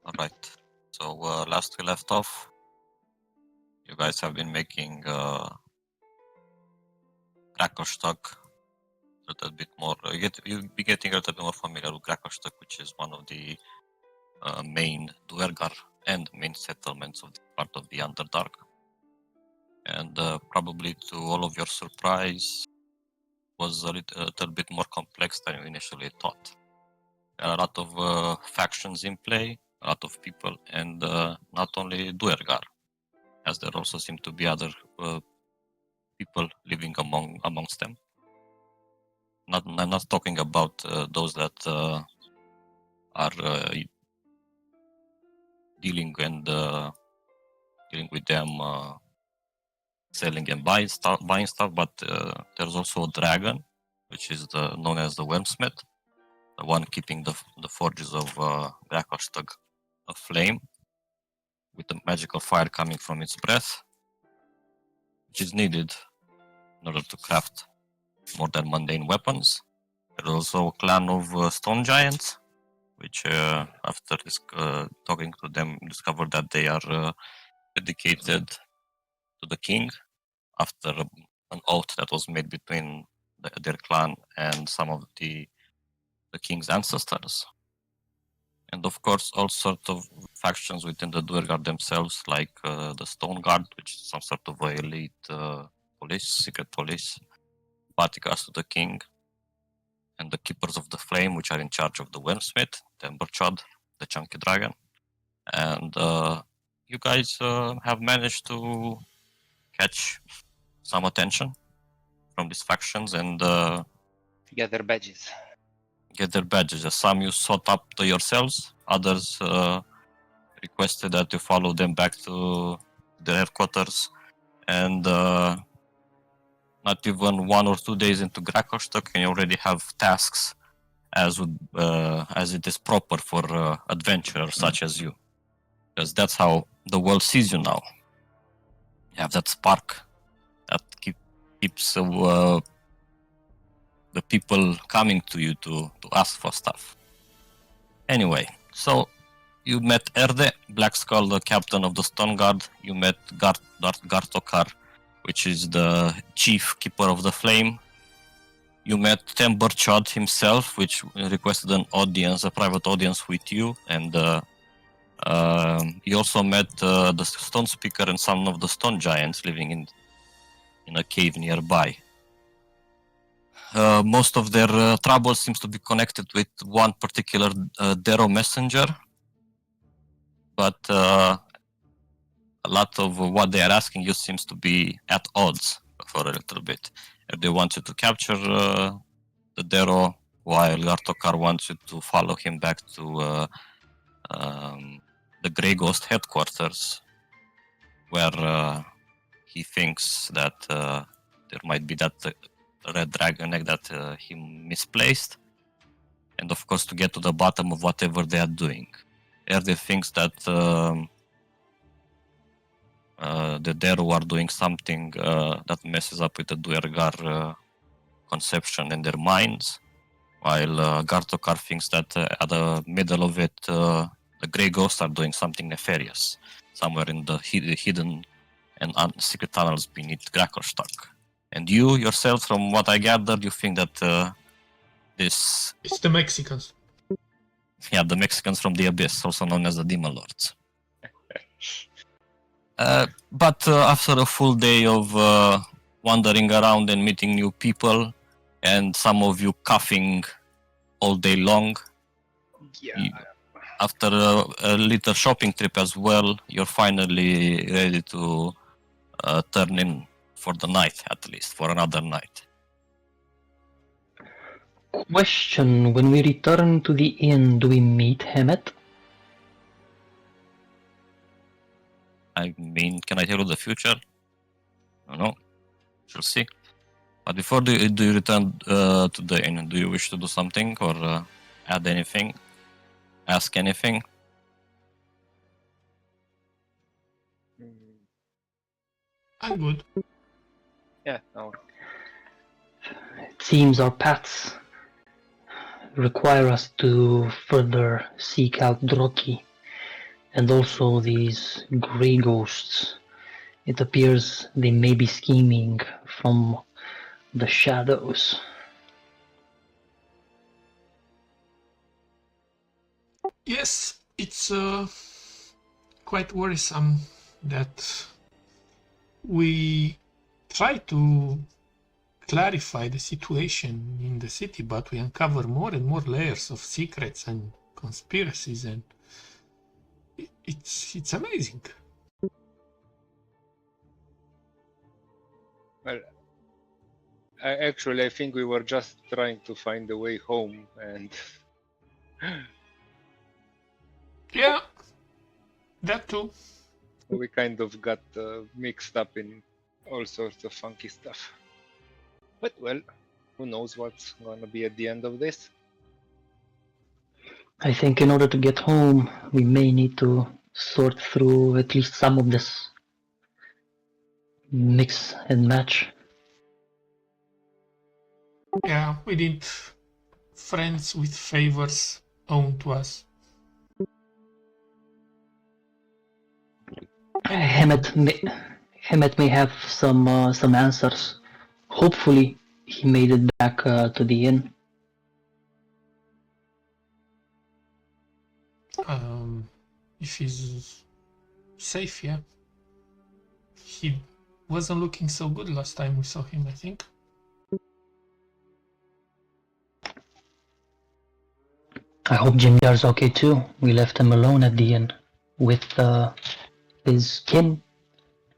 Alright. So last we left off, you guys have been making Krakostock a little bit more. You'll be getting a little bit more familiar with Krakostock, which is one of the main Duergar and main settlements of the part of the Underdark. And probably to all of your surprise, was a little bit more complex than you initially thought. There are a lot of factions in play, a lot of people, and not only Duergar, as there also seem to be other people living amongst them. I'm not talking about those that are dealing with them, selling and buying stuff. But there's also a dragon, which is known as the Wormsmith, the one keeping the forges of Grakostag aflame, with the magical fire coming from its breath, which is needed in order to craft more than mundane weapons. There's also a clan of stone giants, which after talking to them, discovered that they are dedicated to the king after an oath that was made between their clan and some of the king's ancestors. And of course, all sorts of factions within the Duergar themselves, like the Stone Guard, which is some sort of elite police, secret police, bodyguards to the king, and the Keepers of the Flame, which are in charge of the Wormsmith, the Emberchod, the Chunky Dragon. And you guys have managed to catch some attention from these factions and Get their badges. Some you sought up to yourselves, others requested that you follow them back to their headquarters, and not even 1 or 2 days into Grakostok, and you already have tasks as it is proper for adventurers such as you, because that's how the world sees you now. You have that spark that keeps the people coming to you to ask for stuff. Anyway, so you met Erde, Black Skull, the captain of the Stone Guard. You met Gartokar, which is the chief keeper of the flame. You met Temberchod himself, which requested an audience, a private audience with you. And you also met the Stone Speaker and some of the Stone Giants living in a cave nearby. Most of their trouble seems to be connected with one particular Darrow messenger, but a lot of what they are asking you seems to be at odds for a little bit. They want you to capture the Darrow, while Gartokar wants you to follow him back to the Grey Ghost headquarters, where he thinks that there might be that red dragon egg that he misplaced, and of course to get to the bottom of whatever they are doing. Erde thinks that the Darrow are doing something that messes up with the Duergar conception in their minds, while Gartokar thinks that at the middle of it, the Grey Ghosts are doing something nefarious, somewhere in the hidden and secret tunnels beneath Grakostok. And you yourself, from what I gathered, you think that this... It's the Mexicans. Yeah, the Mexicans from the Abyss, also known as the Demon Lords. But after a full day of wandering around and meeting new people, and some of you coughing all day long, after a little shopping trip as well, you're finally ready to turn in for the night, at least, for another night. Question, when we return to the inn, do we meet Hemet? I mean, can I tell you the future? I don't know. We'll see. But before do you return to the inn, do you wish to do something or add anything? Ask anything? I'm good. Yeah, no. It seems our paths require us to further seek out Droki. And also these grey ghosts. It appears they may be scheming from the shadows. Yes, it's quite worrisome that we try to clarify the situation in the city, but we uncover more and more layers of secrets and conspiracies, and it's amazing. Well, I think we were just trying to find a way home, and Yeah, that too. we kind of got mixed up in all sorts of funky stuff. But well, who knows what's gonna be at the end of this? I think in order to get home, we may need to sort through at least some of this mix and match. Yeah, we need friends with favors owned to us. Anyway, Hemet may have some answers. Hopefully, he made it back to the inn. if he's safe, yeah. He wasn't looking so good last time we saw him, I think. I hope Jimjar's okay too. We left him alone at the inn with his kin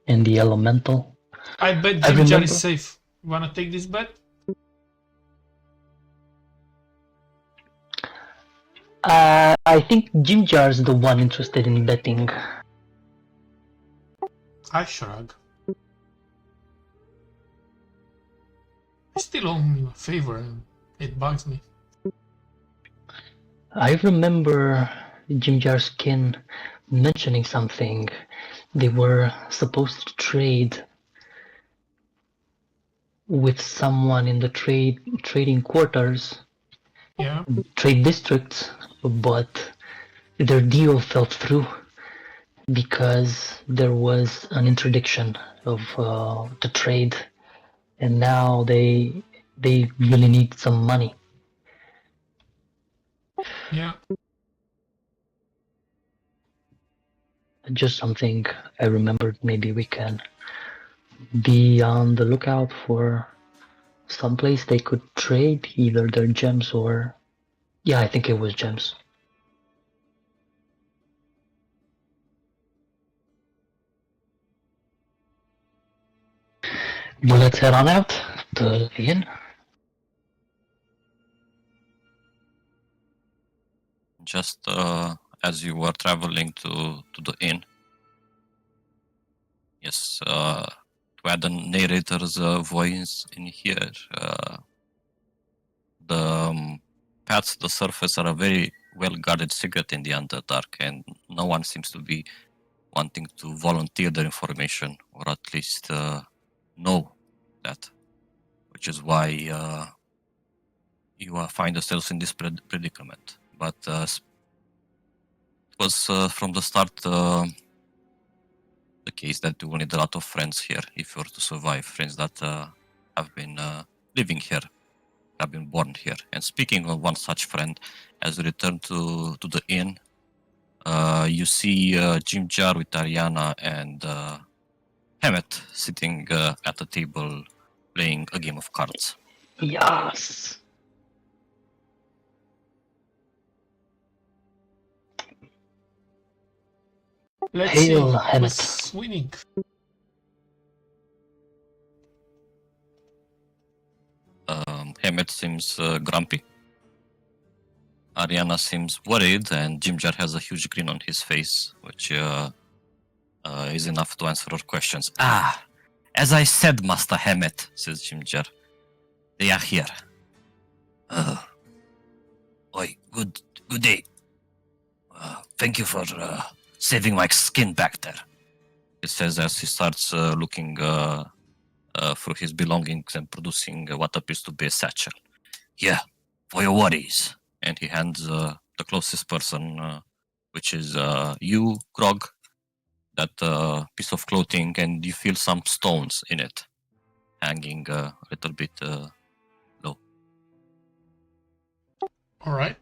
and the elemental. I bet I Jim Jar remember. is safe. You wanna take this bet? I think Jimjar's the one interested in betting. I shrug. I still owe him a favor and it bugs me. I remember Jimjar's kin mentioning something. They were supposed to trade with someone in the trading quarters, Yeah? trade districts, but their deal fell through because there was an interdiction of the trade, and now they really need some money. Yeah. Just something I remembered. Maybe we can be on the lookout for someplace they could trade either their gems or, yeah, I think it was gems. Well, let's head on out to the inn. Just as you were traveling to the inn, yes, to add a narrator's voice in here, the paths to the surface are a very well guarded secret in the Underdark, and no one seems to be wanting to volunteer their information, or at least know that, which is why you find yourselves in this predicament. But it was from the start the case that you will need a lot of friends here if you were to survive, friends that have been living here, have been born here. And speaking of one such friend, as you return to the inn, you see Jim Jar with Ariana and Hammett sitting at the table playing a game of cards. Yes. Let's Hail, see Hammett. who's winning. Hammett seems grumpy. Ariana seems worried, and Jim Jar has a huge grin on his face, which is enough to answer our questions. Ah, as I said, Master Hammett, says Jim Jar. They are here. Oi, good day. Thank you for saving my skin back there. He says as he starts looking through his belongings and producing what appears to be a satchel. Here, for your worries. And he hands the closest person which is you, Grog, that piece of clothing, and you feel some stones in it, hanging a little bit low. All right.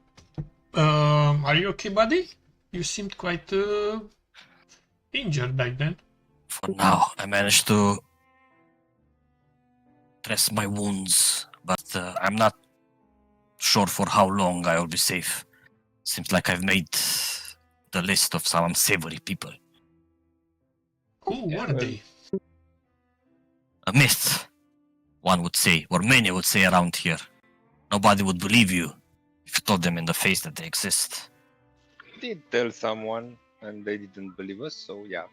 Are you okay, buddy? You seemed quite injured back then. For now, I managed to dress my wounds, but I'm not sure for how long I will be safe. Seems like I've made the list of some unsavory people. Who Yeah, were well, they? A myth, one would say, or many would say around here. Nobody would believe you if you told them in the face that they exist. did tell someone and they didn't believe us, so yeah.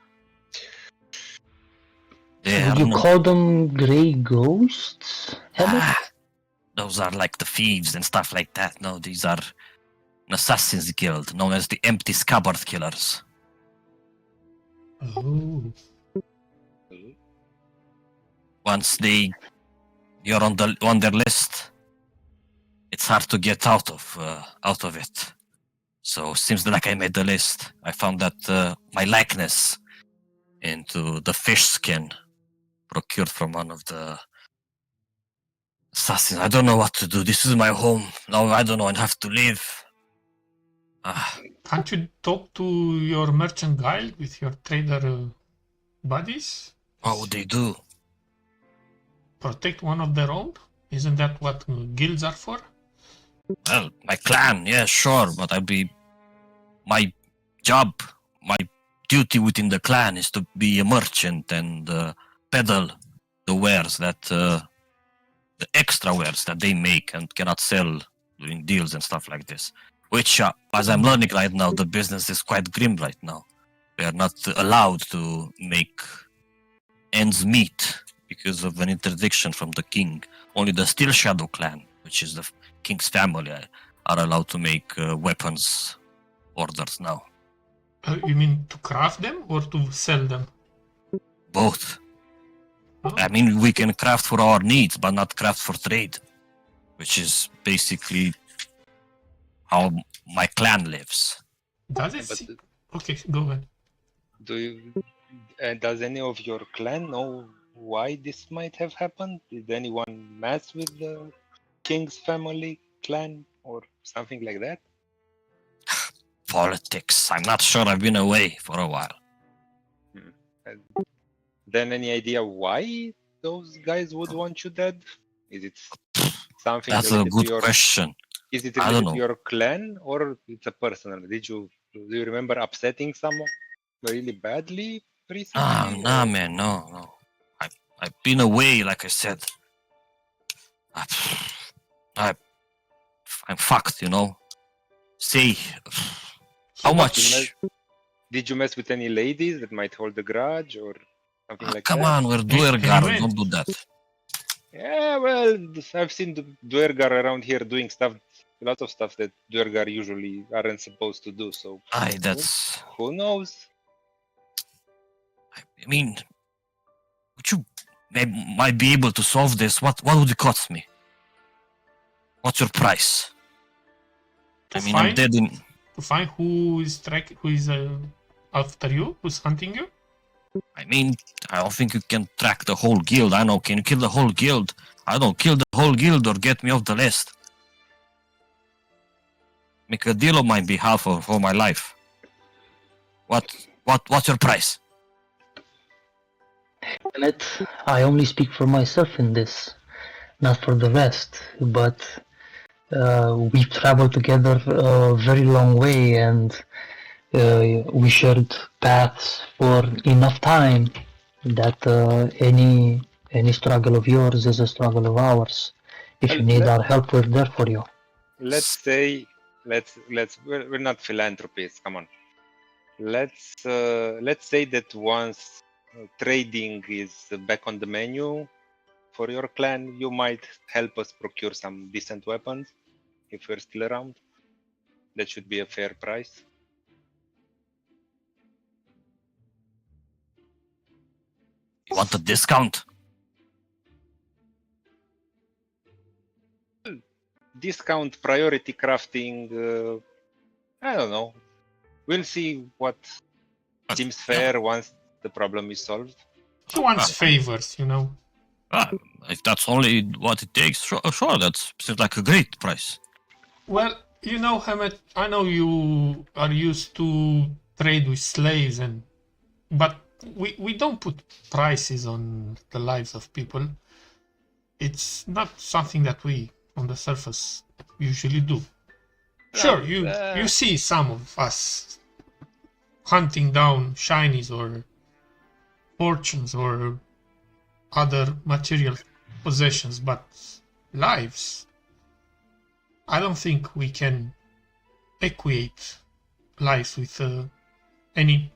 They Would are you no- call them gray ghosts, Emmett? those are like the thieves and stuff like that. No, these are an assassin's guild known as the Empty Scabbard Killers. Oh, Once you're on their list, it's hard to get out of it. So seems like I made the list. I found that my likeness into the fish skin procured from one of the assassins. I don't know what to do. This is my home. Now I don't know. I have to leave. can't you talk to your merchant guild with your trader buddies? What would they do? Protect one of their own? Isn't that what guilds are for? Well, my clan, yeah, sure, but my job, my duty within the clan is to be a merchant and peddle the wares the extra wares that they make and cannot sell during deals and stuff like this. Which, as I'm learning right now, the business is quite grim right now. They are not allowed to make ends meet because of an interdiction from the king. Only the Steel Shadow clan, which is the king's family, are allowed to make weapons orders now. You mean to craft them or to sell them? Both. Oh, I mean, we can craft for our needs, but not craft for trade, which is basically how my clan lives. does it? But See- Okay, go ahead. does any of your clan know why this might have happened? Did anyone mess with the king's family clan or something like that? Politics. I'm not sure. I've been away for a while. And then any idea why those guys would want you dead? Is it something That's a related to good your question. is it I don't related know. to your clan or it's a personal? Do you remember upsetting someone really badly recently? Nah, or- man, no. I've been away, like I said. I'm fucked, you know. Say, how So much? Did you mess with any ladies that might hold a grudge or something like Come that? on, we're Hey, Duergar. anyway. Don't do that. Yeah, well, I've seen the Duergar around here doing stuff, a lot of stuff that Duergar usually aren't supposed to do. So That's. who knows? I mean, would you might be able to solve this? What would it cost me? What's your price? To I mean, I'm find- dead in. to find who is after you, who's hunting you. I mean, I don't think you can track the whole guild. I know. Can you kill the whole guild? I don't kill the whole guild or get me off the list. Make a deal on my behalf for my life. What's your price? Emmett, I only speak for myself in this, not for the rest, but we've traveled together a very long way and we shared paths for enough time that any struggle of yours is a struggle of ours. If you need our help, we're there for you. Let's say, we're not philanthropists. Come on. Let's say that once trading is back on the menu for your clan, you might help us procure some decent weapons if we're still around. That should be a fair price. You want a discount? Discount, priority crafting, I don't know. We'll see what But, seems yeah, fair once the problem is solved. He wants favors, you know. if that's only what it takes, sure, that seems like a great price. Well, you know, Hamet, I know you are used to trade with slaves, but we don't put prices on the lives of people. It's not something that we, on the surface, usually do. Sure, you see some of us hunting down shinies or fortunes or other material possessions, but lives, I don't think we can equate lives with any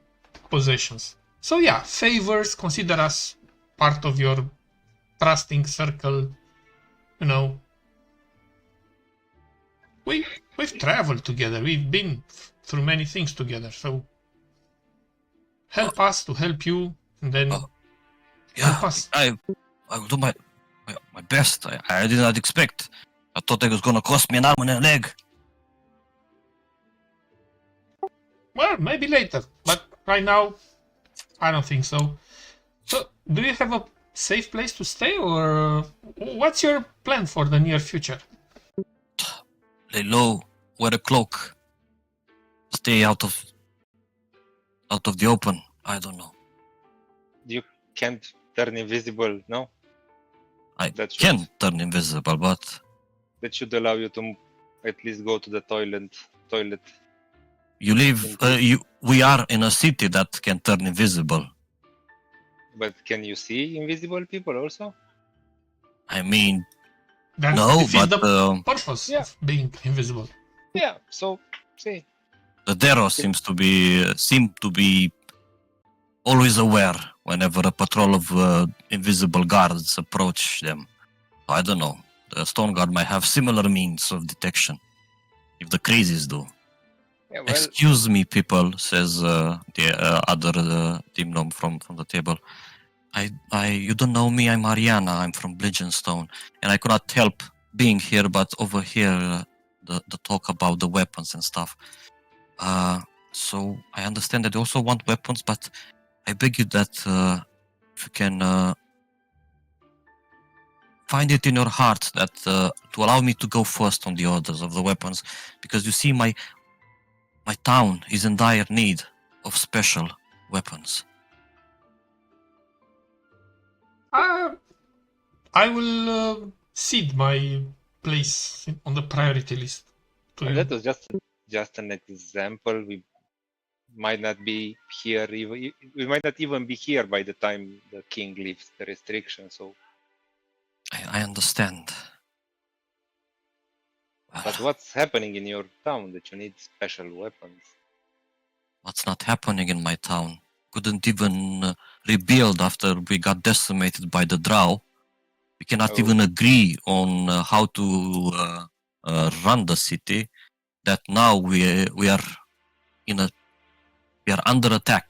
possessions. So yeah, favors, consider us part of your trusting circle. You know, we've traveled together, we've been through many things together, so help us to help you, and then help Yeah, us. I will do my best. I did not expect. I thought it was gonna cost me an arm and a leg. Well, maybe later, but right now, I don't think so. So, do you have a safe place to stay, or what's your plan for the near future? Lay low, wear a cloak, stay out of the open. I don't know. You can't turn invisible, no? I That should- can turn invisible, but That should allow you to at least go to the toilet. we are in a city that can turn invisible. But can you see invisible people also? I mean, That no, defeats but the purpose Yeah. of being invisible. Yeah, so see. the Dero seem to be always aware whenever a patrol of invisible guards approach them. I don't know. The Stone Guard might have similar means of detection, if the crazies do. Yeah, well, Excuse me, people, says the other team gnome from the table. You don't know me. I'm Ariana. I'm from Bridgenstone, and I could not help being here, but over here, the talk about the weapons and stuff. So I understand that you also want weapons, but I beg you that if you can find it in your heart that to allow me to go first on the orders of the weapons, because you see, my town is in dire need of special weapons. I will cede my place on the priority list to you. that was just an example. We might not be here. We might not even be here by the time the king lifts the restriction. So, I understand. but what's happening in your town that you need special weapons? What's not happening in my town? Couldn't even rebuild after we got decimated by the drow. We cannot Oh. even agree on how to run the city. That now we are under attack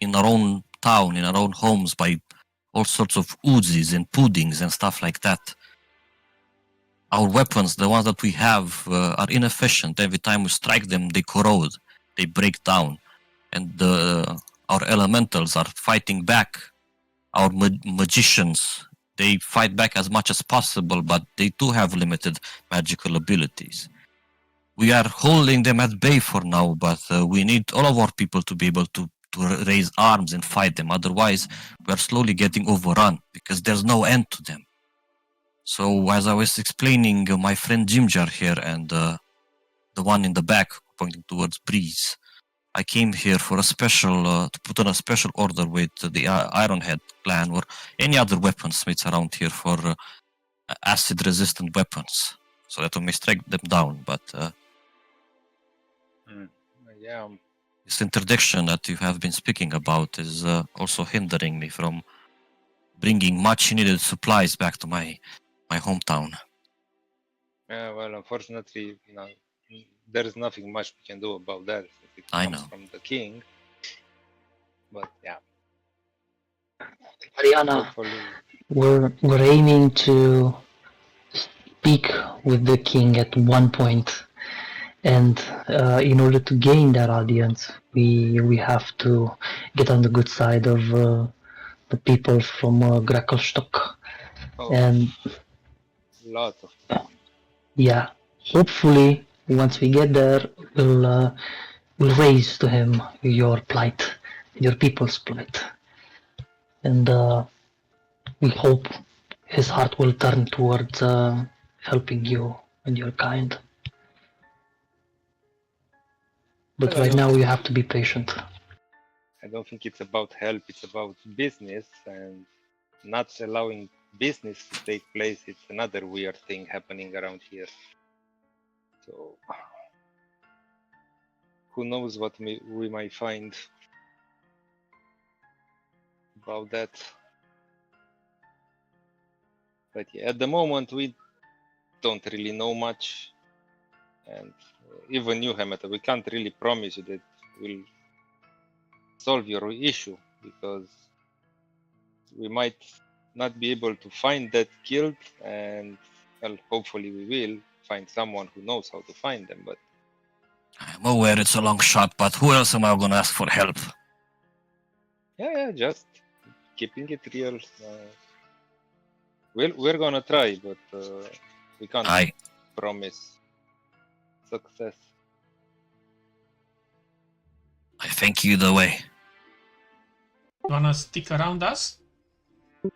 in our own town, in our own homes, by all sorts of Uzis and puddings and stuff like that. Our weapons, the ones that we have, are inefficient. Every time we strike them, they corrode, they break down, and our elementals are fighting back. Our magicians, they fight back as much as possible, but they do have limited magical abilities. We are holding them at bay for now, but we need all of our people to be able to raise arms and fight them. Otherwise, we are slowly getting overrun because there's no end to them. So, as I was explaining, my friend Jimjar here and the one in the back pointing towards Breeze, I came here for a special, to put on a special order with the Ironhead clan or any other weaponsmiths around here for acid-resistant weapons, so that we may strike them down. But Yeah, this interdiction that you have been speaking about is also hindering me from bringing much-needed supplies back to my hometown. yeah. Well, unfortunately, there is nothing much we can do about that. It I comes know. from the king. But yeah, Ariana, hopefully. we're aiming to speak with the king at one point, And in order to gain that audience, we have to get on the good side of the people from Grakelstock. Oh, And lot of. yeah, hopefully once we get there, we'll raise to him your plight, your people's plight, and we hope his heart will turn towards helping you and your kind. But Well, right now we have to be patient. I don't think it's about help. It's about business, and not allowing business to take place. It's another weird thing happening around here. So who knows what we might find about that. But yeah, at the moment we don't really know much, and even you, Hameta, we can't really promise you that we'll solve your issue, because we might not be able to find that guild, and well, hopefully we will find someone who knows how to find them. But I'm aware it's a long shot, but who else am I going to ask for help? yeah, just keeping it real. We're gonna try, but we can't I promise success. thank you the way. Wanna stick around us?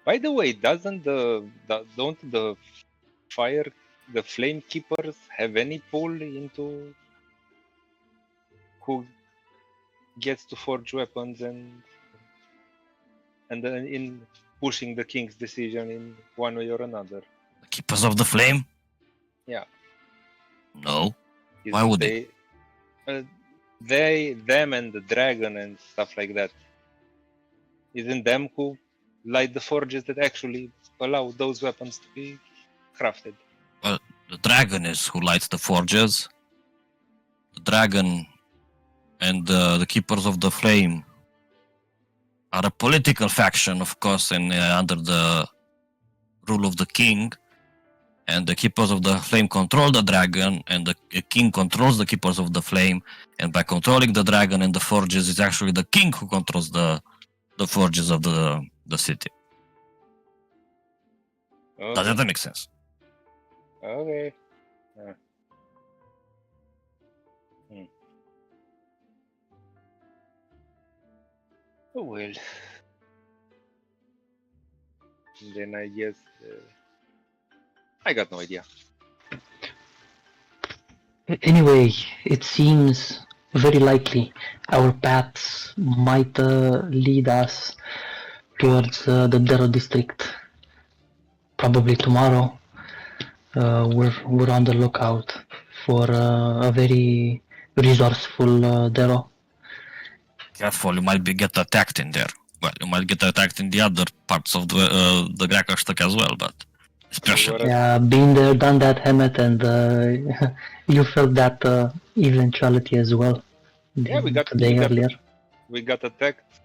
By the way, don't the flame keepers have any pull into who gets to forge weapons and then in pushing the king's decision in one way or another? The Keepers of the Flame? Yeah. No. Is Why would they? Them and the dragon and stuff like that. Isn't them who light the forges that actually allow those weapons to be crafted? Well, the dragon is who lights the forges. The dragon and the Keepers of the Flame are a political faction, of course, and under the rule of the king. And the Keepers of the Flame control the dragon, and the king controls the Keepers of the Flame. And by controlling the dragon and the forges, it's actually the king who controls the forges of the city. Okay. Does that make sense? Okay. Oh well. Then I guess I got no idea. Anyway, it seems very likely our paths might lead us towards the Darrow district. Probably tomorrow. We're on the lookout for a very resourceful Darrow. Careful, you might get attacked in there. Well, you might get attacked in the other parts of the Grakerstock as well, but especially. Yeah, been there, done that, Hemet, and you felt that eventuality as well. Yeah, we got earlier. We got attacked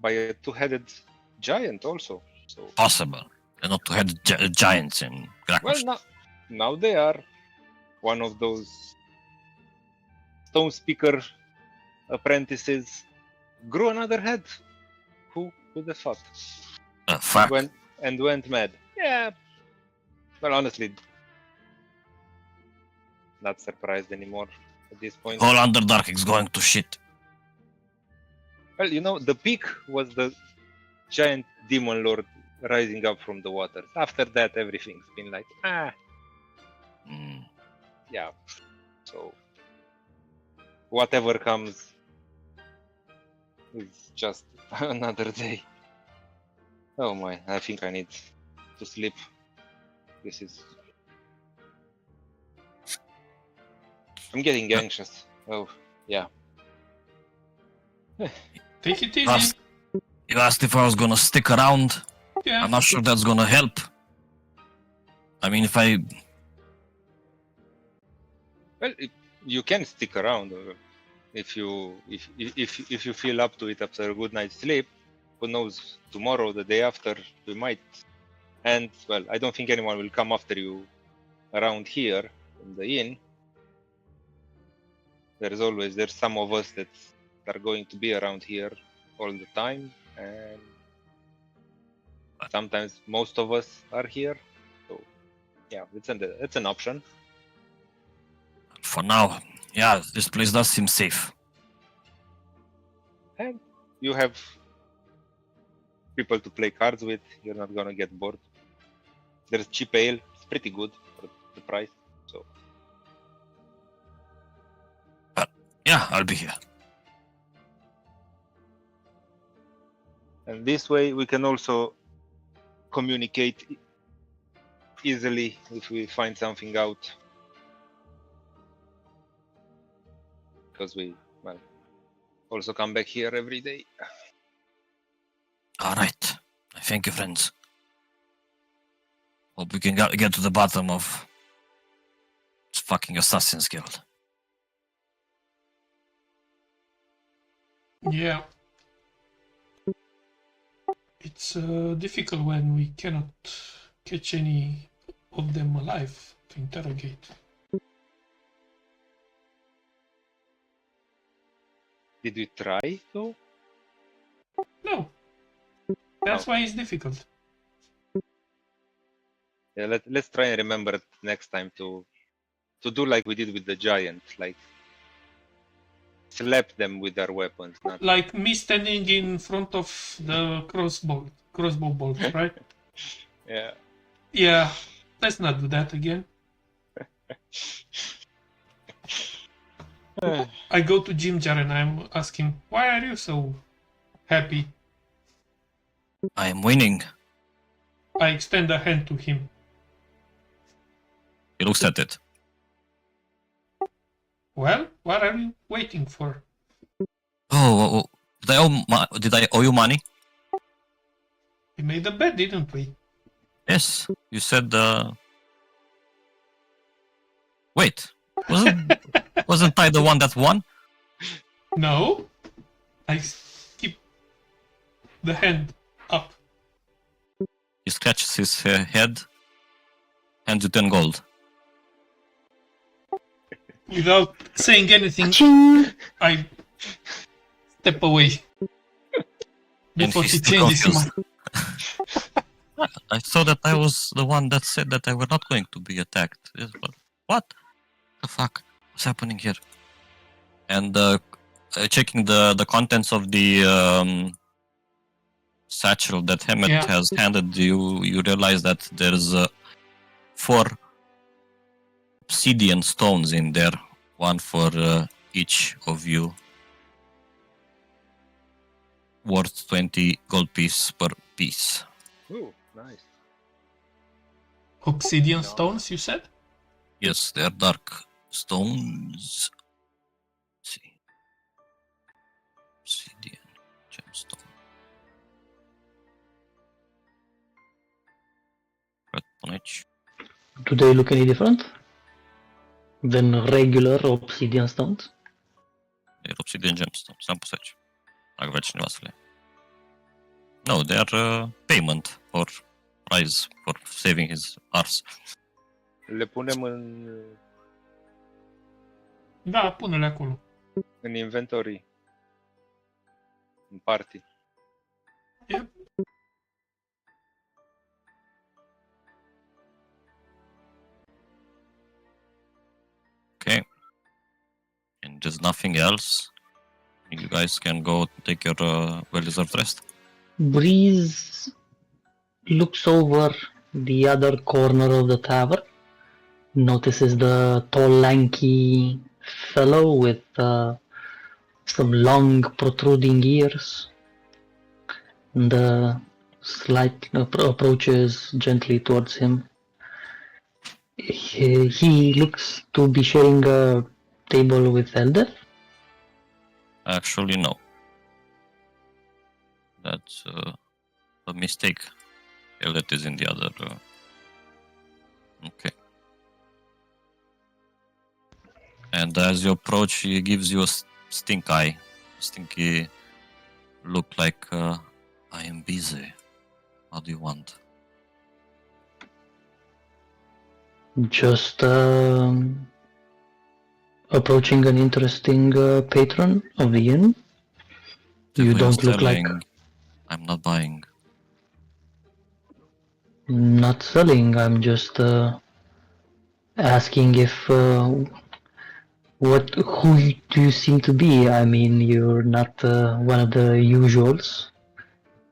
by a two-headed giant also. So Possible. They're not two-headed giants in Grakerstock. well, now they are one of those stone speaker apprentices grew another head. Who the fuck? Fuck. Went mad. Yeah. Well, honestly, not surprised anymore at this point. Whole Underdark is going to shit. Well, the peak was the giant demon lord rising up from the waters. After that, everything's been like, yeah. So whatever comes is just another day. Oh my, I think I need to sleep. This is... I'm getting anxious. Oh, yeah. Take it easy. You asked if I was gonna stick around. Yeah. I'm not sure that's gonna help. I mean, if I... Well, you can stick around if you feel up to it after a good night's sleep. Who knows? Tomorrow, the day after, we might. And well, I don't think anyone will come after you around here in the inn. there's some of us that are going to be around here all the time, and sometimes most of us are here. So yeah, it's an option. For now, yeah, this place does seem safe. And you have people to play cards with. You're not gonna get bored. There's cheap ale. It's pretty good for the price. So Yeah, I'll be here. and this way we can also communicate easily if we find something out. Because we also come back here every day. All right. Thank you, friends. Hope we can get to the bottom of this fucking Assassin's Guild. Yeah. It's difficult when we cannot catch any of them alive to interrogate. Did we try though? No. That's why it's difficult. Yeah, let's try and remember it next time to do like we did with the giant, like slap them with our weapons. Not Like me standing in front of the crossbow bolt, right? yeah. Yeah. Let's not do that again. I go to Jim Jar and I'm asking, why are you so happy? I am winning. I extend a hand to him. He looks at it. Well, what are you waiting for? Oh, did I owe you money? We made a bet, didn't we? Yes. You said. Wait, wasn't I the one that won? No. I keep the hand up. He scratches his head. Hands you 10 gold. Without saying anything, Aching! I step away. And Before he's he still changes his mind. confused. I saw that I was the one that said that I were not going to be attacked. Yes, but what the fuck? What's happening here? And checking the contents of the satchel that Hemet Yeah. has handed you, you realize that there's 4 obsidian stones in there, one for each of you, worth 20 gold piece per piece. Ooh, nice. Obsidian stones, you said? Yes, they are dark stones. Let's see. Obsidian gemstone. Red on each. Do they look any different than regular obsidian stones? They're obsidian gemstones, am pus dacă vrea cineva să le. No, they are payment or prize for saving his arse. Le punem Da, pune-le acolo. în inventory. În party. Yep. Okay. And there's nothing else. You guys can go take your well-deserved rest. Breeze looks over the other corner of the tavern, notices the tall, lanky fellow with some long, protruding ears, and approaches gently towards him. He looks to be sharing a table with Eldeth. Actually, no. That's a mistake. Eldet is in the other. Okay. And as you approach, he gives you a stink eye. Stinky look like, I am busy. What do you want? Just a approaching an interesting patron of the inn. The You way of don't look like selling, I'm not buying. not selling. I'm just asking if who do you seem to be? I mean, you're not one of the usuals,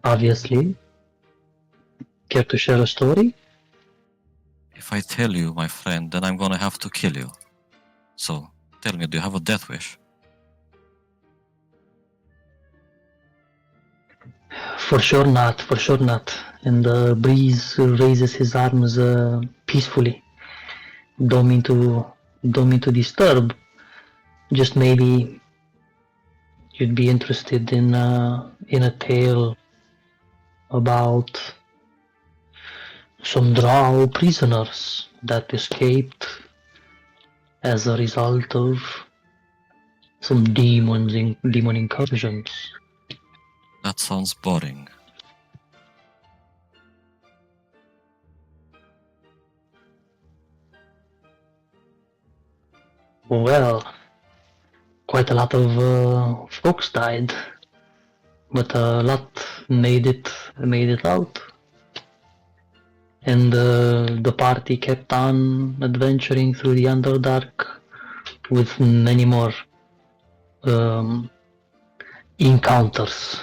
obviously. Care to share a story? If I tell you, my friend, then I'm gonna have to kill you. So, tell me, do you have a death wish? For sure not, for sure not. And the breeze raises his arms peacefully. Don't mean to disturb. Just maybe you'd be interested in a tale about some drow prisoners that escaped as a result of some demon incursions. That sounds boring. Well, quite a lot of folks died, but a lot made it out. And the party kept on adventuring through the Underdark with many more encounters,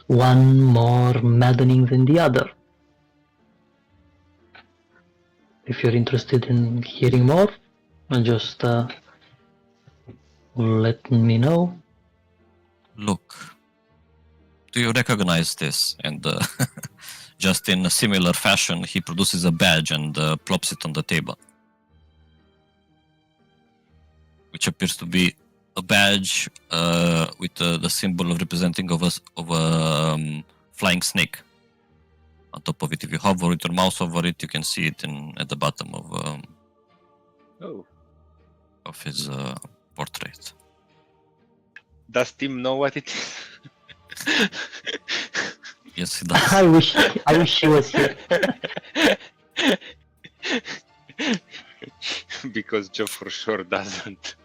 one more maddening than the other. If you're interested in hearing more, just let me know. Look, do you recognize this? And just in a similar fashion, he produces a badge and plops it on the table, which appears to be a badge with the symbol of representing of a flying snake. On top of it, if you hover with your mouse over it, you can see it at the bottom Oh, of his portrait. does Tim know what it is? Yes, he does. I wish she was here. Because Joe for sure doesn't.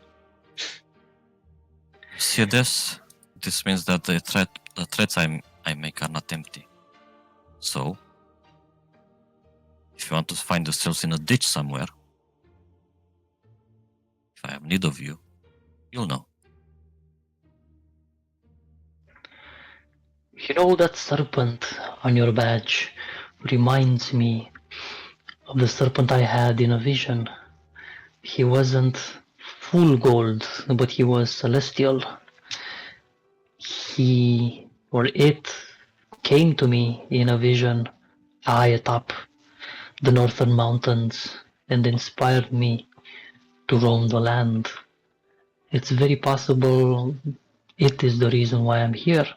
See this? This means that the threats I make are not empty. So, if you want to find yourselves in a ditch somewhere, if I have need of you, you'll know. You know, that serpent on your badge reminds me of the serpent I had in a vision. He wasn't full gold, but he was celestial. It came to me in a vision high atop the northern mountains and inspired me to roam the land. It's very possible it is the reason why I'm here.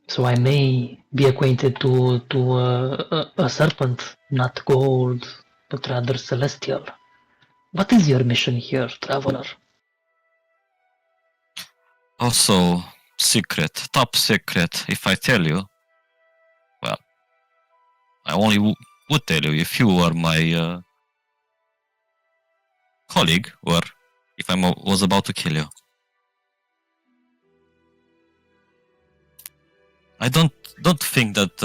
So I may be acquainted to a serpent, not gold, but rather celestial. What is your mission here, traveler? Also, secret, top secret. If I tell you, well, I only would tell you if you were my colleague, or if I was about to kill you. I don't think that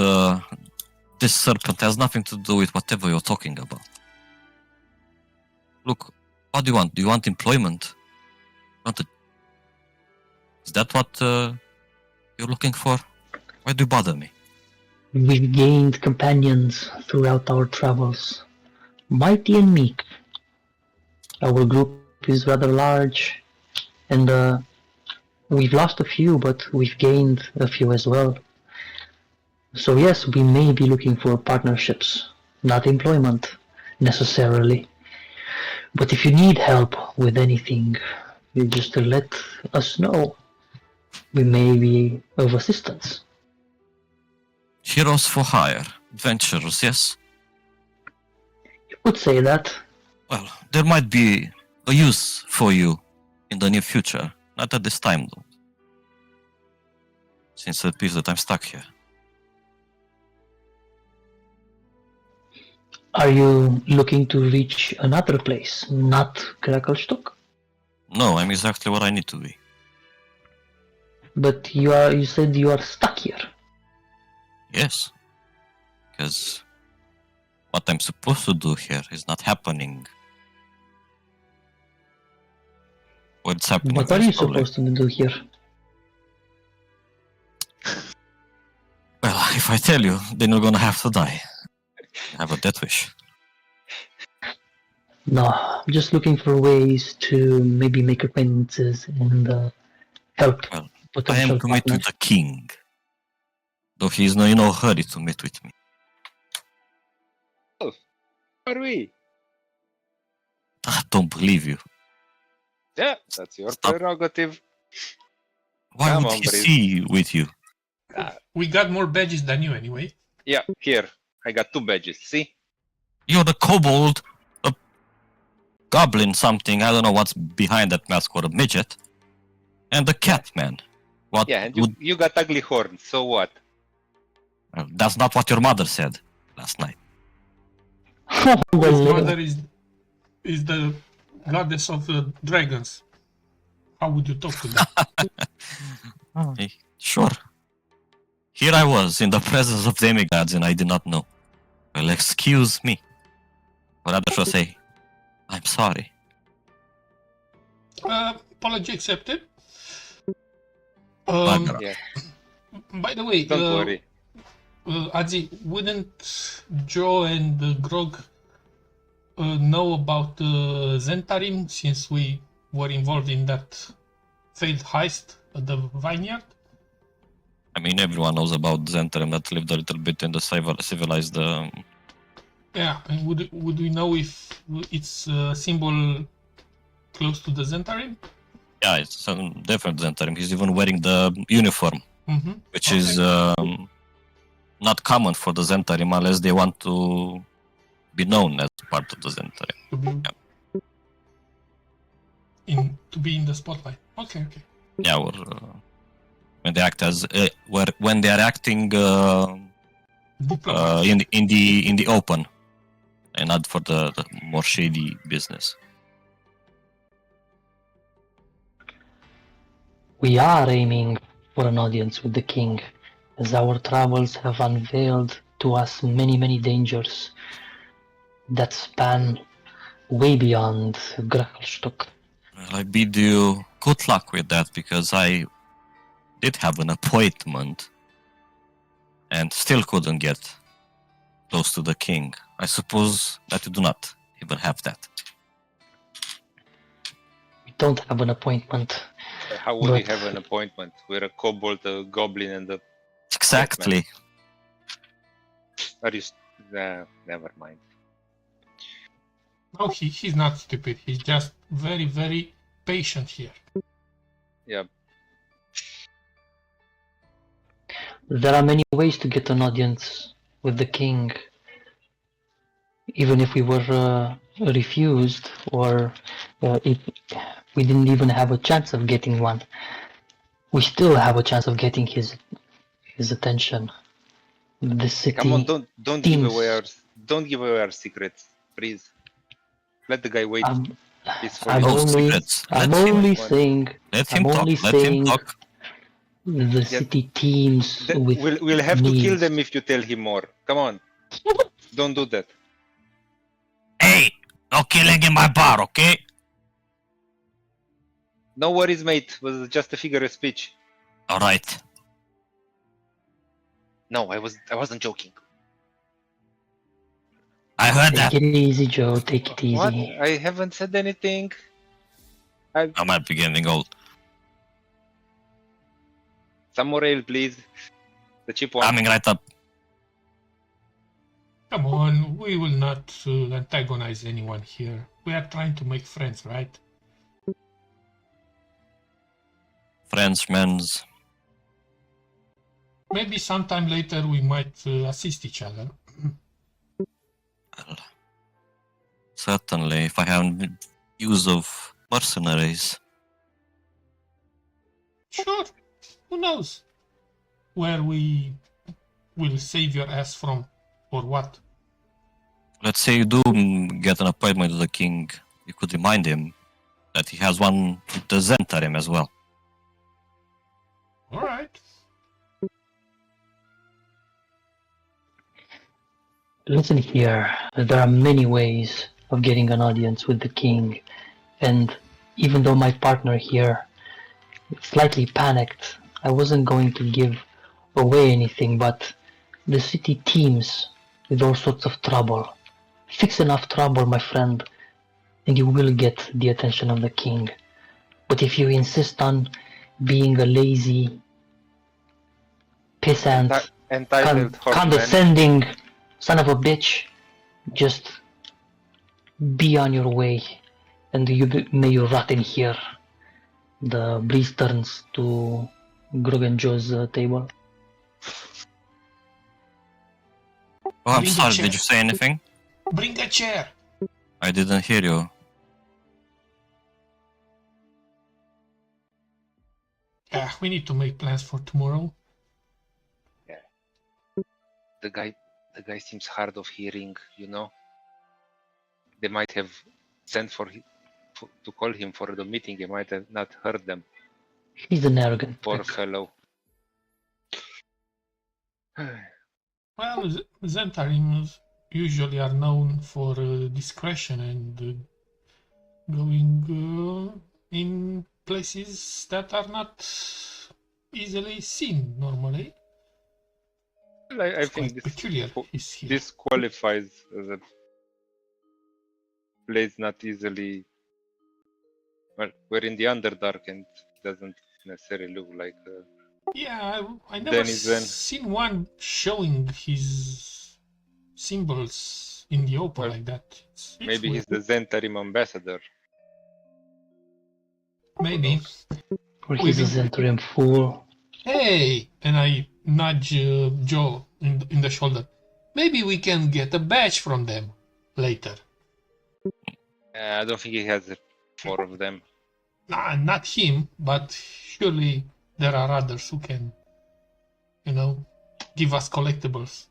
this serpent has nothing to do with whatever you're talking about. Look, what do you want? Do you want employment? Is that what you're looking for? Why do you bother me? We've gained companions throughout our travels, mighty and meek. Our group is rather large, and we've lost a few, but we've gained a few as well. So yes, we may be looking for partnerships, not employment, necessarily. But if you need help with anything, you just let us know. We may be of assistance. Heroes for hire, adventurers, yes? You could say that. Well, there might be a use for you in the near future. Not at this time, though. Since it appears that I'm stuck here. Are you looking to reach another place, not Krakelstock? No, I'm exactly where I need to be. But you said you are stuck here. Yes. Because what I'm supposed to do here is not happening. What's happening What are is you probably... supposed to do here? Well, if I tell you, then you're gonna have to die. I have a death wish. No, I'm just looking for ways to maybe make acquaintances and help Well, I am potential to meet with partners. the king. Though he is in no hurry to meet with me. Are we? I don't believe you. Yeah, that's your Stop. prerogative. Why Come would on, he Breeze. see with you? We got more badges than you anyway. Yeah, here. I got 2 badges. See? You're the kobold, a goblin something, I don't know what's behind that mask, or a midget, and the cat man. What Yeah, and would... you got ugly horns. So what? That's not what your mother said last night. Well, His mother is the goddess of the dragons. How would you talk to them? Sure. Here I was, in the presence of demigods, and I did not know. Well, excuse me. Or rather shall say, I'm sorry. Apology accepted. Bugger. Yeah, By the way, don't worry. Adzi, wouldn't Joe and Grog know about Zentarim since we were involved in that failed heist at the vineyard? I mean, everyone knows about Zentrum that lived a little bit in the civilized... Yeah, and would we know if it's a symbol close to the Zentarim? Yeah, it's some different Zentrum. He's even wearing the uniform, Mm-hmm. which is not common for the Zentarim unless they want to be known as part of the Zentarim. To be in the spotlight. Okay. Yeah, or when they act as when they are acting Diplomat. in the open, and not for the more shady business. We are aiming for an audience with the king, as our travels have unveiled to us many, many dangers that span way beyond Grachelstock. Well, I bid you good luck with that, because I did have an appointment and still couldn't get close to the king. I suppose that you do not even have that. We don't have an appointment. How would we But- have an appointment? We're a kobold, a goblin, and a... Exactly. Are you... never mind. No, he's not stupid. He's just very, very patient here. Yeah. There are many ways to get an audience with the king. Even if we were refused, or if we didn't even have a chance of getting one, we still have a chance of getting his attention. The city. Come on, don't give teams. away our secrets, please. Let the guy wait peacefully. I'm Oh, only, secrets. I'm Let him- only saying. Let him I'm talk. only Let him saying talk. the city teams with. We'll have to kill needs. them if you tell him more. Come on. Don't do that. Hey, no killing in my bar, okay? No worries, mate. It was just a figure of speech. All right. No, I wasn't joking. I heard that. Take it easy, Joe. Take it easy. What? I haven't said anything. I might be getting old. Some more ale, please. The cheap one. Coming right up. Come on, we will not antagonize anyone here. We are trying to make friends, right? Frenchmen's. Maybe sometime later we might assist each other. Well, certainly, if I have use of mercenaries. Sure, who knows where we will save your ass from or what. let's say you do get an appointment with the king, you could remind him that he has one with the Zentarim as well. All right. Listen here, there are many ways of getting an audience with the king, and even though my partner here slightly panicked, I wasn't going to give away anything, but the city teems with all sorts of trouble. Fix enough trouble, my friend, and you will get the attention of the king. But if you insist on being a lazy, pissant, Entitled horseman. condescending son of a bitch, just be on your way, and may you rot in here. The breeze turns to Grog and Joe's table. Oh, I'm Bring the sorry, chair. did you say anything? Bring a chair. I didn't hear you. Yeah, we need to make plans for tomorrow. The guy seems hard of hearing, you know. They might have sent to call him for the meeting. He might have not heard them. He's an arrogant Poor prick. fellow. Well, Zentarims usually are known for discretion and going in places that are not easily seen normally. I It's think quite peculiar. He's here. this qualifies as a place not easily. Well, we're in the Underdark and it doesn't necessarily look like. Yeah, I never Denizen. seen one showing his symbols in the open Well, like that. It's Maybe weird. he's the Zentarim ambassador. Maybe. Or he's a Zenturian fool. Hey! And I nudge Joe in the shoulder. Maybe we can get a badge from them later. I don't think he has 4 of them. Nah, not him, but surely there are others who can, give us collectibles.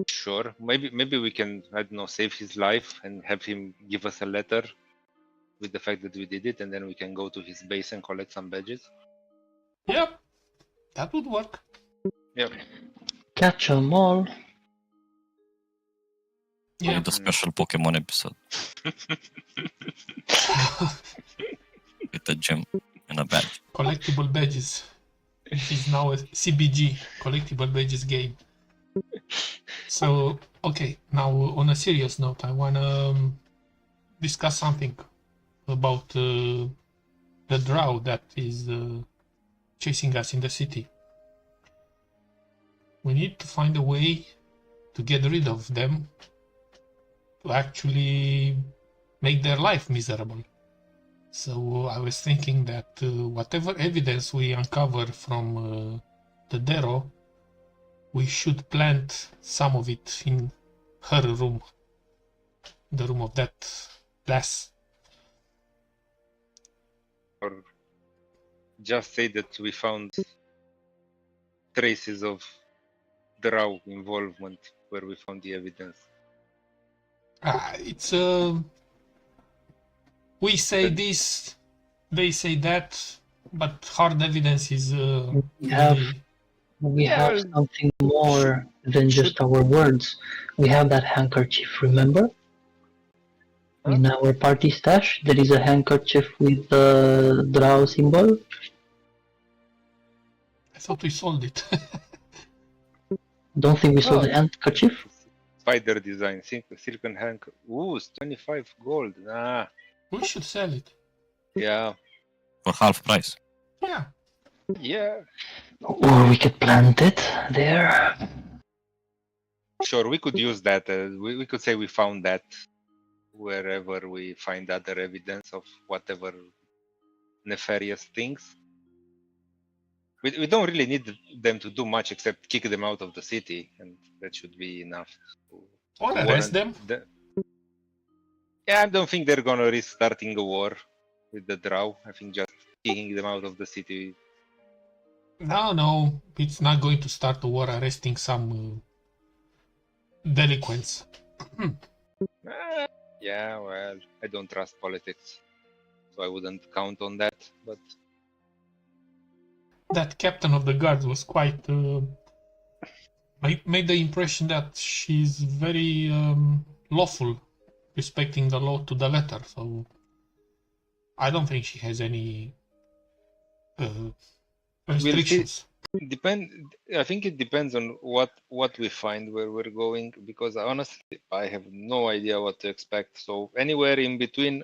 Sure. Maybe we can, I don't know, save his life and have him give us a letter with the fact that we did it, and then we can go to his base and collect some badges. Yep, that would work. Yep. Catch 'em all. We Yeah. need a special Pokemon episode with a gym and a badge. Collectible badges. It is now a CBG, collectible badges game. So, okay, now on a serious note, I want to discuss something about the drow that is chasing us in the city. We need to find a way to get rid of them, to actually make their life miserable. So I was thinking that whatever evidence we uncover from the Darrow, we should plant some of it in her room, the room of that lass. Or just say that we found traces of drow involvement where we found the evidence. It's we say this, they say that, but hard evidence is We have something more than just our words. We have that handkerchief, remember? In our party stash, there is a handkerchief with the drow symbol. I thought we sold it. Don't think we saw the handkerchief? Spider design, silicon handkerchief. Ooh, it's 25 gold. Nah, We should sell it. yeah, For half price. Yeah. yeah. Or we could plant it there. Sure, we could use that. We could say we found that wherever we find other evidence of whatever nefarious things. We don't really need them to do much except kick them out of the city, and that should be enough. Or arrest them. Yeah, I don't think they're gonna risk starting a war with the drow. I think just kicking them out of the city. No, it's not going to start a war arresting some delinquents. Yeah, well, I don't trust politics, so I wouldn't count on that. But That captain of the guard was quite. Made the impression that she's very lawful, respecting the law to the letter. So I don't think she has any we'll see. restrictions. I think it depends on what we find where we're going, because honestly, I have no idea what to expect. So anywhere in between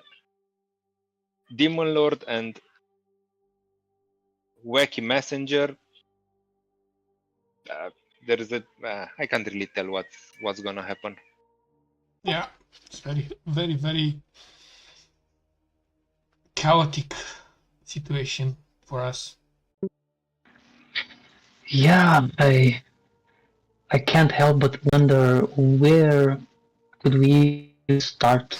Demon Lord and Wacky Messenger, there is a. I can't really tell what's gonna happen. Yeah, it's very, very, very chaotic situation for us. Yeah, I can't help but wonder where could we start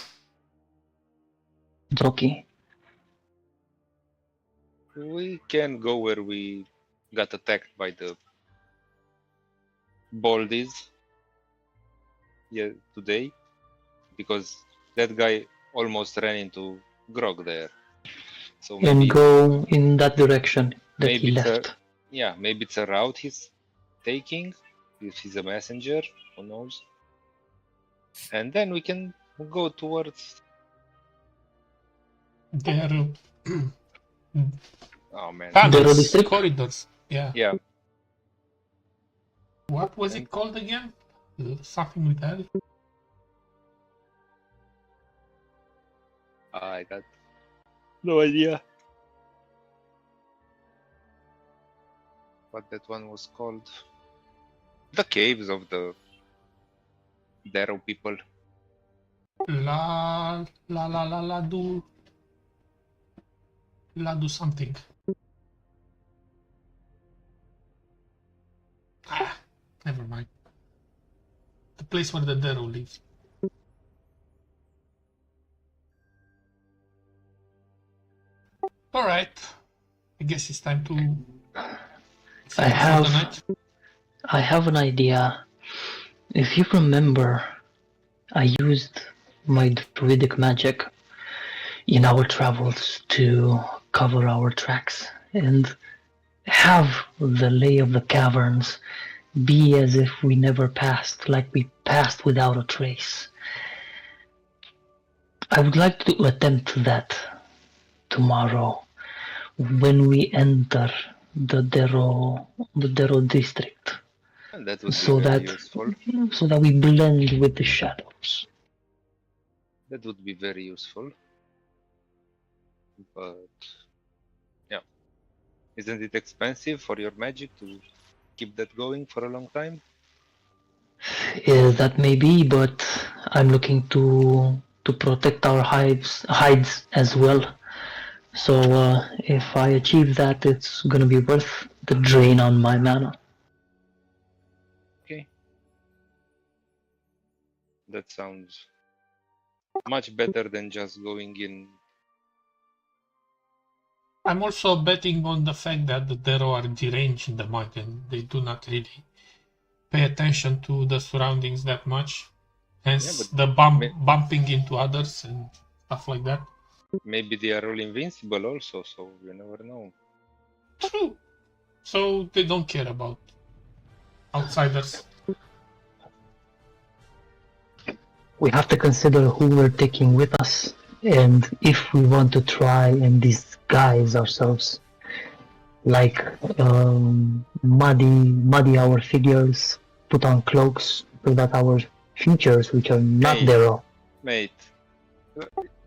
Doki. We can go where we got attacked by the Baldies. Yeah, today, because that guy almost ran into Grog there. So And maybe go in that direction that he maybe it's a left. maybe it's a route he's taking. If he's a messenger, who knows? And then we can go towards. Their Oh man, tunnels, district? corridors. Yeah. yeah. What was And- it called again? Something with that. I got no idea what that one was called. The caves of the Darrow people. La do something. Ah, never mind. The place where the Darrow lives. All right. I guess it's time to. I for the night. have an idea. If you remember, I used my druidic magic in our travels to cover our tracks and have the lay of the caverns be as if we never passed, like we passed without a trace. I would like to attempt that tomorrow when we enter the Darrow district, And that would so be very that useful. so that we blend with the shadows. That would be very useful. But yeah, isn't it expensive for your magic to keep that going for a long time? That may be, but I'm looking to protect our hides as well. So if I achieve that, it's gonna be worth the drain on my mana. Okay. That sounds much better than just going in. I'm also betting on the fact that the Darrow are deranged in the mind and they do not really pay attention to the surroundings that much. Hence Yeah, the bumping into others and stuff like that. Maybe they are all invincible also, so you never know. True. So they don't care about outsiders. We have to consider who we're taking with us, and if we want to try and disguise ourselves, like muddy our figures, put on cloaks, so that our features, which are not Hey. Darrow. Mate,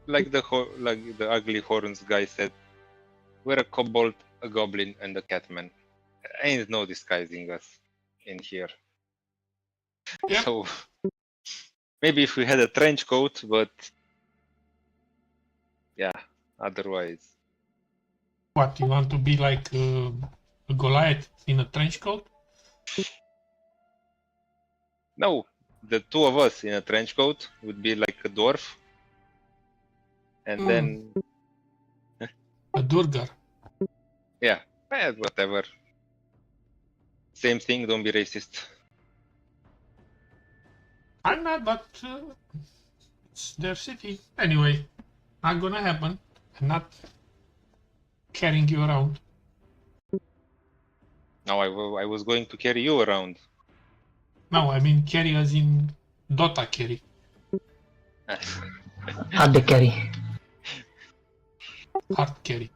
like the ugly horns guy said, we're a kobold, a goblin, and a catman. Ain't no disguising us in here. Yep. So maybe if we had a trench coat, but yeah, otherwise. What, you want to be like a Goliath in a trench coat? No, the two of us in a trench coat would be like a dwarf. And then, A Durgar. yeah, whatever. Same thing, don't be racist. I'm not, but It's their city. Anyway, not gonna happen. I'm not carrying you around. Now I was going to carry you around. No, I mean carry as in Dota carry. Hard to carry. Hard carry.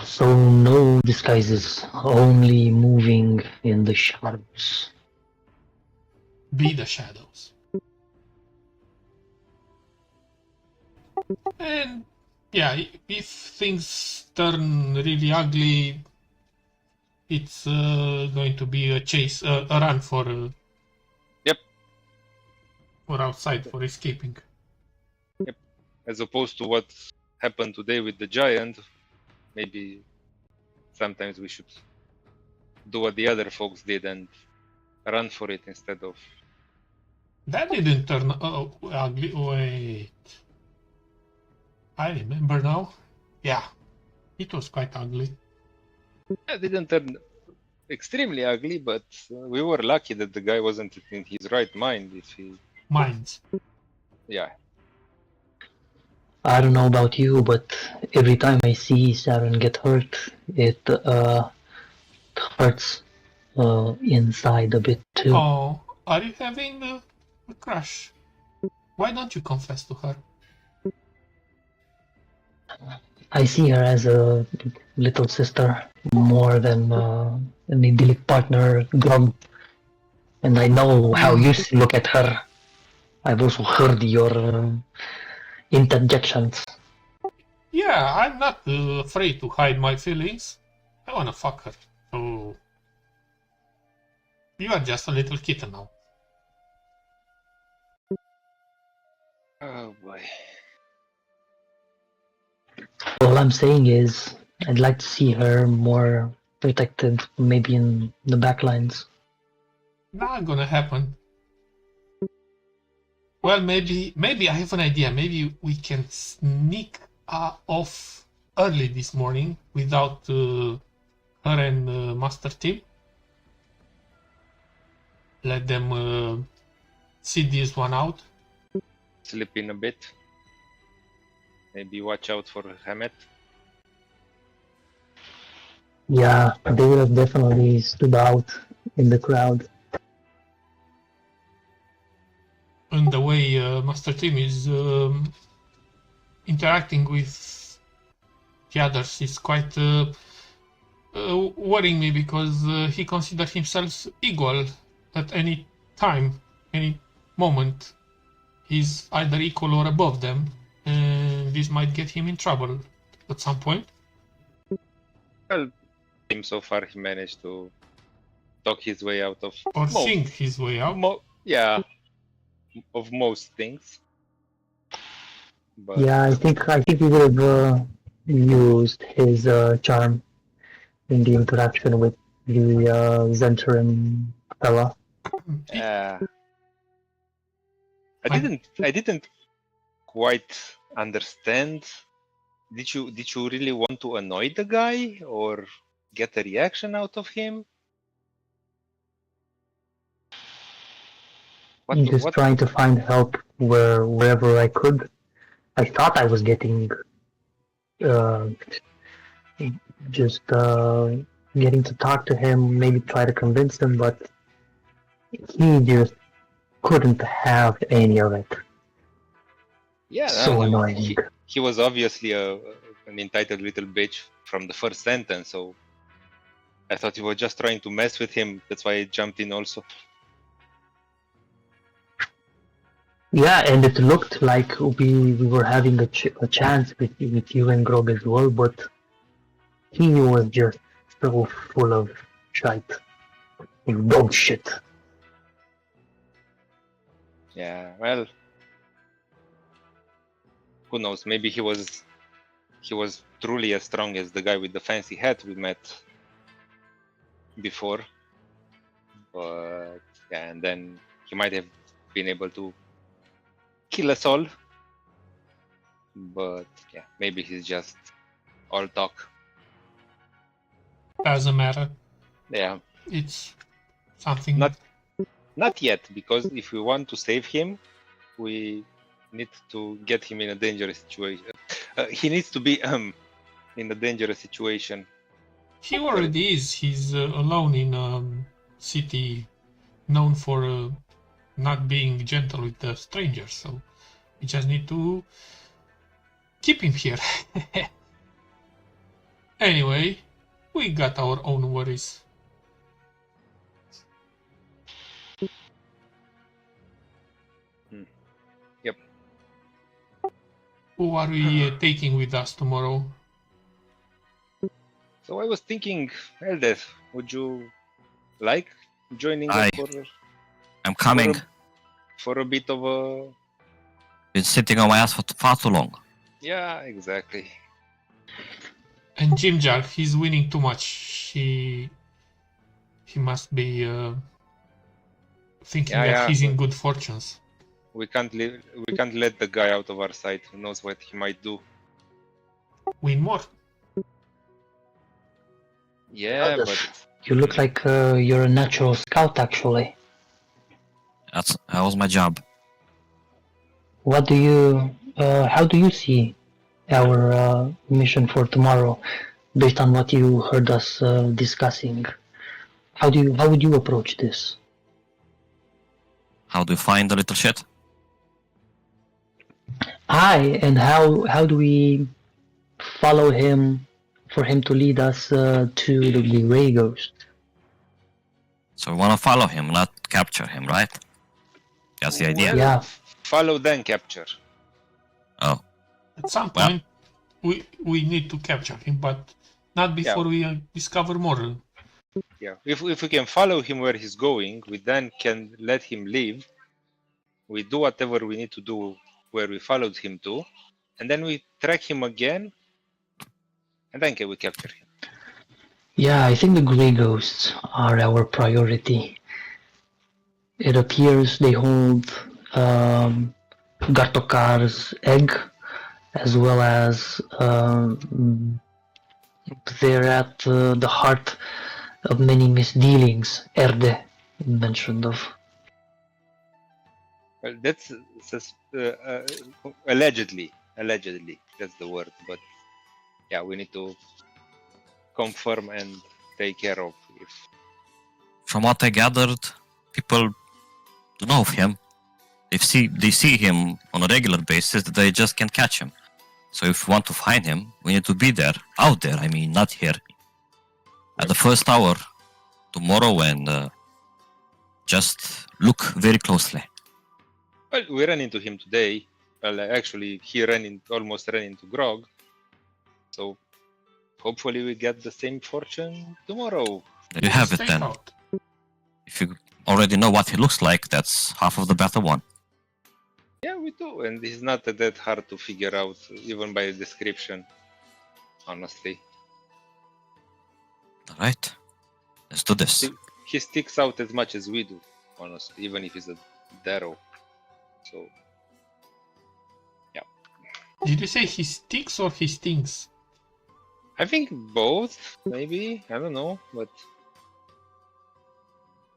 So no disguises, only moving in the shadows. Be the shadows. And yeah, if things turn really ugly, it's going to be a chase, a run for Yep. for outside, for escaping. As opposed to what happened today with the giant, maybe sometimes we should do what the other folks did and run for it instead of. That didn't turn ugly. Wait. I remember now. Yeah, it was quite ugly. It didn't turn extremely ugly, but we were lucky that the guy wasn't in his right mind. If he, Minds. yeah, I don't know about you, but every time I see Saren get hurt, it hurts inside a bit too. Oh, are you having a crush? Why don't you confess to her? I see her as a little sister more than an idyllic partner, Grub. And I know how you look at her. I've also heard your interjections. Yeah, I'm not afraid to hide my feelings. I wanna fuck her. So you are just a little kitten now. oh boy. All I'm saying is, I'd like to see her more protected, maybe in the back lines. Not gonna happen. Well, maybe I have an idea. Maybe we can sneak off early this morning without her and Master Team. Let them see this one out. Slip in a bit. Maybe watch out for Hamet. Yeah, they would have definitely stood out in the crowd. And the way Master Team is interacting with the others is quite worrying me, because he considers himself equal at any time, any moment. He's either equal or above them, and this might get him in trouble at some point. Well, him so far he managed to talk his way out of Or think his way out. Yeah, of most things. But Yeah, I think he would have used his charm in the interaction with the Zentrum fella. yeah, I didn't quite understand. Did you really want to annoy the guy or get a reaction out of him? Just trying to find help wherever I could. I thought I was getting just getting to talk to him, maybe try to convince him, but he just couldn't have any of it. Yeah, So annoying. He was obviously an entitled little bitch from the first sentence, so I thought you were just trying to mess with him. That's why I jumped in also. Yeah, and it looked like we were having a chance with you and Grog as well, but he was just so full of shite. Dog shit. Yeah, well, who knows? Maybe he was truly as strong as the guy with the fancy hat we met before. But yeah, and then he might have been able to kill us all. But yeah, maybe he's just all talk. Doesn't matter. Yeah, It's something Not- Not yet, because if we want to save him, we need to get him in a dangerous situation. He needs to be in a dangerous situation. He already is. He's alone in a city known for not being gentle with the strangers, so we just need to keep him here. Anyway, we got our own worries. Yep. Who are we taking with us tomorrow? So I was thinking, Elder, would you like joining Aye. us I'm coming. for a bit of a... Been sitting on my ass for far too long. Yeah, exactly. And Jimjar, he's winning too much. He must be thinking that Yeah. he's in good fortunes. We can't let the guy out of our sight. Who knows what he might do? Win more. Yeah, Others. but You look like you're a natural scout, actually. That was my job. What do you, how do you see our mission for tomorrow, based on what you heard us discussing? How would you approach this? How do you find the little shit? Aye, and how do we follow him for him to lead us to the Grey Ghost? So we want to follow him, not capture him, right? That's the idea. Well, Yeah. follow then capture. Oh, At some Well- point, we need to capture him, but not before we discover more. Yeah, if we can follow him where he's going, we then can let him leave. We do whatever we need to do where we followed him to, and then we track him again, and then can we capture him. Yeah, I think the Grey Ghosts are our priority. It appears they hold Gartokar's egg, as well as they're at the heart of many misdealings Erde mentioned of. Well, that's allegedly. That's the word, but yeah, we need to confirm and take care of if. from what I gathered, people don't know of him. They see him on a regular basis, they just can't catch him. So if we want to find him, we need to be there, out there, I mean, not here. At the first hour, tomorrow, and just look very closely. Well, we ran into him today. Well, actually, he almost ran into Grog. So hopefully we get the same fortune tomorrow. There you have it Stay then. out. If you already know what he looks like, that's half of the battle won. Yeah, we do, and he's not that hard to figure out, even by the description. Honestly, Alright, let's do this. he sticks out as much as we do. Honestly, even if he's a Darrow. So Did you say he sticks or he stings? I think both, maybe. I don't know, but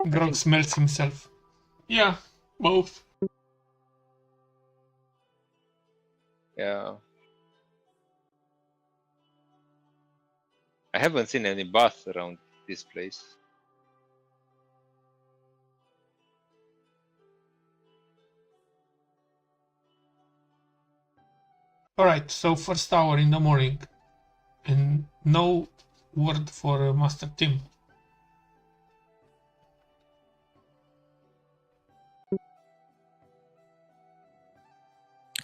Grog smells himself. Yeah, both. yeah. I haven't seen any baths around this place. Alright, so first hour in the morning. And no word for Master Tim.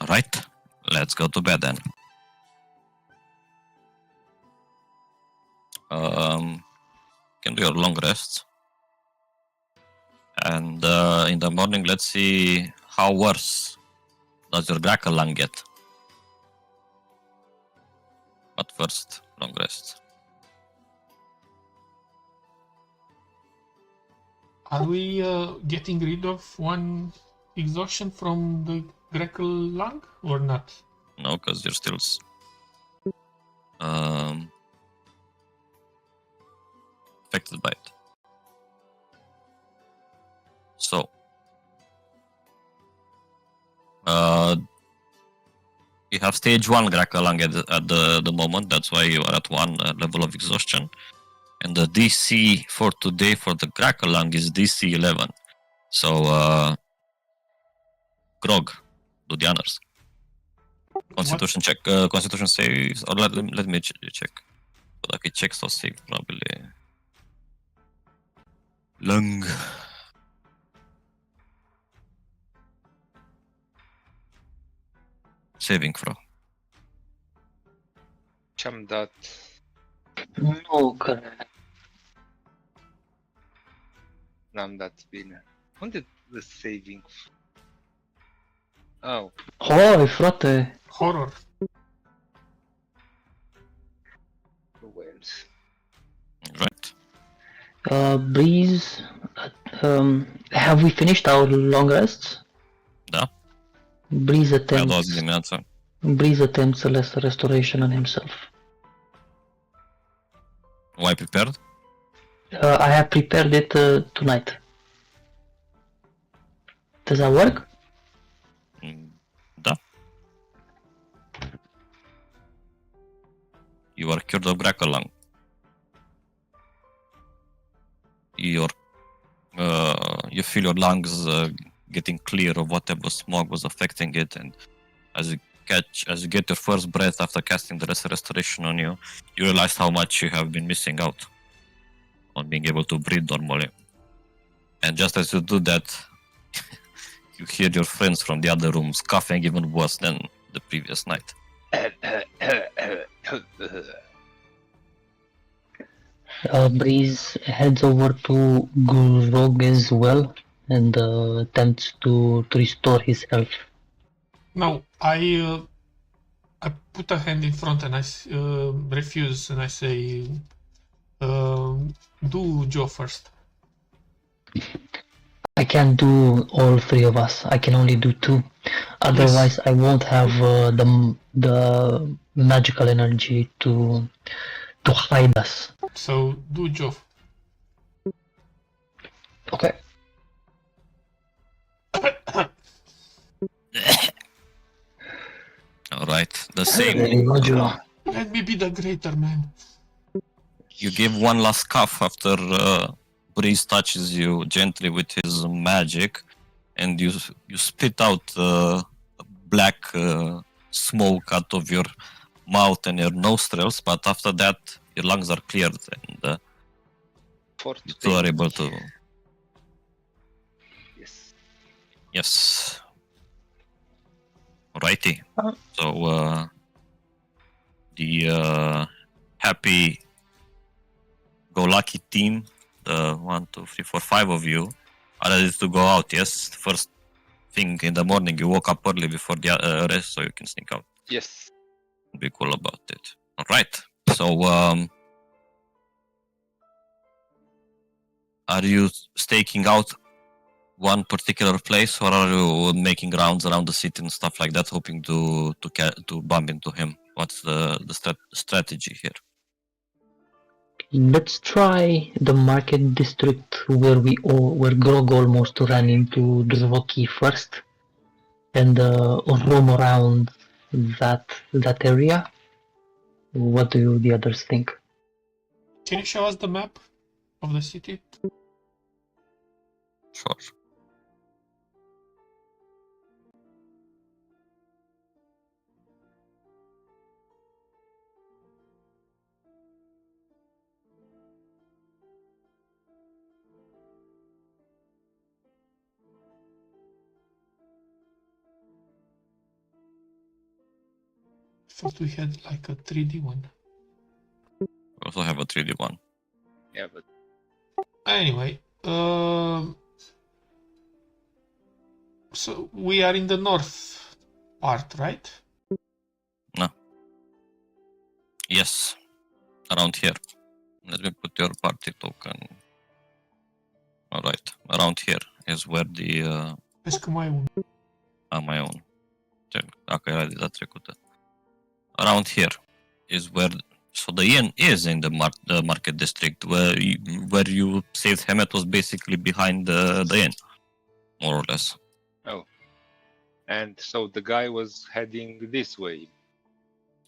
Alright, let's go to bed then. Can do your long rests. And in the morning, let's see how worse does your Grackle lung get. But first, long rest. Are we getting rid of one exhaustion from the Grekel lung or not? No, because you're still affected by it. So, You have stage 1 Grakalang at the moment, that's why you are at 1 level of exhaustion. And the DC for today for the Grakalang is DC 11. So, Grog, do the honors. Constitution check. Constitution saves. Or let me check. Dacă check sau save, probabil e lung. Saving throw. Ce-am dat? Nu, că N-am dat bine. Unde the saving? Oh, Hai, frate! Horror. Wales. Right. Breeze, have we finished our long rests? Da. Breeze Pe a doua zi attempts dimineața. Breeze attempts a lesser restoration on himself. Why prepared? I have prepared it tonight. Does that work? Da. You are cured of Grakalang. You feel your lungs getting clear of whatever smog was affecting it, and as you get your first breath after casting the restoration on you, you realize how much you have been missing out on being able to breathe normally. And just as you do that, you hear your friends from the other rooms coughing even worse than the previous night. Breeze heads over to Grog as well and attempts to restore his health. Now, I put a hand in front and I refuse and I say, do Joe first. I can't do all three of us. I can only do two. Otherwise, I won't have the magical energy to hide us. So, do Joe. Okay. Alright, the same. There you go, Joe. Let me be the greater man. You give one last cough after Breeze touches you gently with his magic, and you spit out black smoke out of your mouth and your nostrils, but after that your lungs are cleared and you are able to... Yes. Yes. Alrighty. So the happy go lucky team, the 1, 2, 3, 4, 5 of you are ready to go out. Yes, first thing in the morning you woke up early before the rest, so you can sneak out. Yes. Be cool about it. All right. So are you staking out one particular place, or are you making rounds around the city and stuff like that, hoping to bump into him? What's the strategy here? Let's try the market district where Grog almost ran into Drzwoki first, and roam around that area. What do the others think? Can you show us the map of the city? Sure. I thought we had like a 3D one. We also have a 3D one. Yeah, but Anyway, so we are in the north part, right? No. Yes. Around here. Let me put your party token. Alright. Around here is where the... Vezi că mai e unul. mai e unul. Dacă era de data trecută. Around here is where... So the inn is in the market district, where you saved Hemet was basically behind the inn, more or less. Oh. And so the guy was heading this way.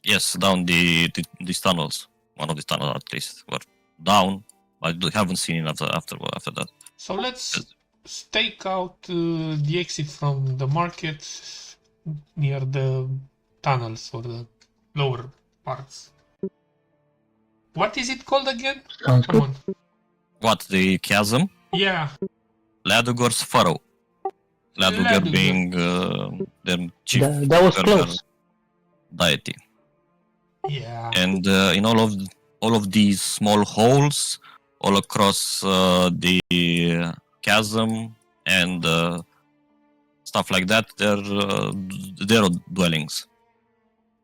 Yes, down these tunnels. One of the tunnels at least were down. I haven't seen it after that. So let's stake out the exit from the market near the tunnels or the lower parts. What is it called again? Sounds Come good. on. What, the chasm? Yeah. Ladugor's Furrow. Ladugar Ladugar. being their chief That was burger close. deity. Yeah. And in all of these small holes all across the chasm and stuff like that, there are dwellings.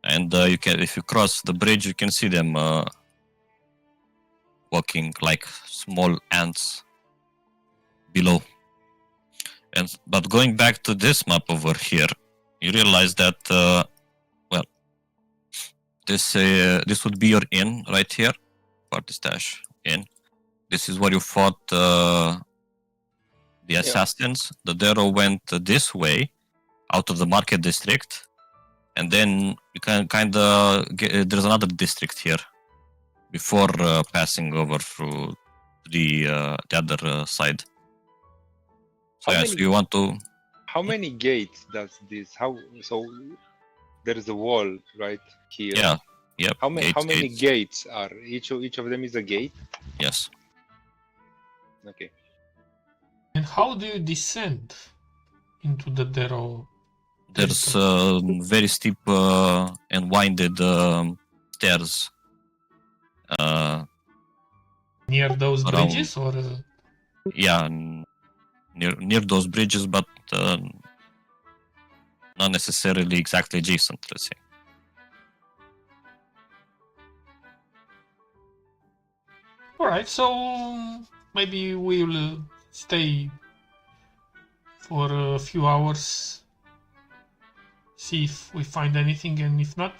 And you can, if you cross the bridge, you can see them walking like small ants below. But going back to this map over here, you realize that this would be your inn right here, party stash inn. This is where you fought the assassins. The Darrow went this way, out of the market district, and then you can kind of there's another district here before passing over through the other side. So How yes, many- you want to. How many gates does this? So there is a wall right here. Yeah. Yep. How many gates. gates are each of them is a gate? Yes. Okay. And how do you descend into the Darrow? There's very steep and winded stairs. Near those Around- bridges or? Yeah, near those bridges, but not necessarily exactly adjacent, let's say. Alright, so maybe we'll stay for a few hours, see if we find anything, and if not,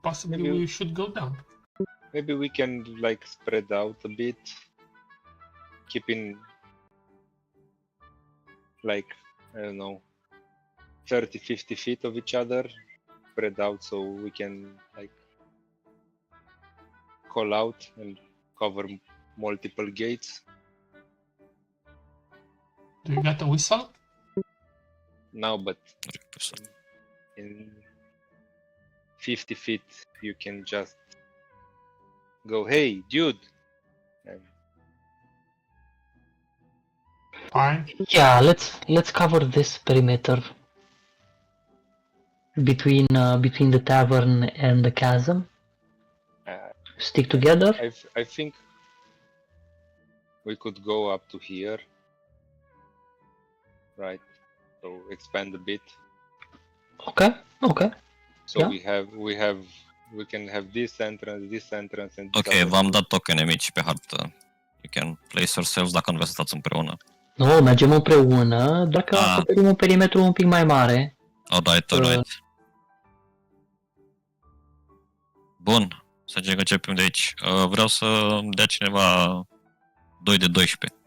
possibly Maybe- we should go down. Maybe we can like spread out a bit, keeping like, I don't know, 30-50 feet of each other, spread out so we can like call out and cover multiple gates. Do you got a whistle? Now, but 100%. in 50 feet you can just go, hey dude, and Fine. Yeah, let's cover this perimeter between the tavern and the chasm. Stick together. I think we could go up to here, right? So expand a bit. Okay. So Yeah. we can have this entrance, and this Ok, other. v-am dat tokene mici pe hartă. You can place yourselves dacă nu vreți să stați împreună. Nu, mergem împreună dacă acoperim un perimetru un pic mai mare. Alright. Bun, să începem de aici. Vreau să dea cineva 2 de 12.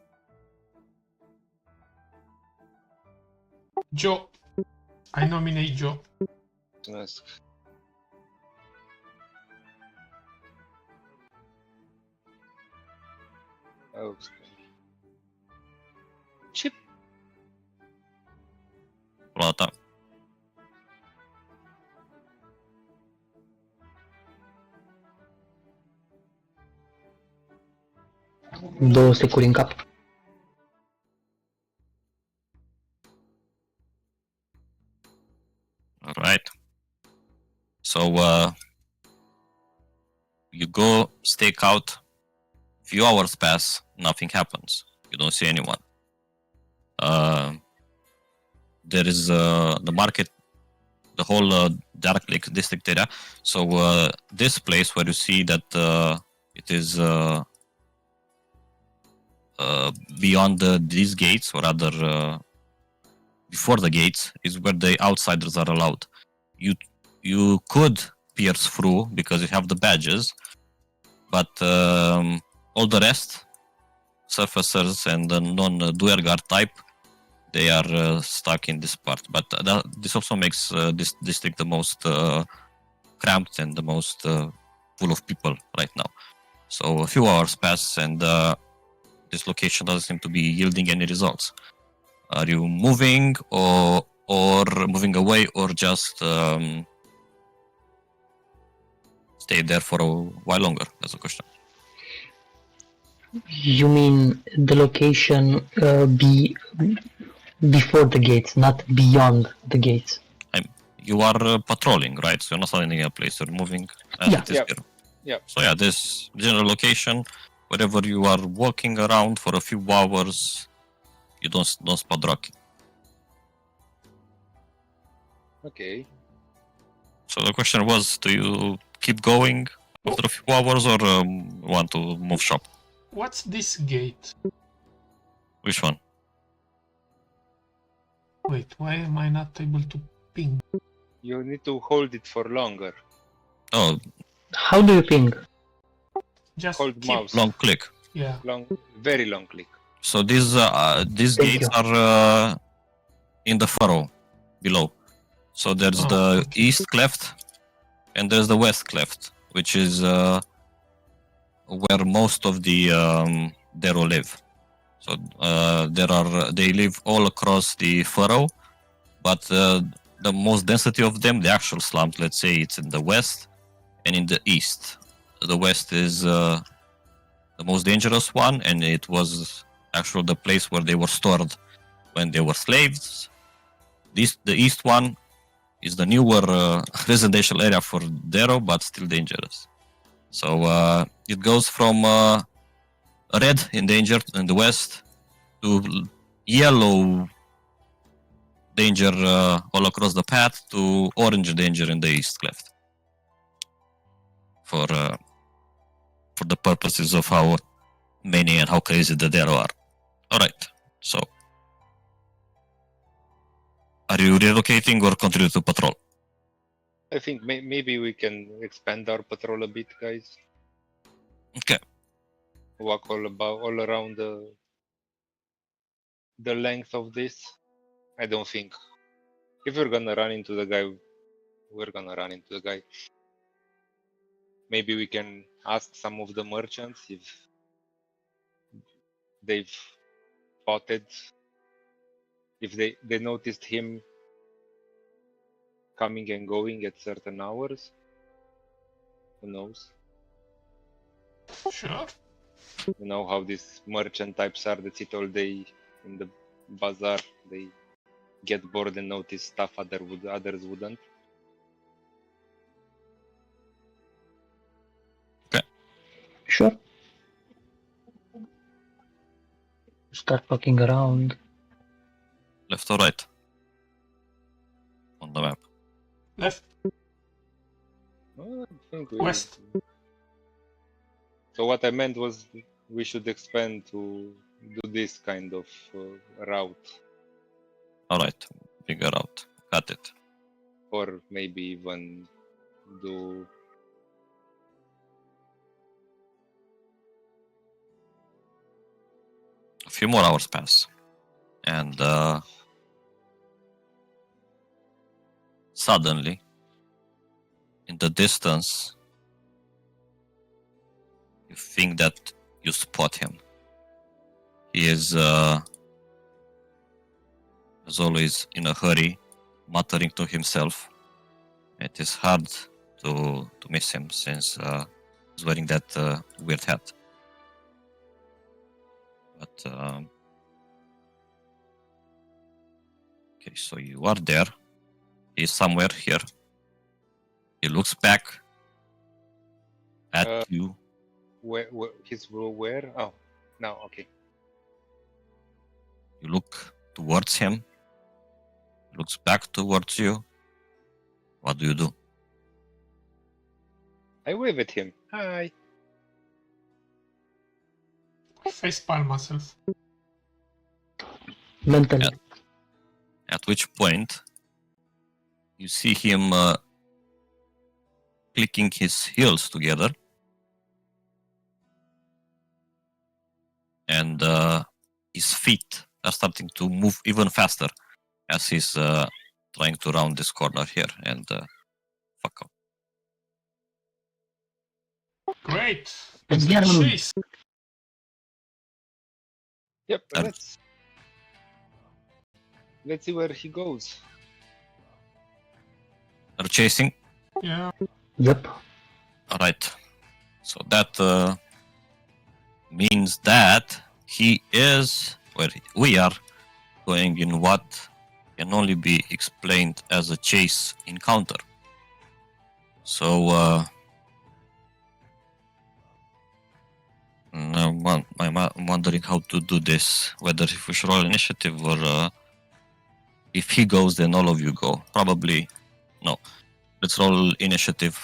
Joe. I nominate Joe. Mulțumesc. Okay. Ce? La ta. Două securi în cap. Alright. So, you go stake out. Few hours pass, nothing happens. You don't see anyone. There is the market, the whole Dark Lake district area. So this place where you see that it is beyond these gates, or rather before the gates, is where the outsiders are allowed. You could pierce through because you have the badges, but all the rest, surfacers and the non-Duergar type, they are stuck in this part. But this also makes this district the most cramped and the most full of people right now. So a few hours pass, and this location doesn't seem to be yielding any results. Are you moving or moving away, or just stay there for a while longer? That's the question. You mean the location before the gates, not beyond the gates? You are patrolling, right? So you're not finding a place. You're moving as Yeah. it is Yep. here. Yep. So yeah, this general location, wherever you are walking around for a few hours, you don't spot Rocky. Okay. So the question was, do you keep going after a few hours, or want to move shop? What's this gate? Which one? Wait, why am I not able to ping? You need to hold it for longer. Oh, How do you ping? Just Hold keep. mouse. long click. Yeah. Very long click. So these Thank gates you. are in the furrow below. So there's Oh, the okay. east cleft and there's the west cleft, which is where most of the Dero live. So they live all across the furrow, but the most density of them, the actual slums, let's say, it's in the west and in the east. The west is the most dangerous one, and it was actually the place where they were stored when they were slaves. The east one is the newer residential area for Dero, but still dangerous. So it goes from red in danger in the west to yellow danger all across the path to orange danger in the east cleft. For the purposes of how many and how crazy the Dero are. All right. So, are you relocating or continue to patrol? I think maybe we can expand our patrol a bit, guys. Okay. Walk all around the length of this. I don't think. If we're gonna run into the guy, we're gonna run into the guy. Maybe we can ask some of the merchants if they've spotted, if they noticed him coming and going at certain hours. Who knows? Sure. You know how these merchant types are that sit all day in the bazaar. They get bored and notice stuff others wouldn't. Sure. Start fucking around. Left or right? On the map. Left, I think west. So what I meant was we should expand to do this kind of route, All right. Figure out. Got it. or maybe even do. A few more hours pass. And suddenly, in the distance, you think that you spot him. He is, as always, in a hurry, muttering to himself. It is hard to miss him since he's wearing that weird hat. But okay, so you are there. He's somewhere here. He looks back at you. Where Oh, no, okay. You look towards him. He looks back towards you. What do you do? I wave at him. Hi. Facepalm myself. Mentally. At which point, you see him clicking his heels together. And his feet are starting to move even faster as he's trying to round this corner here and fuck up. Great. Let's It's get a him. chase. Yep. And- Let's see where he goes. Are chasing? Yeah. Yep. Alright. So that means that he is where we are going in what can only be explained as a chase encounter. So I'm wondering how to do this, whether if we should roll initiative or if he goes then all of you go. Probably no. Let's roll initiative.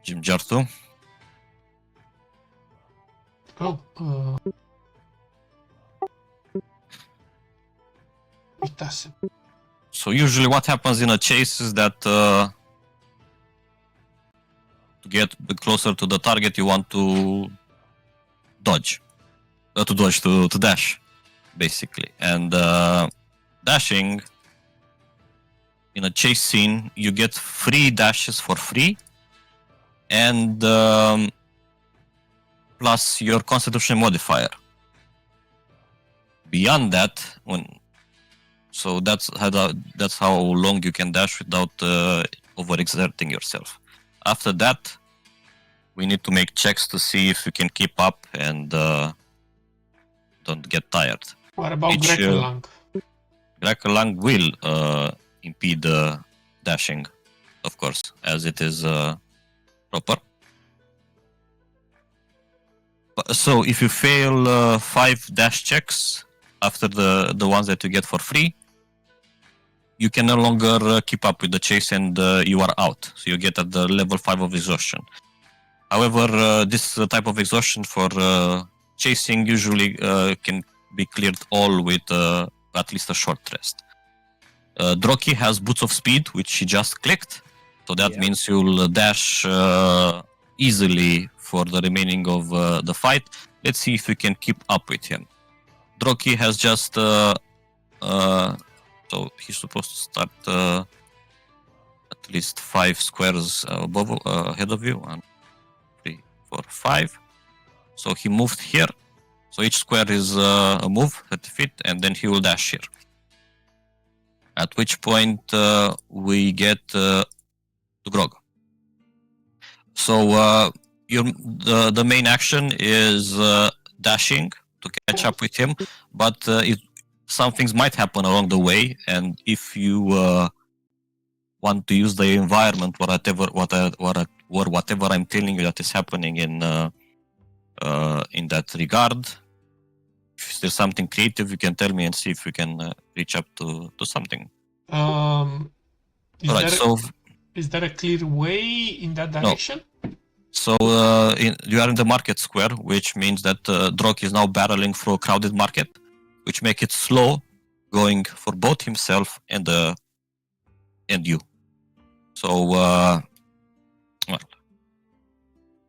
Jim Jartu. Oh. Uitați. So usually what happens in a chase is that to get closer to the target you want to dodge. To dash, basically. And dashing, in a chase scene, you get 3 dashes for free, and plus your constitution modifier. Beyond that, that's how long you can dash without overexerting yourself. After that, we need to make checks to see if you can keep up and don't get tired. What about Which, Greco-Lang? Greco-Lang will impede dashing, of course, as it is proper. So if you fail 5 dash checks after the ones that you get for free, you can no longer keep up with the chase and you are out. So you get at the level 5 of exhaustion. However, this type of exhaustion for chasing usually can be cleared all with at least a short rest. Droki has Boots of Speed, which he just clicked. So that means you'll dash easily for the remaining of the fight. Let's see if we can keep up with him. Droki has just... so he's supposed to start at least 5 squares ahead of you. 1, 3, 4, 5. So he moved here. So each square is a move, 30 feet, and then he will dash here. At which point we get to Grog. So the main action is dashing to catch up with him, but some things might happen along the way, and if you want to use the environment, whatever I'm telling you that is happening in that regard, if there's something creative, you can tell me and see if we can reach up to something. Is there a clear way in that direction? No. So you are in the market square, which means that Drog is now barreling through a crowded market, which makes it slow going for both himself and you. So well,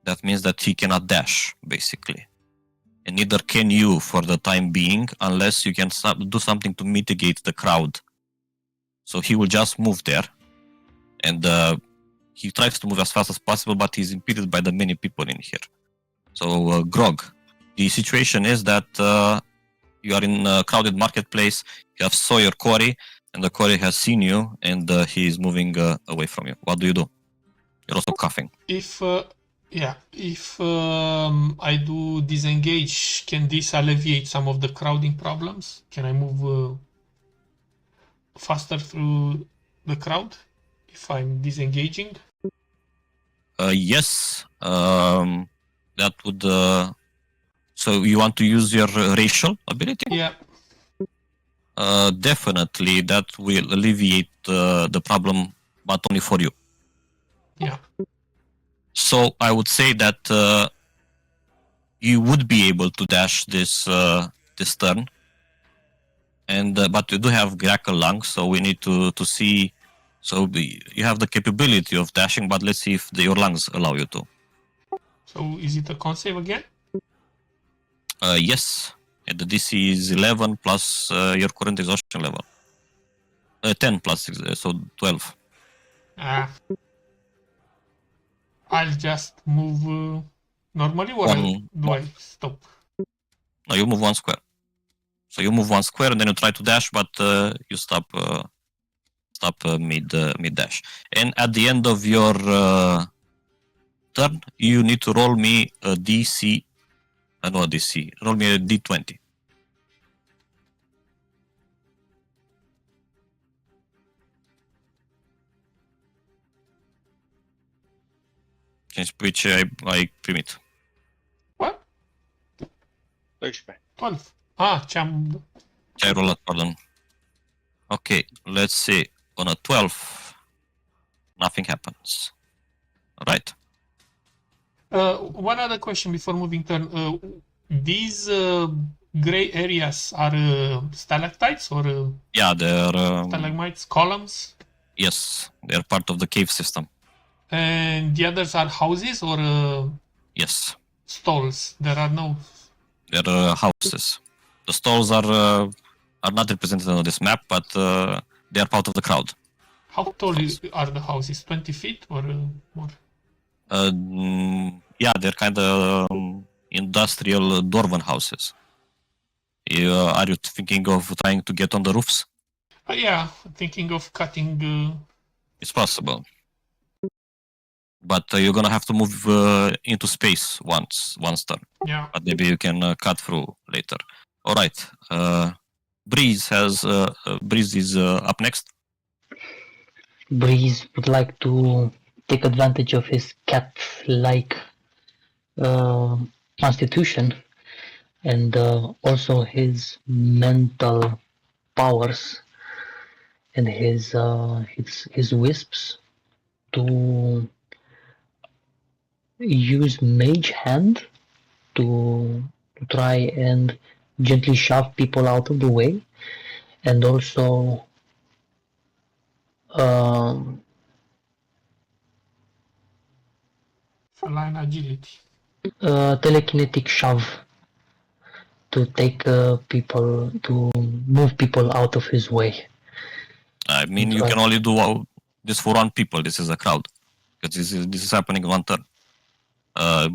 that means that he cannot dash, basically. And neither can you for the time being, unless you can do something to mitigate the crowd. So he will just move there, and he tries to move as fast as possible, but he's impeded by the many people in here. So Grog, the situation is that you are in a crowded marketplace, you have Sawyer Corey, and the Corey has seen you, and he is moving away from you. What do you do? You're also coughing. If I do disengage, can this alleviate some of the crowding problems? Can I move faster through the crowd if I'm disengaging? Yes. That would... So you want to use your racial ability? Yeah. Definitely, that will alleviate the problem, but only for you. Yeah. So I would say that you would be able to dash this turn, and but you do have Grackle lungs, so we need to see. So you have the capability of dashing, but let's see if your lungs allow you to. So is it a con save again? Yes, and the DC is 11 plus your current exhaustion level. 10 plus, so 12. Ah. I'll just move normally, or do I stop? No, you move 1 square. So you move 1 square and then you try to dash, but you stop mid dash. And at the end of your turn, you need to roll me a DC. No, a DC. Roll me a D20. Which I permit. What? 12. 12. Ah, ce-am... Ce-ai rolat, pardon. Okay, let's see. On a 12, nothing happens. Right. One other question before moving turn. These gray areas are stalactites or Yeah, they're... stalagmites, columns? yes, they're part of the cave system. And the others are houses or Yes, stalls? There are no... they're houses. The stalls are not represented on this map, but they are part of the crowd. How tall are the houses? 20 feet or more? Yeah, they're kind of industrial dwarven houses. Are you thinking of trying to get on the roofs? Yeah, thinking of cutting... It's possible. But you're gonna have to move into space once turn. Yeah. But maybe you can cut through later. All right. Breeze is up next. Breeze would like to take advantage of his cat-like constitution and also his mental powers and his wisps to use Mage Hand to try and gently shove people out of the way, and also Feline agility. telekinetic shove to take to move people out of his way. I mean, you can only do this for one people. This is a crowd, because this is happening in one turn.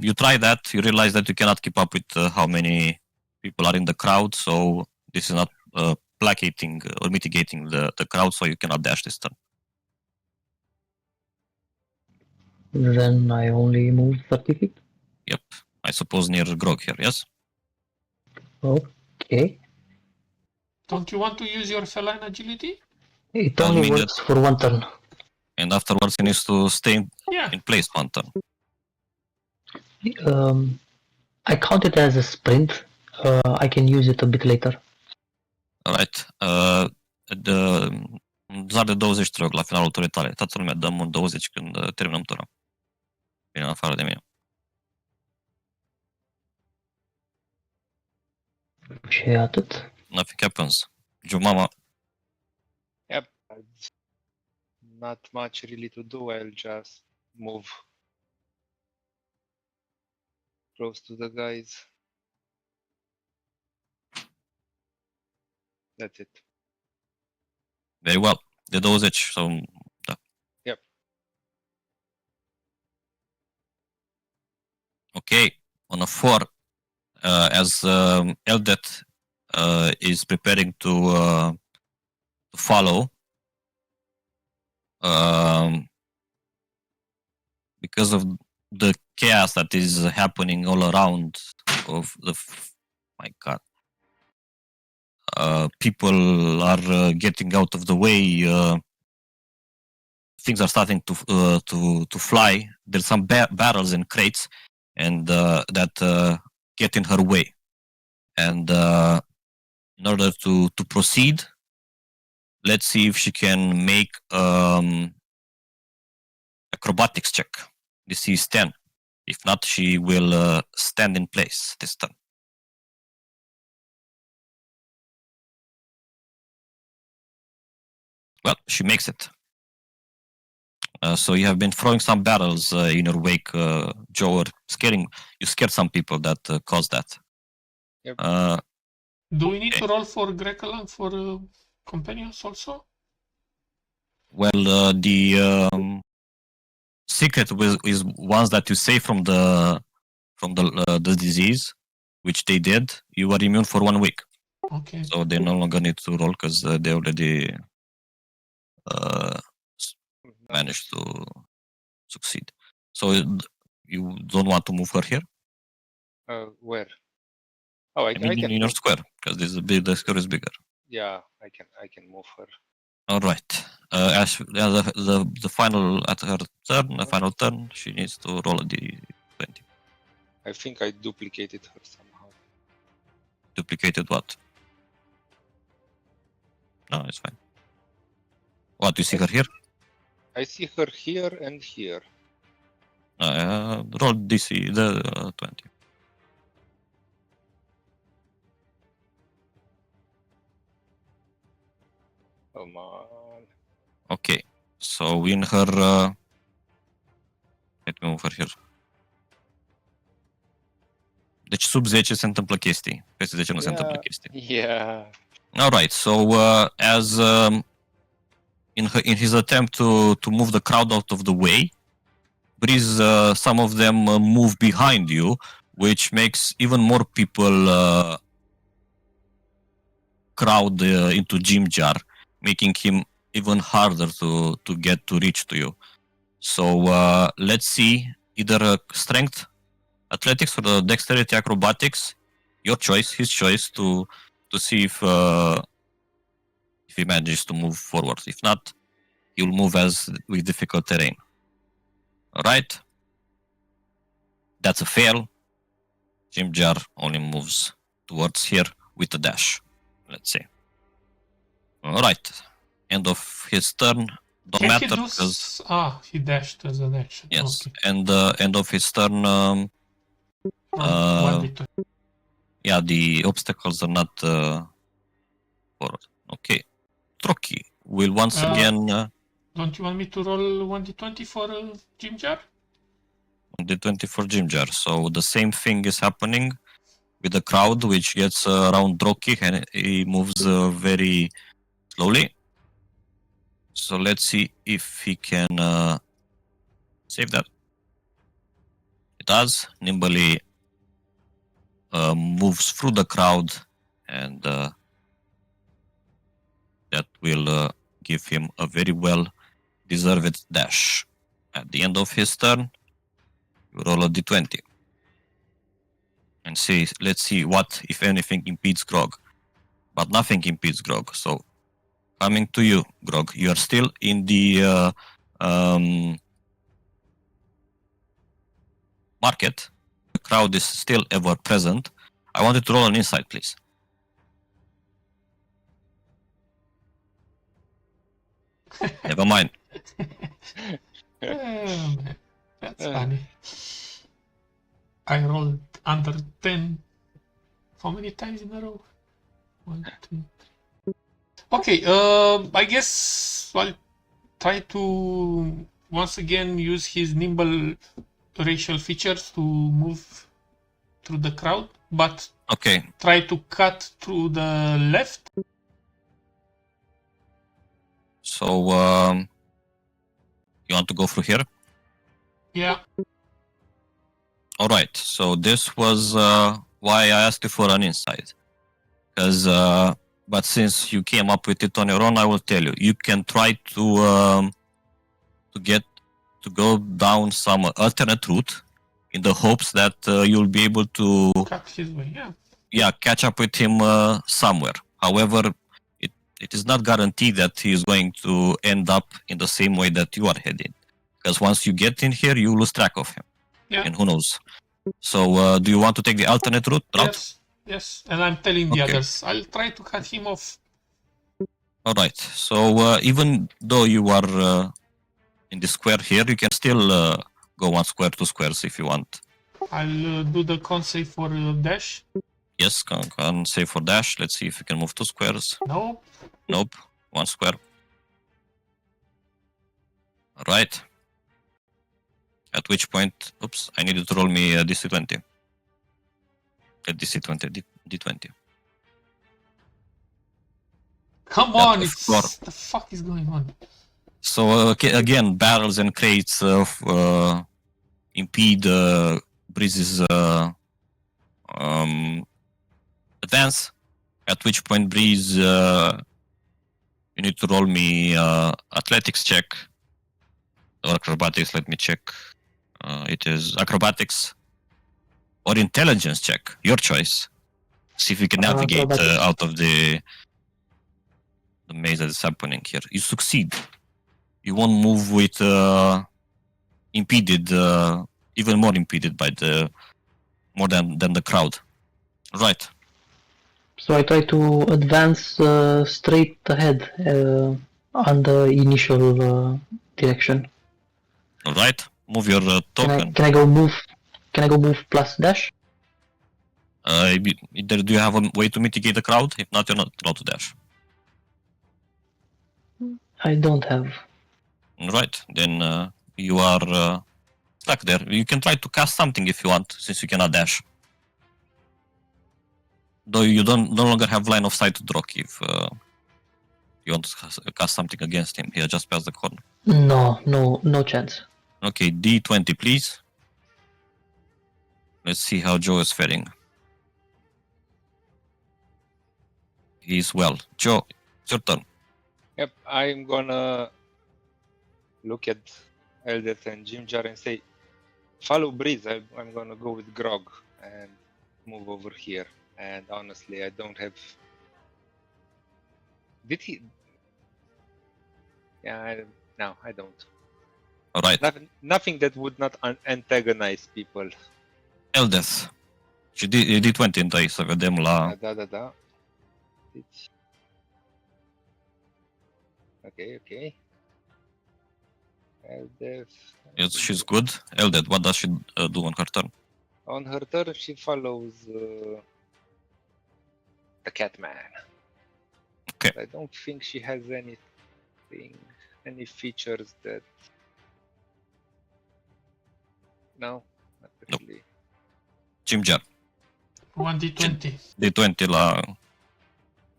You try that, you realize that you cannot keep up with how many people are in the crowd, so this is not placating or mitigating the crowd, so you cannot dash this turn. Then I only move 30 feet. Yep, I suppose near Grog here, yes? Okay. Don't you want to use your feline agility? It only works for one turn. And afterwards he needs to stay in place one turn. I count it as a sprint. I can use it a bit later. Alright. Zar de 20, te rog, la finalul turei tale. Toată lumea dăm un 20 când terminăm tura. Bine, în afară de mine. Și atât. Nothing happens. Jumama. Yep. Not much really to do. I'll just move close to the guys. That's it. Very well. De 20, so da. Yep. Okay. On a 4, as Eldet is preparing to follow, because of the chaos that is happening all around of the my god, people are getting out of the way, things are starting to fly. There's some barrels and crates and that get in her way, and in order to proceed, let's see if she can make acrobatics check. This is 10. If not, she will stand in place this turn. Well, she makes it. So you have been throwing some barrels in your wake, Joe, or you scared some people that caused that. Yep. Do we need Okay. to roll for Grekel and for companions also? Well, the secret is ones that you save from the disease, which they did. You are immune for 1 week, Okay. so they no longer need to roll because they already managed to succeed. So you don't want to move her here? Where? Oh, I I mean, can in your move. square, because the square is bigger. Yeah, I can move her. All right. As the final at her turn, the final turn, she needs to roll a d20. I think I duplicated her somehow. Duplicated what? No, it's fine. What, you see her here? I see her here and here. Roll DC, the 20. Come on. Ok. So in her... let me move her here. Deci sub 10 se întâmplă chestii. Peste 10 nu se întâmplă chestii. Yeah. Alright, so as in his attempt to move the crowd out of the way, Breeze, some of them move behind you, which makes even more people crowd into Jim Jar, making him even harder to get to reach to you. So let's see, either strength, athletics, or dexterity, acrobatics, your choice, his choice, to see if he manages to move forward. If not, he'll move with difficult terrain. All right, that's a fail. Jim Jar only moves towards here with a dash. Let's see. All right, end of his turn. Don't Can matter he do because he dashed as an action. yes, Okay. and end of his turn. One victory. Yeah, the obstacles are not forward. Okay, Troki will once again. Don't you want me to roll 1d20 for Jim Jar? The 24 Jim Jar. So the same thing is happening with the crowd, which gets around Droki, and he moves very slowly. So let's see if he can save that. It does. Nimbly moves through the crowd, and that will give him a very well-deserved dash. At the end of his turn, you roll a d20. And see, let's see what, if anything, impedes Grog. But nothing impedes Grog. So, coming to you, Grog, you are still in the market. The crowd is still ever present. I wanted to roll an insight, please. Never mind. Oh, man. That's funny. I rolled under 10. How many times in a row? 1, 2, 3. Okay, I guess I'll try to once again use his nimble racial features to move through the crowd, but Okay. try to cut through the left. So, you want to go through here? Yeah. All right. So this was why I asked you for an insight. Because, but since you came up with it on your own, I will tell you. You can try to go down some alternate route in the hopes that you'll be able to Cut his way. yeah, catch up with him somewhere. However, it is not guaranteed that he is going to end up in the same way that you are heading. Because once you get in here, you lose track of him. Yeah. And who knows? So, do you want to take the alternate route? Yes. And I'm telling the Okay. others, I'll try to cut him off. All right. So, even though you are in the square here, you can still go 1 square, 2 squares if you want. I'll do the con save for dash. Yes, can save for dash. Let's see if you can move 2 squares. Nope. Nope, 1 square. Alright. At which point, oops, I needed to roll me a DC20. A DC20, D20. Come That on, of it's course. the fuck is going on? So again, barrels and crates impede Breeze's advance. At which point, Breeze, you need to roll me athletics check or acrobatics. Let me check. It is acrobatics or intelligence check. Your choice. See if you can navigate Acrobatics. out of the maze that is happening here. You succeed. You won't move with impeded, even more impeded by the more than the crowd. Right. So I try to advance straight ahead on the initial direction. All right. Move your token. Can I go move? Can I go move plus dash? Either do you have a way to mitigate the crowd? If not, you're not allowed to dash. I don't have. Right. Then you are stuck there. You can try to cast something if you want, since you cannot dash. Though you no longer have line of sight to Drok if you want to cast something against him. He just passed the corner. No chance. Okay, D20, please. Let's see how Joe is faring. He's well. Joe, it's your turn. Yep, I'm gonna look at Eldeth and Jimjar and say, follow Breeze. I'm gonna go with Grog and move over here. And honestly, I don't have. Did he? Yeah, no, I don't. All right. Nothing that would not antagonize people. Eldeth. Și D20 întâi să vedem la... Da. Deci... Okay. Eldeth. Yes, she's good. Eldeth, what does she do on her turn? On her turn, she follows the Catman. Okay. I don't think she has any features that. No, not really. Jimjar. 1d20. D20 la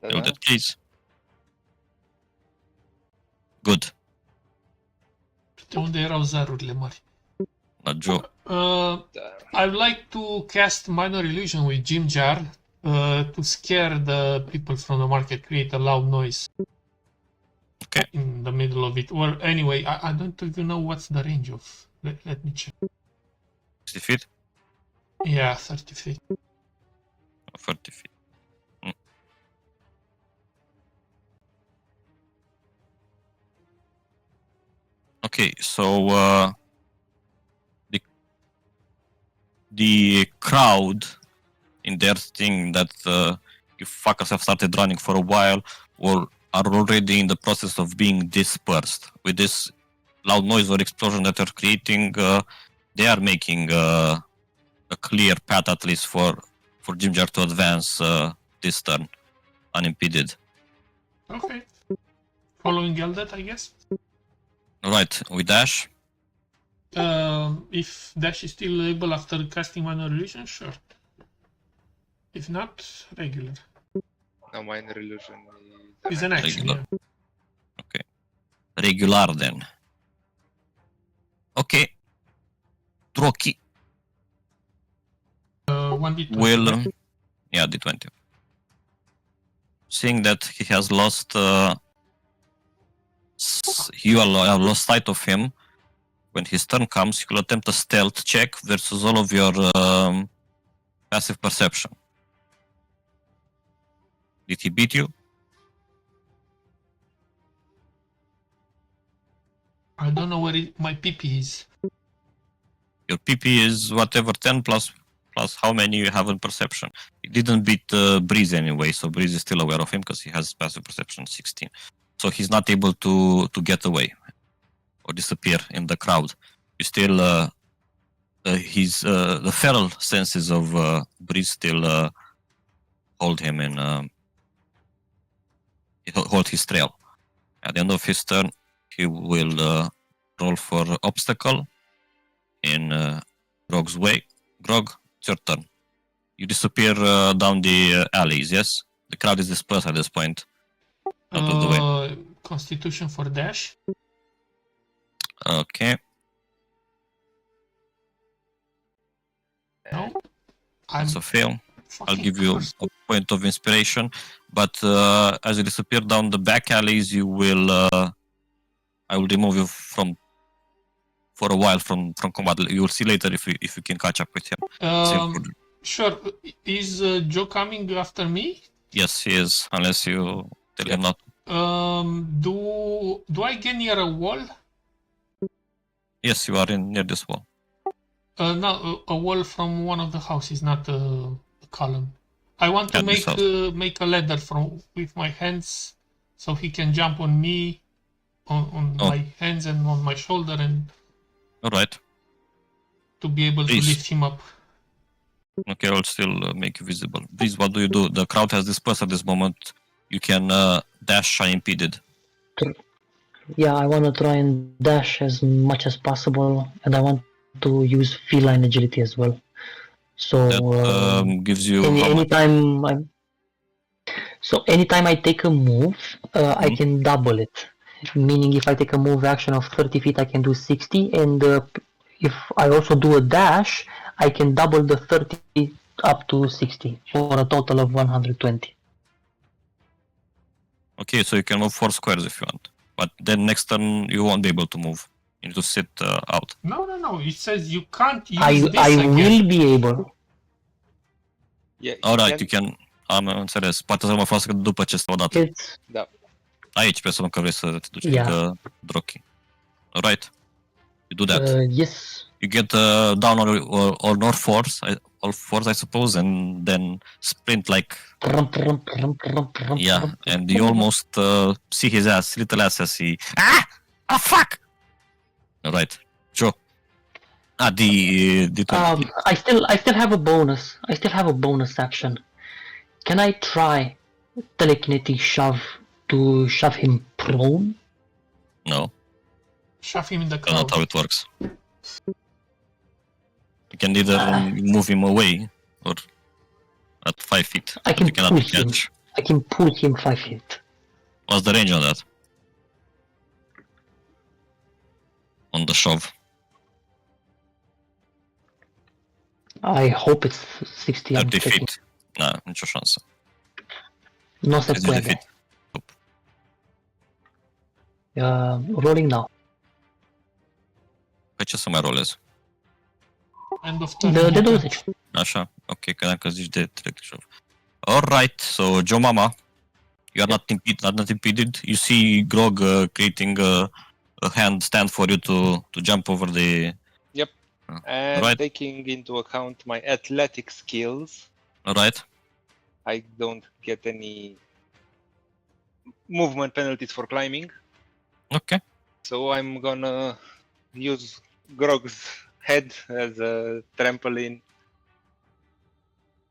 Da. Eldeth, please. Good. De unde erau zarurile mari? La Joe. I'd like to cast Minor Illusion with Jim Jar to scare the people from the market, create a loud noise. Okay. In the middle of it. Well, anyway, I don't even know what's the range of. Let me check. 60 feet? Yeah, 30 feet. 40 feet. Okay, so the crowd in their thing that you fuckers have started running for a while or are already in the process of being dispersed. With this loud noise or explosion that you're creating, they are making a clear path at least for Jimjar to advance this turn unimpeded. Okay. Following Eldeth, I guess. Right, with dash. If Dash is still able after casting Minor Illusion, sure. If not, regular. No, Minor Illusion Is an action, Regular. yeah. Okay. Regular then. Okay. Droki 1d20. will... yeah, D20. Seeing that he has lost... you have lost sight of him. When his turn comes, he will attempt a stealth check versus all of your passive perception. Did he beat you? I don't know where my PP is. Your PP is whatever 10 plus how many you have in perception. He didn't beat Breeze anyway, so Breeze is still aware of him because he has passive perception 16. So he's not able to get away or disappear in the crowd. You still his the feral senses of Breeze still hold him in hold his trail. At the end of his turn, he will roll for obstacle in Grog's way. Grog, it's your turn. You disappear down the alleys. Yes, the crowd is dispersed at this point. Out of the way. Constitution for dash. Okay. No, I'm That's a fail. I'll fucking give you cursed. a point of inspiration, but as you disappear down the back alleys, you will. I will remove you from for a while from combat. You will see later if you can catch up with him. Sure. Is Joe coming after me? Yes, he is. Unless you tell him not. Do I get near a wall? Yes, you are near this wall. No, a wall from one of the houses, not a column. I want to At this make a ladder with my hands, so he can jump on me, on Oh. my hands and on my shoulder, and All right. to be able Please. to lift him up. Okay, I'll still make you visible. Please, what do you do? The crowd has dispersed at this moment. You can dash unimpeded. Yeah, I want to try and dash as much as possible, and I want to use feline agility as well. So That gives you how much? anytime I take a move, I Mhm. can double it. Meaning, if I take a move action of 30 feet, I can do 60, and if I also do a dash, I can double the 30 up to 60 for a total of 120. Okay, so you can move 4 squares if you want. But then next turn you won't be able to move. You need to sit out. No. It says you can't use I this again. will be able. Yeah, Alright, you can... Am înțeles. Poate să mă facă după ce s-a dat. It's Da. Aici presupun că vrei să te duci Yeah. lângă Drochi. Alright. You do that. Yes. You get down on all fours, I suppose, and then sprint like... Yeah, and you almost see his ass, little ass as he... Ah! Oh, fuck! Alright. Joe. The 20. I still have a bonus. I still have a bonus action. Can I try telekinetic shove to shove him prone? No, Shove him in the that's not crowd. how it works. You can either move him away or at 5 feet. I can You cannot pull him. catch. I can pull him 5 feet. What's the range on that? On the shove. I hope it's 60. I'm 30 checking. feet. Na, nicio șansă. No se 30 de puede. feet. Rolling now. Păi ce să mai rolez? End of turn. De 20. Așa? Ok, că dacă zici de electric shove. Alright, so Joe Mama, you are not impeded. You see Grog creating a handstand for you to jump over the... And Right. taking into account my athletic skills, Alright. I don't get any movement penalties for climbing. Okay. So I'm gonna use Grog's head as a trampoline.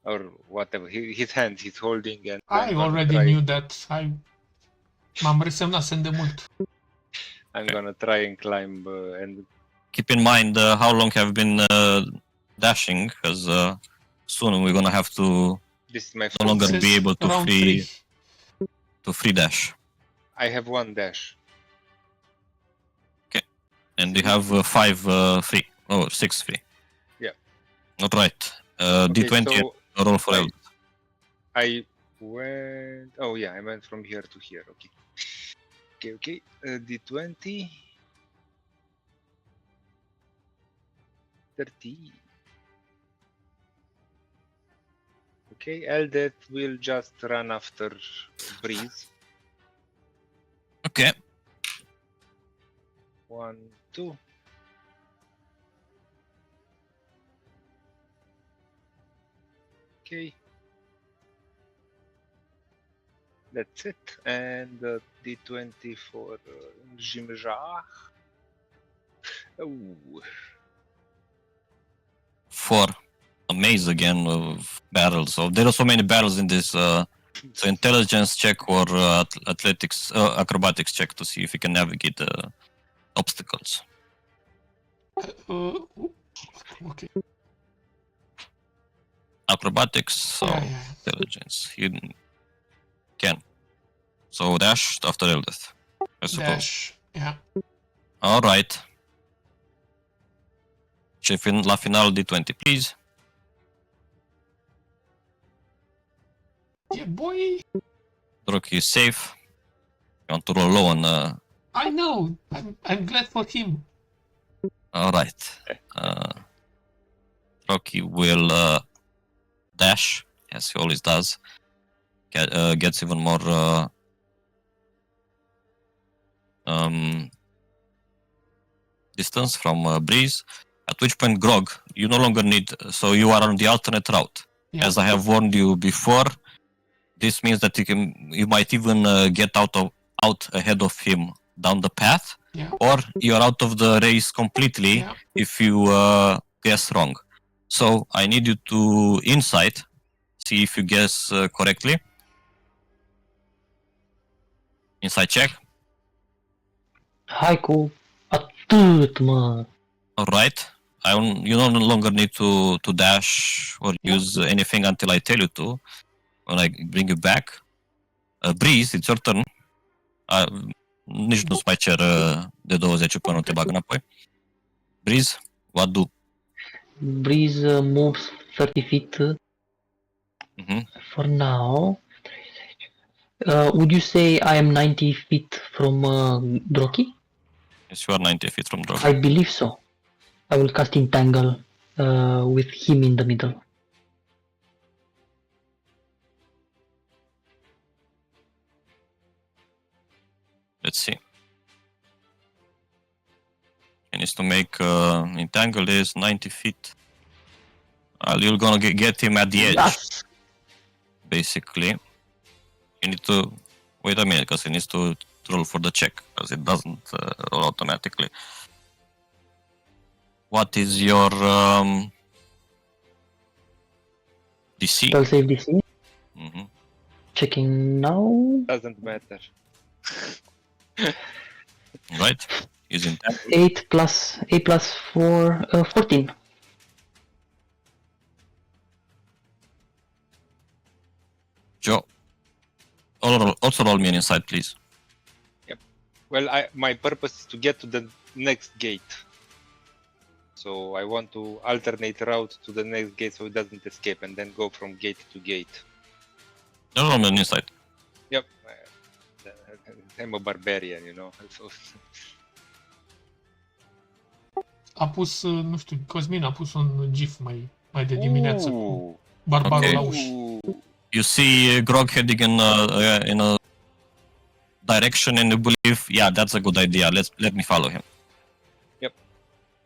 Or whatever, his hands he's holding, and I I'm gonna already try- knew that. M-am resemnasem de mult. I'm gonna try and climb and Keep in mind how long have you been dashing, because soon we're gonna have to this is my no first longer Says be able to round free dash. I have one dash. And you have 5 free. Oh, 6 free. Yeah. Alright. Okay, D20 so roll for I- Eldritch. I went. Oh yeah, I went from here to here. Okay. D20. 30. Okay, Eldet will just run after Breeze. Okay. 1, 2. Okay. That's it. And D20 for Jimjar. Oh. for a maze again of battles. So there are so many battles in this. So intelligence check or athletics, acrobatics check to see if you can navigate the obstacles. Okay. Acrobatics, so Yeah. intelligence. You can. So dash after Eldeth, I suppose. Dash. Yeah. All right. La finale D20, please. Yeah, boy. Rocky is safe. You want to roll low on... I know. I'm glad for him. All right. Rocky will dash, as he always does. Gets even more distance from Breeze. At which point, Grog, you no longer need... So you are on the alternate route. Yeah. As I have warned you before, this means that you might even get out ahead of him down the path, Yeah. or you're out of the race completely Yeah. if you guess wrong. So I need you to insight, see if you guess correctly. Insight check. Haiku, atât, mă. All right. You no longer need to dash or use anything until I tell you to. When I bring you back. Breeze, it's your turn. Nici nu-ți mai cer de 20 până nu te bag înapoi. Breeze, what do? Breeze moves 30 feet for now. Would you say I am 90 feet from Droki? Yes, you are 90 feet from Droki. I believe so. I will cast Entangle with him in the middle. Let's see. He needs to make Entangle is 90 feet. You're gonna get him at the edge, Yes. basically. You need to wait a minute because he needs to roll for the check because it doesn't roll automatically. What is your DC? Spell save DC. Mm-hmm. Checking now. Doesn't matter. Right? He's in 8 plus 4, 14. Joe. Also roll me an insight, please. Well, my purpose is to get to the next gate. So I want to alternate route to the next gate so it doesn't escape and then go from gate to gate. Roll me an insight. Yep. I'm a barbarian, you know. So... A pus, nu știu, Cosmin a pus un gif mai de dimineață cu barbarul Okay. la ușă. You see Grog heading in a direction and you believe, yeah, that's a good idea. Let me follow him. Yep.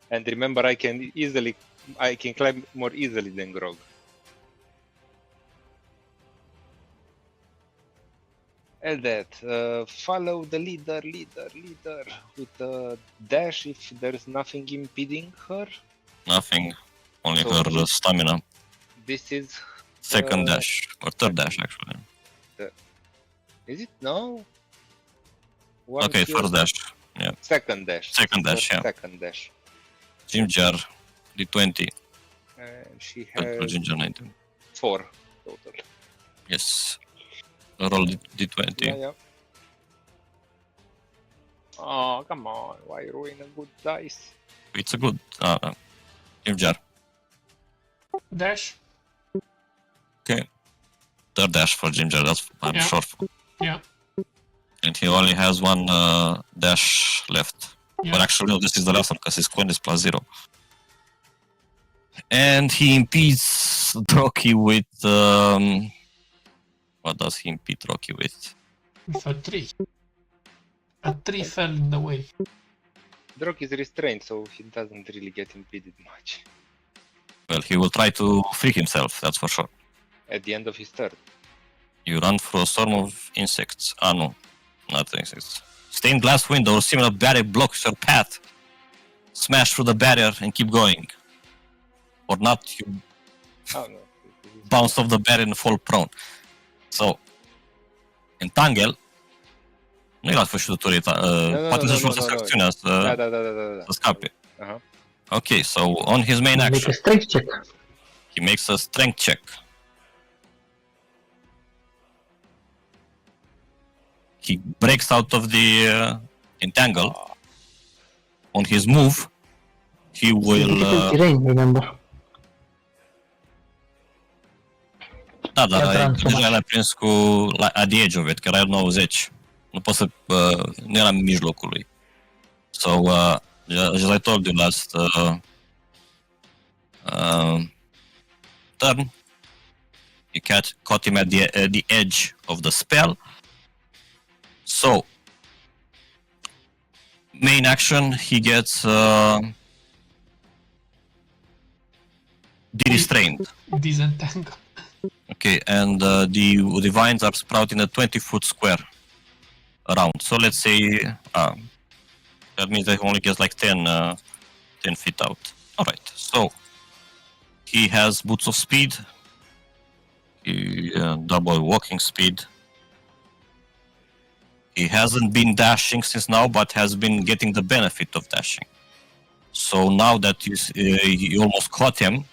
And remember, I can climb more easily than Grog. And that follow the leader with a dash if there's nothing impeding her. Nothing, only So her stamina. This is Second dash, or third dash actually. is it? No. Okay, first dash. Yeah. Second dash. Second dash, yeah. Second dash. Ginger, D20. And she For has Ginger 19. 4 total. Yes. Roll D20. Yeah. Oh, come on. Why ruin a good dice? It's a good Ginger. Dash. Okay. Third dash for Ginger, that's I'm Yeah. sure. Yeah. And he only has one dash left. Yeah. But actually, no, this is the last one because his coin is +0. And he impedes Rocky with. What does he impede Rocky with? With a tree. A tree fell in the way. Drog is restrained, so he doesn't really get impeded much. Well, he will try to free himself, that's for sure. At the end of his turn. You run through a storm of insects. No, not insects. Stained glass window or similar barrier blocks your path. Smash through the barrier and keep going. or not, you Oh, no. bounce off the bear and fall prone. So, Entangle, nu e la sfârșitul turii ta, poate să-și folosească acțiunea Da. să scape. Uh-huh. Okay, so on his main Make action, a strength check. he makes a strength check. He breaks out of the entangle. On his move, he will... Difficult terrain, remember. Da, dar Ia deja l-a prins cu at the edge of it, că era 90. Nu pot să... nu era în mijlocul lui. So, as I told you last turn, you caught him at the edge of the spell. So, main action, he gets de-restrained. Disentangle. Okay, and the vines are sprouting a 20-foot square around. So let's say that means that he only gets like 10 feet out. All right. So he has boots of speed, double walking speed. He hasn't been dashing since now, but has been getting the benefit of dashing. So now that you almost caught him,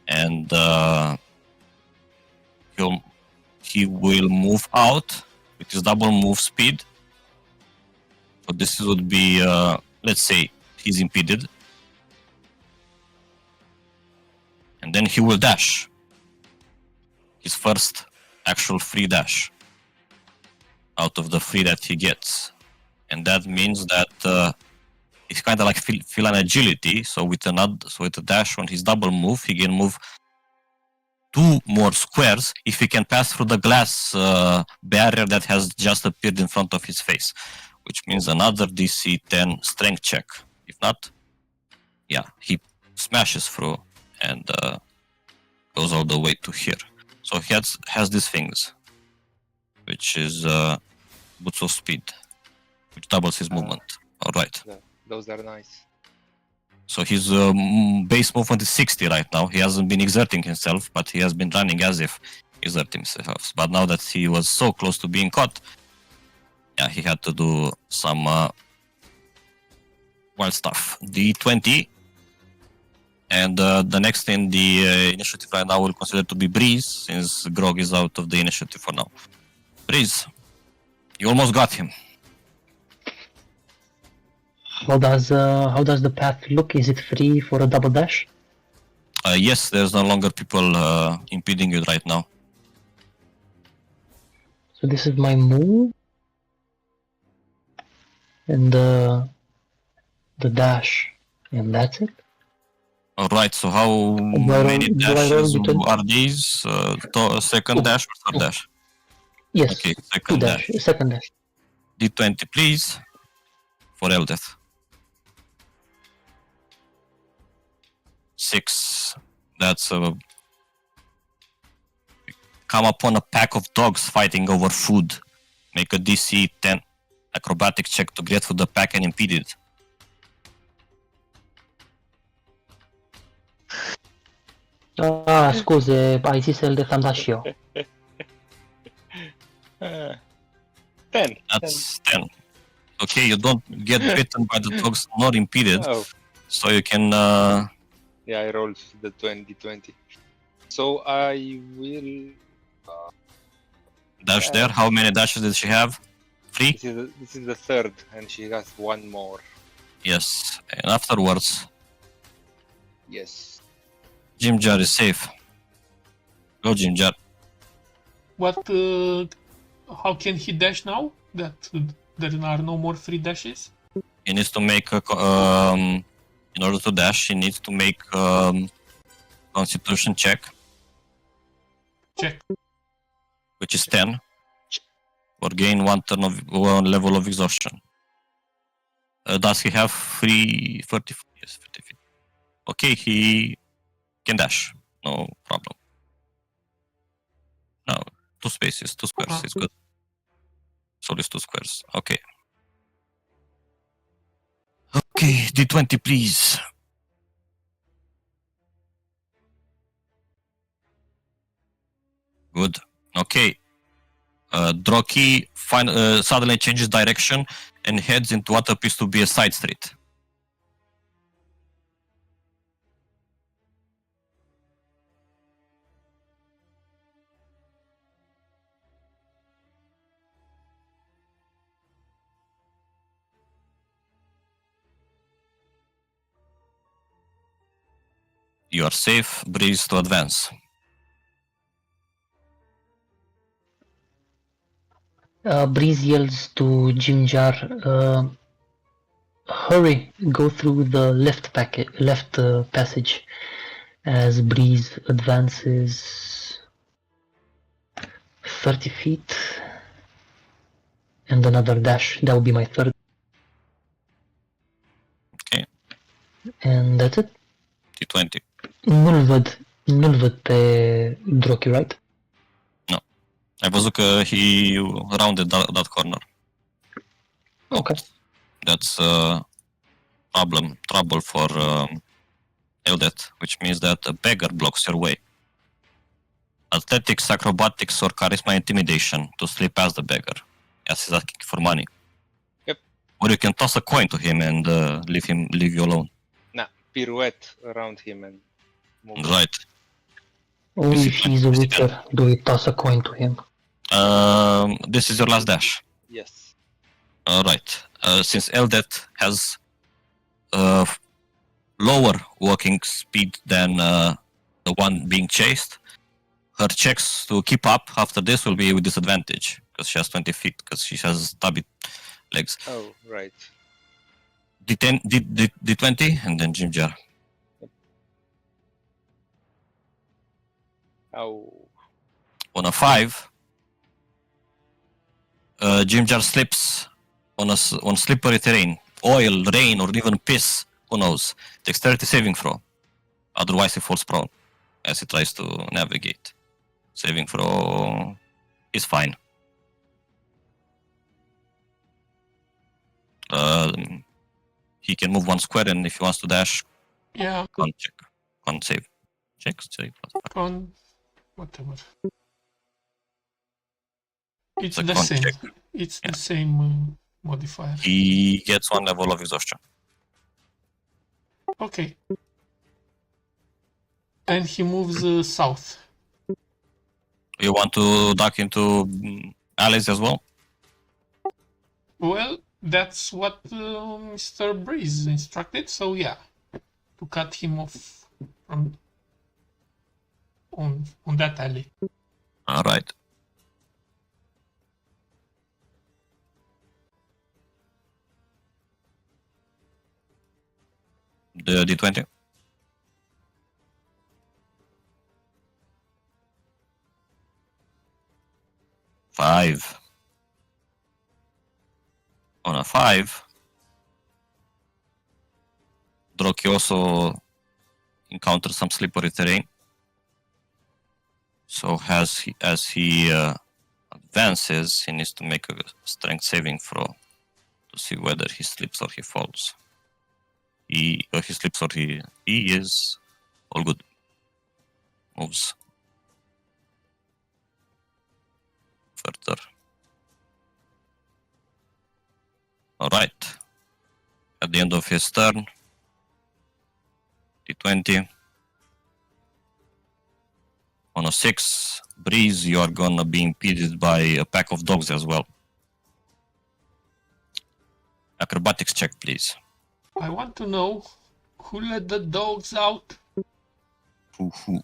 and he will move out with his double move speed. So this would be, let's say, he's impeded, and then he will dash. His first actual free dash out of the free that he gets, and that means that it's kind of like feel an agility. So with a dash on his double move, he can move 2 more squares if he can pass through the glass barrier that has just appeared in front of his face, which means another DC 10 strength check. If not, yeah, he smashes through and goes all the way to here. So he has these things, which is boots of speed, which doubles his movement. All right. Those are nice. So his base movement is 60 right now. He hasn't been exerting himself, but he has been running as if exerting himself. But now that he was so close to being caught, yeah, he had to do some wild stuff. D20, and the next in the initiative right now we'll consider to be Breeze, since Grog is out of the initiative for now. Breeze, you almost got him. How does the path look? Is it free for a double dash? Yes, there's no longer people impeding you right now. So this is my move, and the dash, and that's it. All right. So how many dashes are these? Second dash or third dash? Yes. Okay, second dash. Second dash. D20, please, for Eldeth. 6. That's come upon a pack of dogs fighting over food. Make a DC 10 acrobatic check to get through the pack and impede it. Scuze, ai zis Eldeth, am dat și eu. 10. That's 10. Okay, you don't get bitten by the dogs nor impeded, so you can... Yeah, I rolled the 20. So I will... dash there. How many dashes did she have? 3? This is the third, and she has 1 more. Yes, and afterwards, Yes. Jim Jar is safe. Go, Jim Jar. What? How can he dash now? That there are no more free dashes. He needs to make a, in order to dash, he needs to make Constitution check, Check. which is 10, or gain 1 level of exhaustion. Does he have 30 feet? Yes, 30 feet. Okay, he can dash, no problem. No, 2 spaces, 2 squares is good. So it's 2 squares. Okay. Okay, D20, please. Okay. Droki suddenly changes direction and heads into what appears to be a side street. You are safe. Breeze to advance. Breeze yells to Jimjar, hurry, go through the left passage. As Breeze advances 30 feet and another dash. That will be my third. Okay. And that's it. D20. Nu-l văd pe Droki, right? Ai văzut că he rounded that corner. Okay. That's trouble for Eldet, which means that a beggar blocks your way. Athletics, acrobatics, or charisma intimidation to slip past the beggar, as he's asking for money. Yep. Or you can toss a coin to him and leave you alone. Nah, pirouette around him and move. Right. Only if he's a witcher do we toss a coin to him. This is your last dash. Yes. Alright. Since Eldet has lower walking speed than the one being chased, her checks to keep up after this will be with disadvantage because she has 20 feet because she has stubby legs. Oh, right. D10, D20 and then Jimjar. Oh. On a 5, Jimjar slips on slippery terrain. Oil, rain, or even piss. Who knows? Dexterity saving throw. Otherwise, he falls prone as he tries to navigate. Saving throw is fine. He can move 1 square, and if he wants to dash, Yeah, can't check. Can't save. Check, save. con whatever. It's a the con same. check. It's the same modifier. He gets 1 level of exhaustion. Okay. And he moves south. You want to duck into alleys as well? Well, that's what Mr. Breeze instructed, so yeah. To cut him off from on that alley. Alright. The D20. Five. On a 5, Droki also encounters some slippery terrain. So as he advances, he needs to make a strength saving throw to see whether he slips or he falls. He slips or he is all good. Moves further. Alright. At the end of his turn, D20. On a 6, Breeze, you are gonna be impeded by a pack of dogs as well. Acrobatics check, please. I want to know who let the dogs out. Hoo-hoo.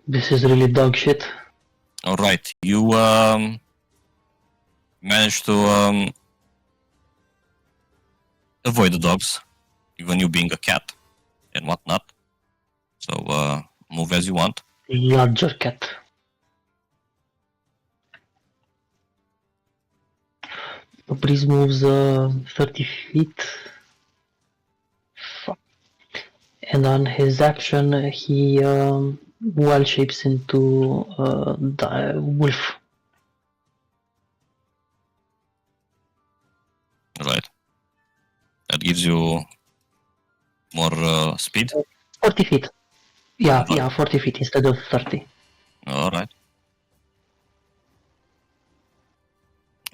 This is really dog shit. Alright, you managed to avoid the dogs, even you being a cat and whatnot. So move as you want. Larger cat. Breeze moves 30 feet. And on his action, he wild shapes into the wolf. Right. That gives you more speed. 40 feet. Yeah, 40 feet instead of 30. Alright.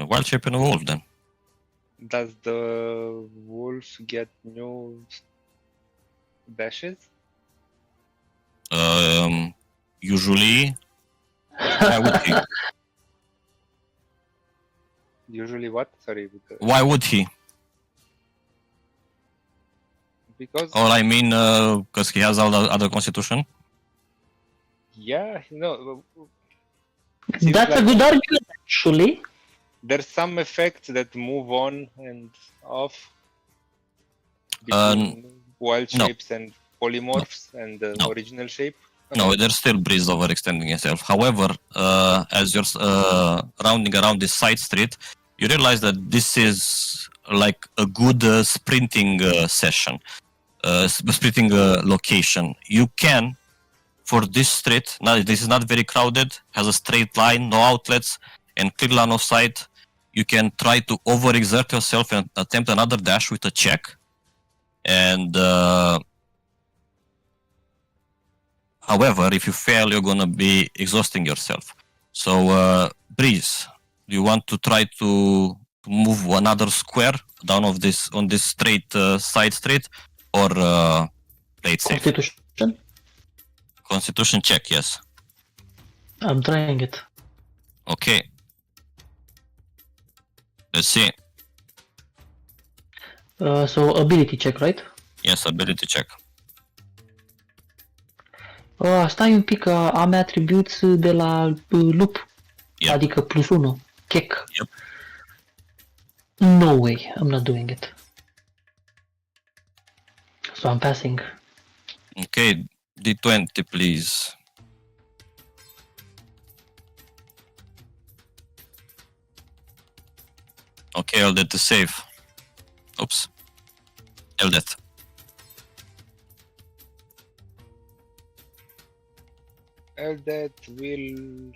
Wild shape and a wolf then. Does the wolf get new dashes? Usually, why would he? Usually what? Sorry, Why would he? because Or I mean, because he has all the other constitution. yeah, no. That's a like good argument, actually. there's some effects that move on and off Uh, between wild no. shapes and polymorphs and the No. original shape. No, there's still breeze overextending itself. However, as you're rounding around this side street, you realize that this is like a good sprinting session, sprinting location. You can, for this street, now this is not very crowded, has a straight line, no outlets, and clear line of sight. You can try to overexert yourself and attempt another dash with a check. And however, if you fail, you're gonna be exhausting yourself. So, Breeze, do you want to try to move another square down of this on this straight side street, or play it safe? Constitution. Constitution check, yes. I'm trying it. Okay. Let's see. So ability check, right? Yes, ability check. Stai un pic, am attributes de la lup, Yep. adică +1, check. Yep. No way, I'm not doing it. So I'm passing. Okay, D20, please. Okay, Eldet is safe. Oops. Eldet. That will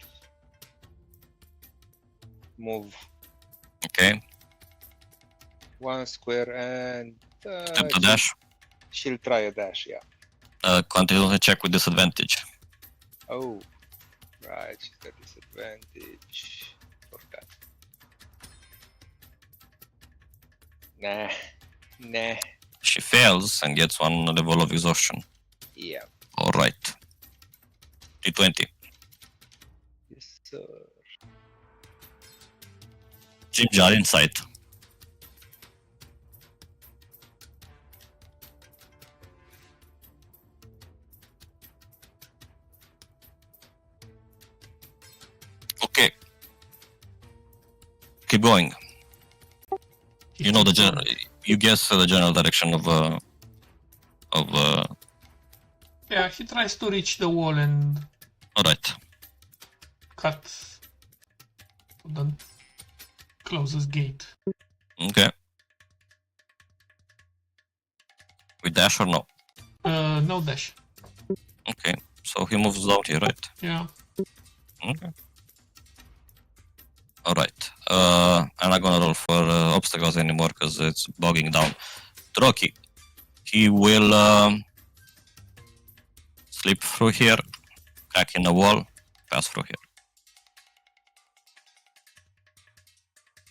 move Okay. one square and Attempt a dash. she'll try a dash, yeah. Constitution check with disadvantage. Oh, right, she's got disadvantage. Forgot. Nah. She fails and gets one level of exhaustion. Yeah. Alright. D20. Yes, sir. Ginger insight. Okay. Keep going. You know the general. You guess the general direction of. Yeah, he tries to reach the wall and Alright. cut the closest gate. Okay. With dash or no? No dash. Okay. So he moves down here, right? Yeah. Okay. Alright. I'm not gonna roll for obstacles anymore because it's bogging down. Droki. He will slip through here, crack in the wall, pass through here.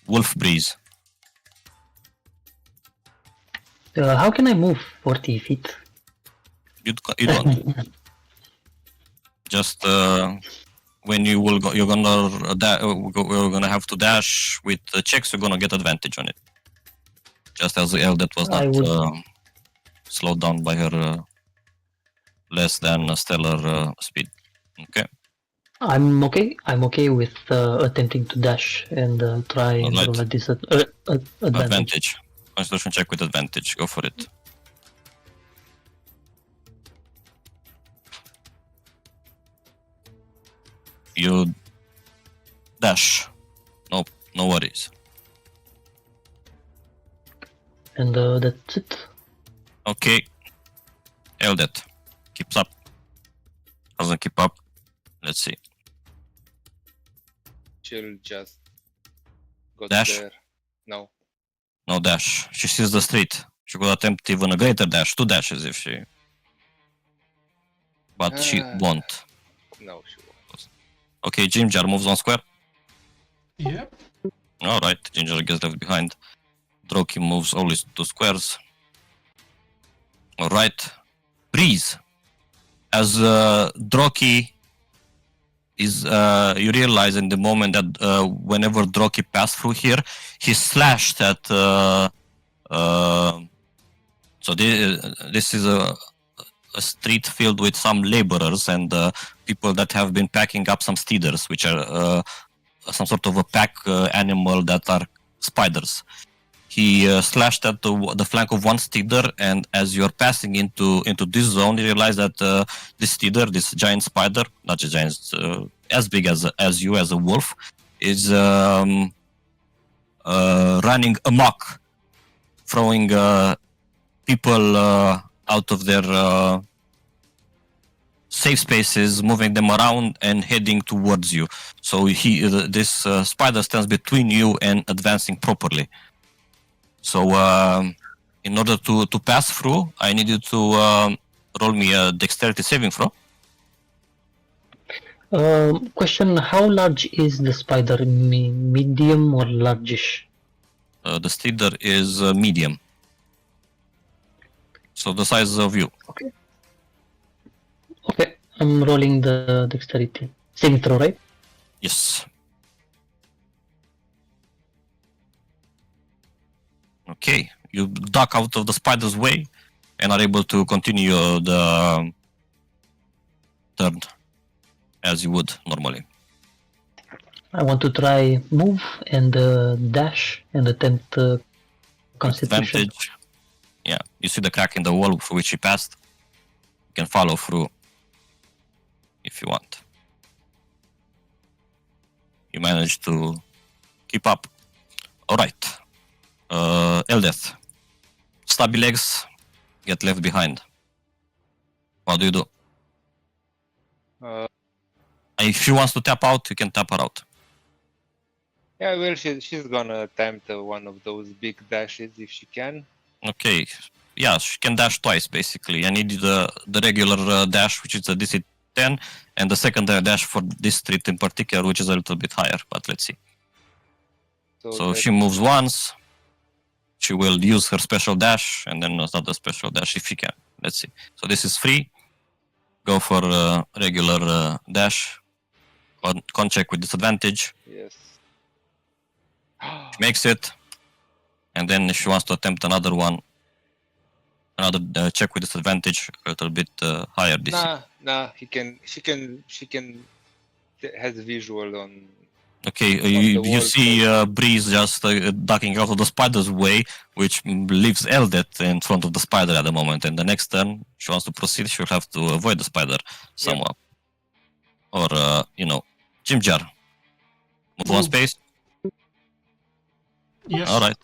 Wolf Breeze. How can I move 40 feet? You don't. Just when you will go, you're gonna have to dash with the checks. You're gonna get advantage on it. Just as the Eldet was I not would- slowed down by her less than stellar speed. Okay. I'm okay with attempting to dash and try and Alright. roll a advantage. Advantage. Constitution check with advantage. Go for it. You dash. No worries. And that's it. Okay. Eldet keeps up. Doesn't keep up. Let's see. She'll just go Dash? there. No. No dash. She sees the street. She could attempt even a greater dash. 2 dashes if she. But she won't. No, she won't. Okay, Jim Jar moves on square. Yep. Alright, Ginger gets left behind. Droki moves only 2 squares. Alright. Breeze. As Droki is, you realize in the moment that whenever Droki passed through here, he slashed at. So this is a street filled with some laborers and people that have been packing up some steeders, which are some sort of a pack animal that are spiders. He slashed at the flank of one steeder, and as you're passing into this zone, you realize that this steeder, this giant spider, not a giant, as big as you, as a wolf, is running amok, throwing people out of their safe spaces, moving them around and heading towards you. So this spider stands between you and advancing properly. So in order to pass through, I need you to roll me a dexterity saving throw. Question: how large is the spider? Medium or largish? The steeder is medium. So the size of you. Okay. Okay, I'm rolling the dexterity saving throw, right? Yes. Okay, you duck out of the spider's way and are able to continue the turn as you would normally. I want to try move and dash and attempt constitution. Advantage. Yeah, you see the crack in the wall through which he passed. You can follow through if you want. You managed to keep up. Alright. Eldeth. Stubby legs get left behind. What do you do? If she wants to tap out, you can tap her out. Yeah, well, she's gonna attempt one of those big dashes if she can. Okay. Yeah, she can dash twice basically. I need the regular dash, which is a DC 10, and the secondary dash for this street in particular, which is a little bit higher. But let's see. So if she moves once, she will use her special dash, and then another special dash if she can. Let's see. So this is free. Go for regular dash. Con check with disadvantage. Yes. She makes it. And then if she wants to attempt another one, another check with disadvantage, a little bit higher DC. Nah. She can. Has visual on. Okay, the you wall, see Breeze just ducking out of the spider's way, which leaves Eldet in front of the spider at the moment. And the next turn, she wants to proceed, she'll have to avoid the spider somewhat. Or, Jim Jar. Move one space. Yes. Alright.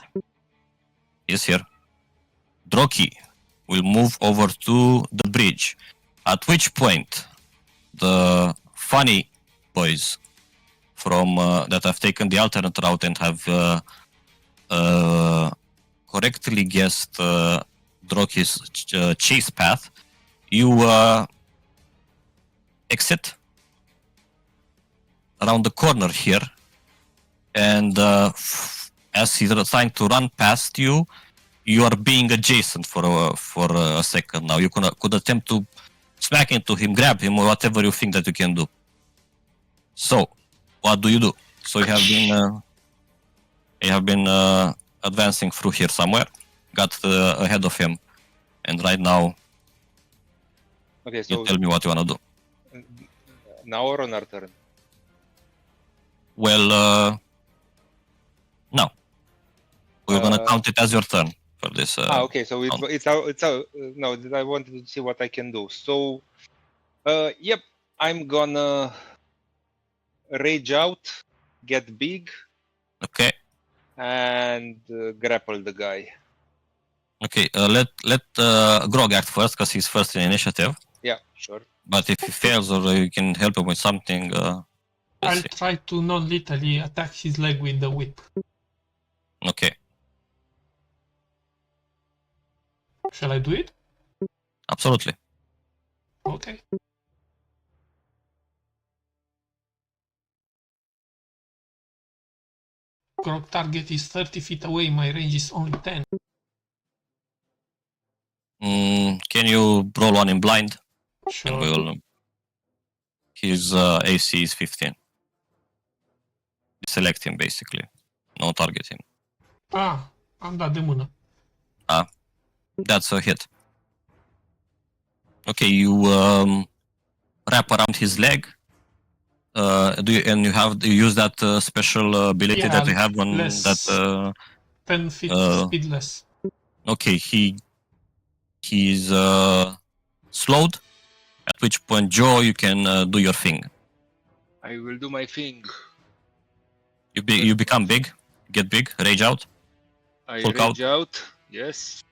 He's here. Droki will move over to the bridge. At which point, the funny boys from that have taken the alternate route and have correctly guessed Droki's chase path, you exit around the corner here, and as he's trying to run past you, you are being adjacent for a second now. You could attempt to smack into him, grab him, or whatever you think that you can do. So, what do you do? So you have been advancing through here somewhere, got ahead of him, and right now, Okay, so you tell me what you want to do. now or on our turn? Well, no. We're gonna count it as your turn for this. Okay, so round. it's no. I wanted to see what I can do. So, yep, I'm gonna rage out, get big, Okay. and grapple the guy. Okay. Let Grog act first because he's first in initiative. Yeah, sure. But if he fails or you can help him with something, I'll let's see. try to non-lethally attack his leg with the whip. Okay. Shall I do it? Absolutely. Okay. Grog target is 30 feet away. My range is only 10. Can you roll one in blind? Sure. And we'll. His AC is 15. Select him basically. No target him. Am dat de mână. That's a hit. Okay, you wrap around his leg. You use that special ability that you have on that. 10 feet speedless. Okay, he's slowed. At which point, Joe, you can do your thing. I will do my thing. You become big, get big, rage out. I Hulk rage out. Yes.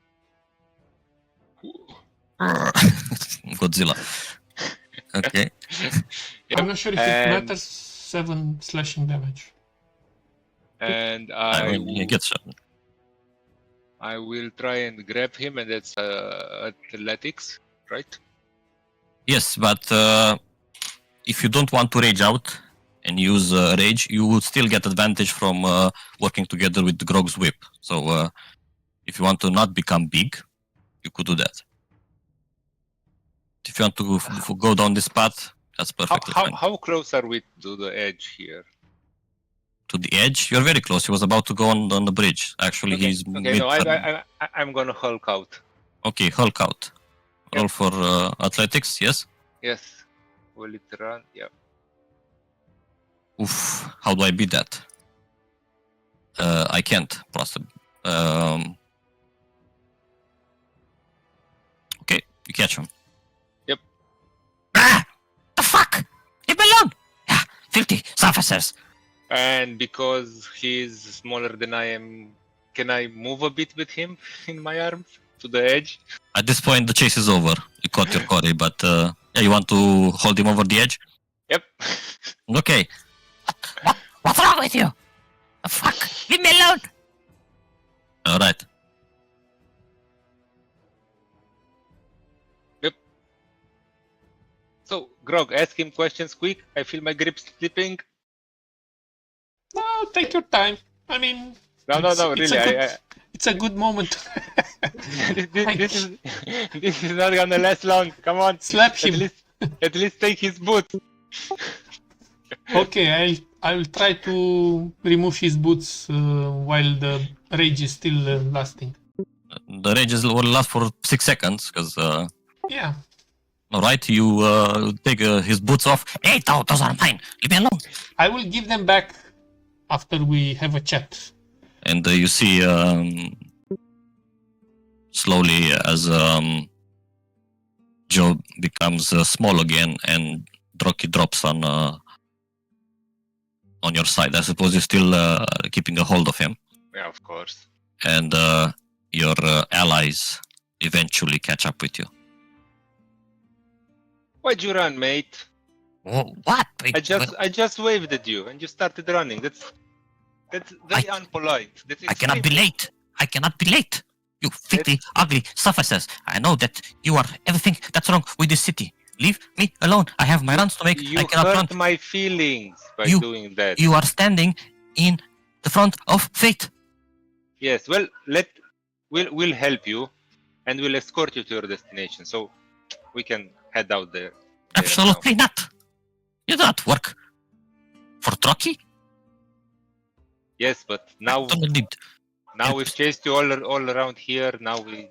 Godzilla. Okay. Yep. I'm not sure if it matters. 7 slashing damage. And He gets shot. I will try and grab him, and that's athletics, right? Yes, but if you don't want to rage out and use rage, you would still get advantage from working together with Grog's whip. So if you want to not become big, you could do that. If you want to go down this path, that's perfectly fine. How close are we to the edge here? To the edge, you're very close. He was about to go on the bridge. Actually, Okay. he's Okay, mid. no, I'm gonna Hulk out. Okay, Hulk out. Yep. Roll for athletics, yes? Yes. Will it run? Yeah. Oof, how do I beat that? I can't, possibly. Okay, you catch him. Yep. The fuck? Leave me alone! Yeah, filthy surfaces. And because he's smaller than I am, can I move a bit with him in my arms to the edge? At this point, the chase is over. You caught your Cory, but yeah, you want to hold him over the edge? Yep. Okay. What's wrong with you? The fuck? Leave me alone! Alright. So, Grog, ask him questions quick. I feel my grip slipping. No, take your time. I mean, No, really. it's a good moment. This is not gonna last long. Come on. Slap him. At least take his boots. Okay, I will try to remove his boots while the rage is still lasting. The rages will last for 6 seconds, because... Yeah. Alright, you take his boots off. Hey, those are mine. Leave me alone. I will give them back after we have a chat. And you see slowly as Joe becomes small again, and Drocky drops on your side. I suppose you're still keeping a hold of him. Yeah, of course. And your allies eventually catch up with you. Why'd you run, mate? Whoa, what? Wait, I just waved at you and you started running. That's very unpolite. That's I cannot be late. I cannot be late. You filthy, ugly surfaces. I know that you are everything that's wrong with this city. Leave me alone. I have my runs to make. You I cannot hurt run. my feelings by doing that. You are standing in the front of fate. Yes, well, we'll help you, and we'll escort you to your destination. So we can head out there. Absolutely not. You do not work for Drocky. Yes, but now we've chased you all around here. Now we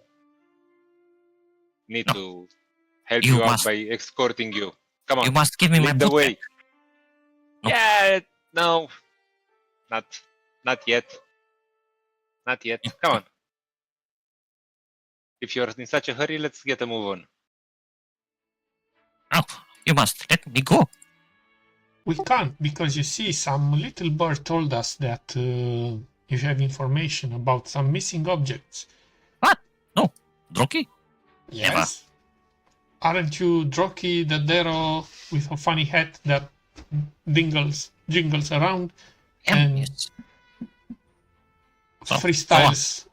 need to help you out by escorting you. Come on. You must give me my the boot. way. No. Yeah, no, not yet. Not yet. Come on. If you're in such a hurry, let's get a move on. No, you must let me go. We can't, because you see, some little bird told us that you have information about some missing objects. What? No, Drocky? Yes. Never. Aren't you Drocky the Darrow with a funny hat that jingles around and Yes. freestyles?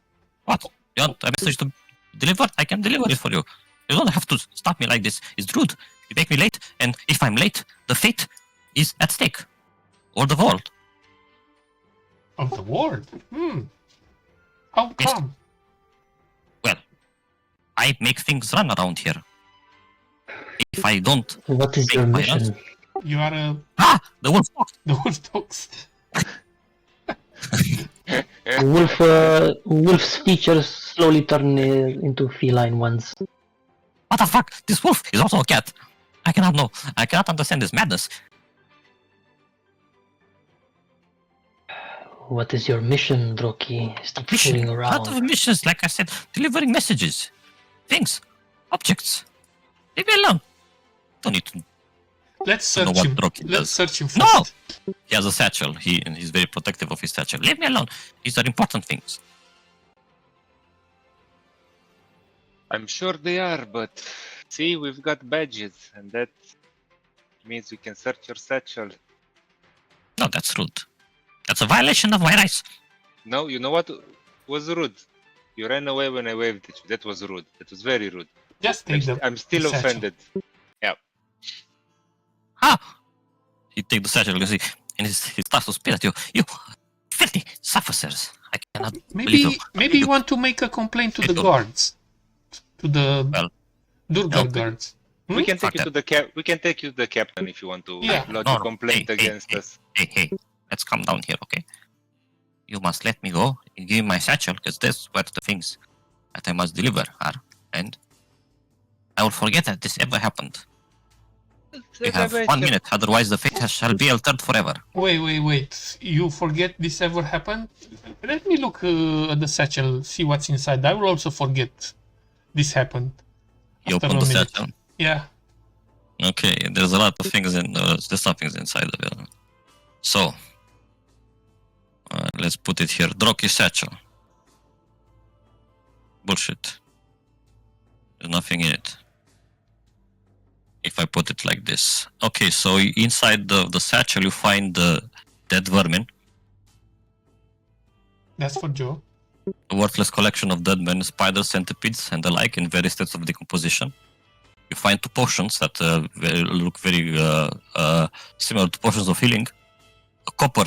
What? You want a message to deliver? I can deliver it for you. You don't have to stop me like this. It's rude. You make me late, and if I'm late, the fate is at stake. Or the vault. Of the world? How Yes. come? Well, I make things run around here. If I don't What is your make my runs... mission? You are a The wolf fox! the wolf dogs. Wolf's features slowly turn into feline ones. What the fuck? This wolf is also a cat. I cannot understand this madness. What is your mission, Droki? Stop fooling A lot of around. missions, like I said, delivering messages, things, objects. Leave me alone. Don't need to Let's know search what him. Droki Let's does. search him No! first. He has a satchel. He's very protective of his satchel. Leave me alone. These are important things. I'm sure they are, but see, we've got badges, and that means we can search your satchel. No, that's rude. That's a violation of my rights. No, you know what was rude? You ran away when I waved at you. That was rude. That was very rude. Just take I'm still the satchel. offended. Yeah. How? He take the satchel and he starts to spit at you. You filthy officers. I cannot believe you. Maybe you want to make a complaint to the guards, to the Well, Durgar no. guards. We can take Fuck you to the We can take you to the captain if you want to Yeah. lodge No, a no. complaint Hey, against us. Hey, let's calm down here, okay? You must let me go and give me my satchel, because that's what the things that I must deliver are. And I will forget that this ever happened. We have 1 minute, otherwise the fate shall be altered forever. Wait. You forget this ever happened? Let me look at the satchel, see what's inside. I will also forget this happened. You after open a the minute. satchel. Yeah. Okay, there's a lot of things in. There's some things inside of it. So, let's put it here. Droki satchel. Bullshit. There's nothing in it. If I put it like this. Okay, so inside the satchel you find the dead vermin. That's for Joe. A worthless collection of dead men, spiders, centipedes, and the like in various states of decomposition. You find 2 potions that look very similar to potions of healing. A copper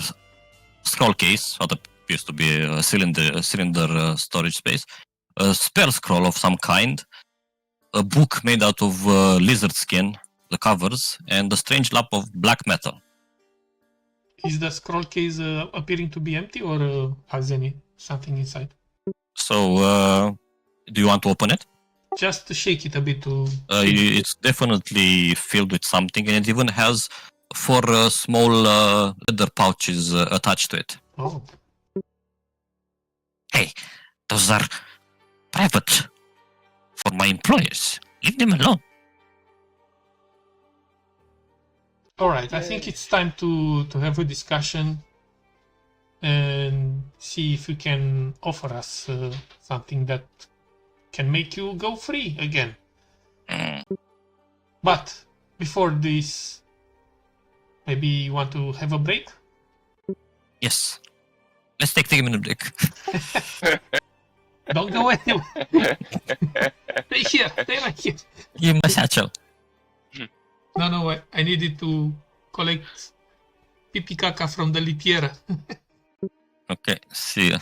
scroll case, what appears to be a cylinder storage space. A spell scroll of some kind. A book made out of lizard skin, the covers, and a strange lump of black metal. Is the scroll case appearing to be empty or has something inside? So, do you want to open it? Just to shake it a bit to... It's definitely filled with something, and it even has 4 small leather pouches attached to it. Oh. Hey, those are private for my employers. Leave them alone. Alright, I think it's time to have a discussion and see if you can offer us something that can make you go free again. But before this, maybe you want to have a break? Yes. Let's take 3-minute break. Don't go anywhere. Stay here. Stay right here. Give me my satchel. No, I needed to collect pipi caca from the litiera. Okay, see ya.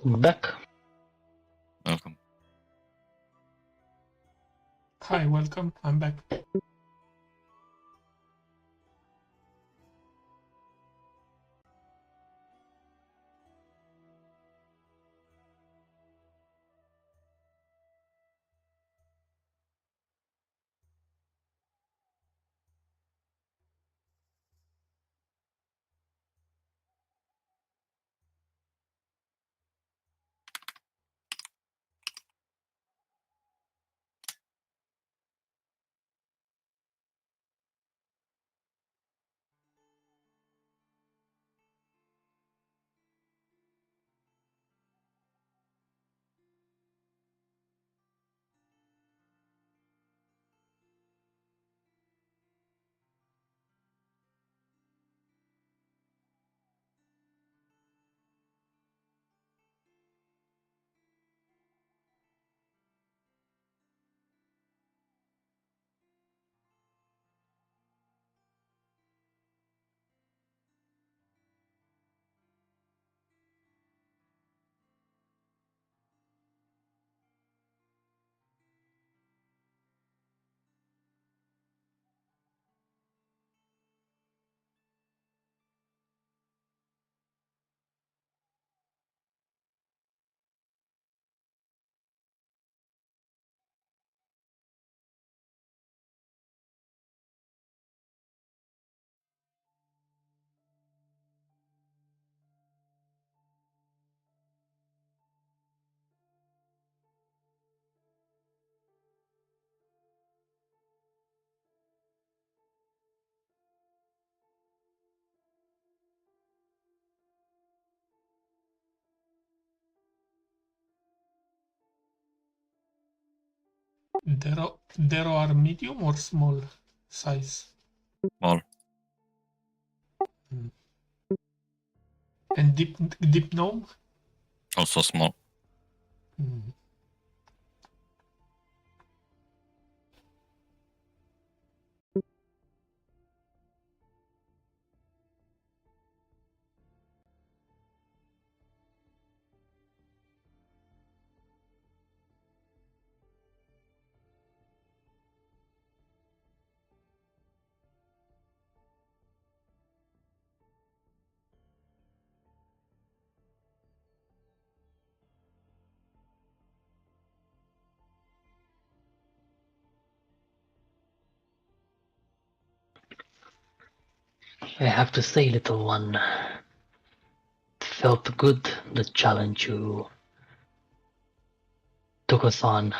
Back. Welcome. Hi, welcome. I'm back. There are medium or small size? Small. And deep gnome? Also small. Hmm. I have to say, little one, it felt good, the challenge you took us on,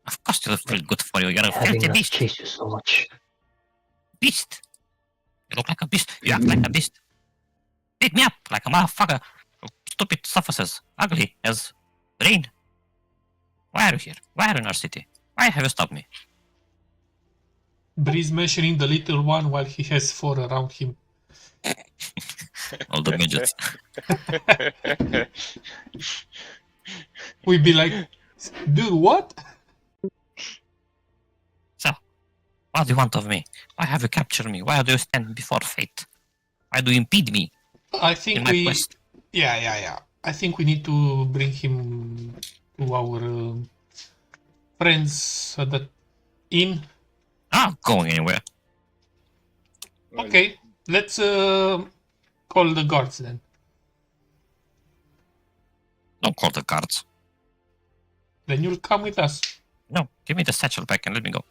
Of course it'll feel good for you. You're a having filthy us beast. chase you so much. Beast. You look like a beast. You act like a beast. Beat me up like a motherfucker. Stupid surfaces. Ugly as rain. Why are you here? Why are you in our city? Why have you stopped me? Breeze measuring the little one while he has 4 around him. All the midgets. We'd be like, dude, what? So, what do you want of me? Why have you captured me? Why do you stand before fate? Why do you impede me I in think my we... quest? Yeah. I think we need to bring him to our friends at the inn. Not going anywhere. Okay, let's call the guards then. Don't call the guards. Then you'll come with us. No, give me the satchel back and let me go.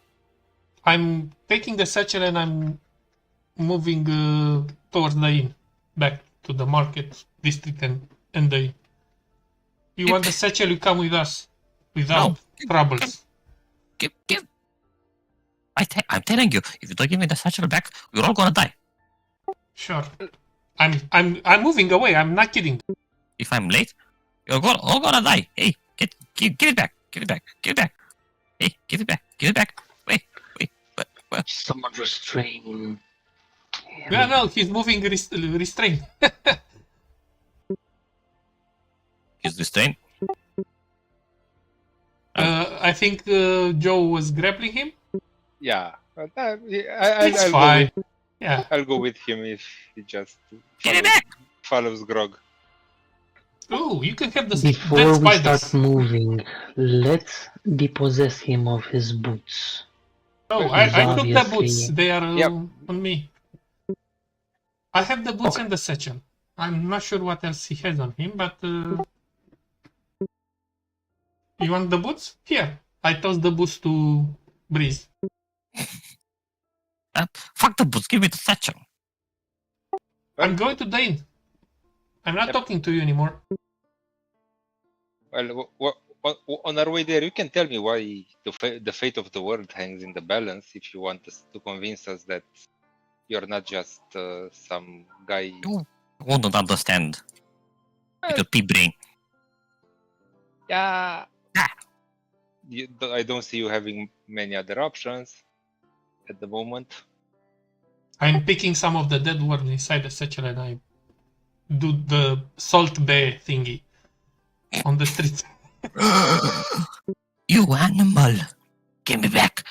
I'm taking the satchel and I'm moving towards the inn, back to the market district and the inn. You want the satchel? You come with us, without troubles. Give. I'm telling you, if you don't give me the satchel back, we're all gonna die. Sure. I'm moving away. I'm not kidding. If I'm late, you're all gonna die. Hey, give it back. Give it back. Give it back. Hey, give it back. Give it back. Wait. Someone restrain him. Yeah, no, he's moving restrained. Is this train? I think Joe was grappling him. Yeah, It's I'll fine. Yeah. I'll go with him if he just Give it back. follows Grog. Oh, No, you can have the Before dead we spiders. start moving, let's depossess him of his boots. No, He's I took the boots. obviously- They are Yep. on me. I have the boots Okay. and the satchel. I'm not sure what else he has on him, but you want the boots? Here, I tossed the boots to Breeze. Fuck the boots, give me the satchel. I'm going to the inn. I'm not Yep. talking to you anymore. Well, on our way there, you can tell me why the fate of the world hangs in the balance. If you want us to convince us that you're not just some guy. You wouldn't understand. Little pea brain. Yeah. Ah. I don't see you having many other options at the moment. I'm picking some of the dead worms inside the satchel and I do the salt bay thingy on the street. You animal! Give me back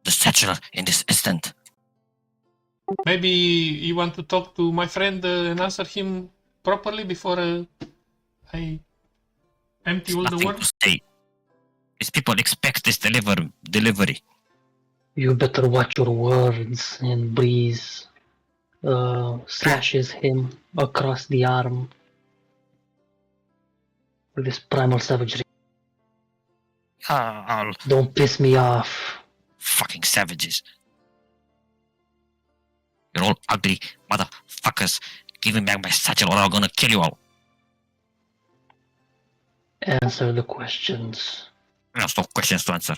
the satchel in this instant. Maybe you want to talk to my friend and answer him properly before I empty all the Nothing worms? to say. These people expect this delivery. You better watch your words. And Breeze slashes him across the arm with his primal savagery. All Don't piss me off. fucking savages. You're all ugly motherfuckers. Give me back my satchel or I'm gonna kill you all. Answer the questions. There's no questions to answer.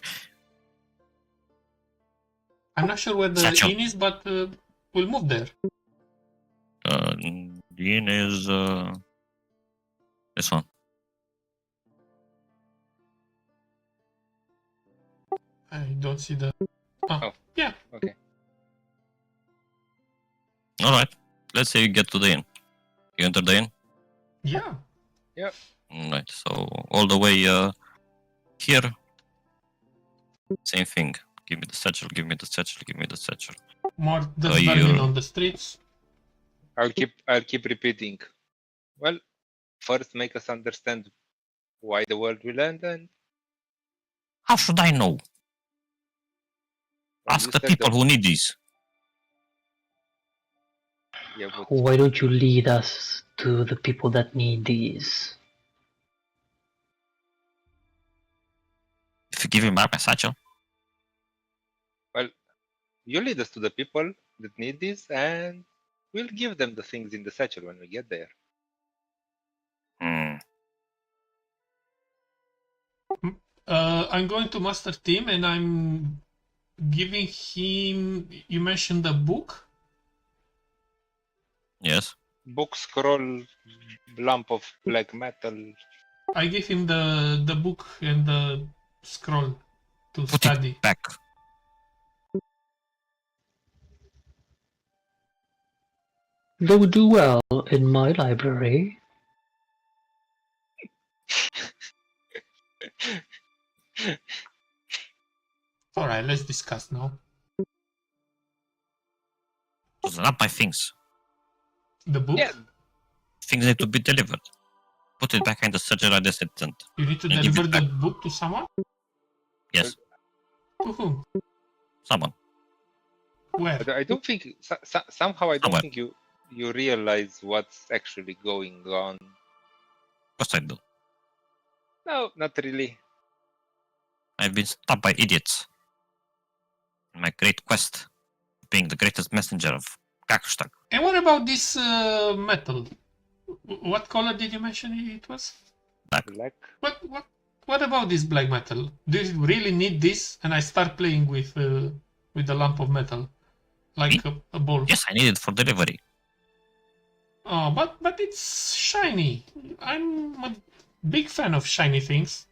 I'm not sure where the Satchel. inn is, but we'll move there. The inn is this one. I don't see the... Oh, yeah. Okay. Alright. Let's say you get to the inn. You enter the inn? Yeah. Right, so all the way here. Same thing. Give me the satchel, give me the satchel, give me the satchel. More dead you're- vermin on the streets. I'll keep repeating. Well, first make us understand why the world will end, and How should I know? well, Ask you the said people that- who need these. Yeah, but Why don't you lead us to the people that need these? If you give me back my satchel, you lead us to the people that need this, and we'll give them the things in the satchel when we get there. I'm going to Master Team and I'm giving him... You mentioned the book? yes. Book, scroll, lump of black metal. I give him the book and the scroll to Put study. it back. They would do well in my library. Alright, let's discuss now. Those are not my things. The book? Yeah. Things need to be delivered. Put it back in the satchel at this instant. You need to And give deliver it the back. book to someone? Yes, To whom? someone. Where? But I don't think somehow I don't Somewhere. think you realize what's actually going on. Of course I do. No, not really. I've been stopped by idiots. In my great quest, being the greatest messenger of Kakustag. And what about this metal? What color did you mention it was? Black. What about this black metal? Do you really need this? And I start playing with the lump of metal, like a ball. Yes, I need it for delivery. Oh, but it's shiny. I'm a big fan of shiny things.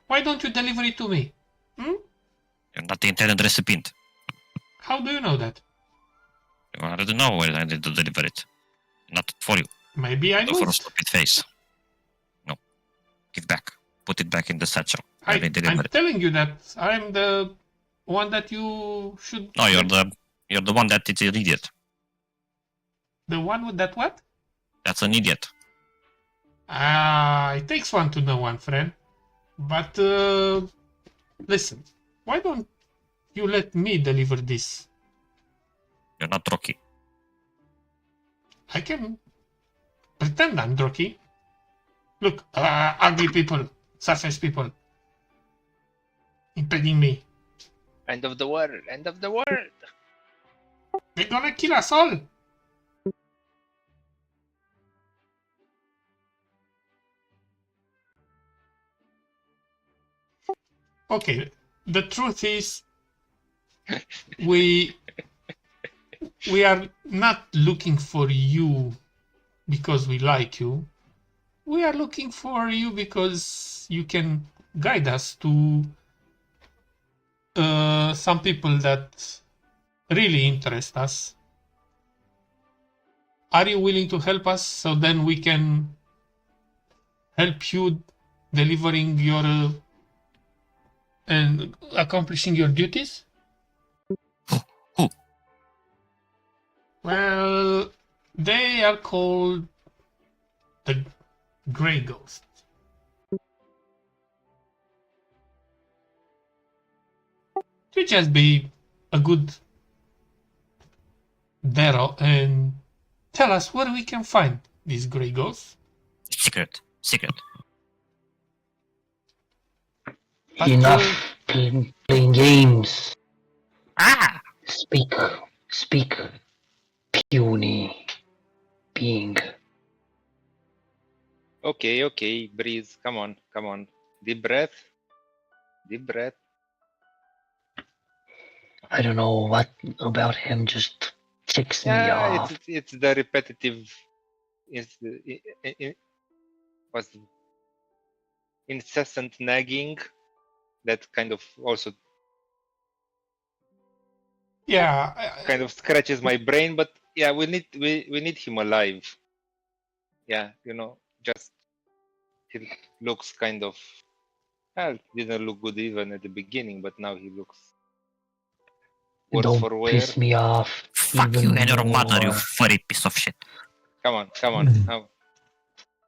Why don't you deliver it to me? You're not the intended recipient. How do you know that? You already know where I need to deliver it. Not for you, Maybe I not for a moved. stupid face. No. Give back. Put it back in the satchel. I will I'm deliver it. telling you that I'm the one that you should. No, you're the one that is an idiot. The one with that what? That's an idiot. It takes one to know one, friend. But listen, why don't you let me deliver this? You're not Rocky. I can pretend I'm Droki. Look, ugly people, surface people, impeding me. End of the world. End of the world. They're gonna kill us all. Okay, the truth is, we are not looking for you because we like you. We are looking for you because you can guide us to some people that really interest us. Are you willing to help us so then we can help you delivering your and accomplishing your duties? Who? Well, they are called the Grey Ghosts. You just be a good Darrow and tell us where we can find these Grey Ghosts. Secret. But, Enough playing games. Ah! Speak, puny being. Okay, breathe. Come on. Deep breath. I don't know what about him just ticks me Yeah, off. it's the repetitive. Was incessant nagging that kind of also kind of scratches my brain. But yeah, we need him alive. Yeah, just he looks kind of. Well, didn't look good even at the beginning, but now he looks worse Don't for wear. piss me off. Fuck even you and your mother, you more. furry piece of shit. Come on. Now,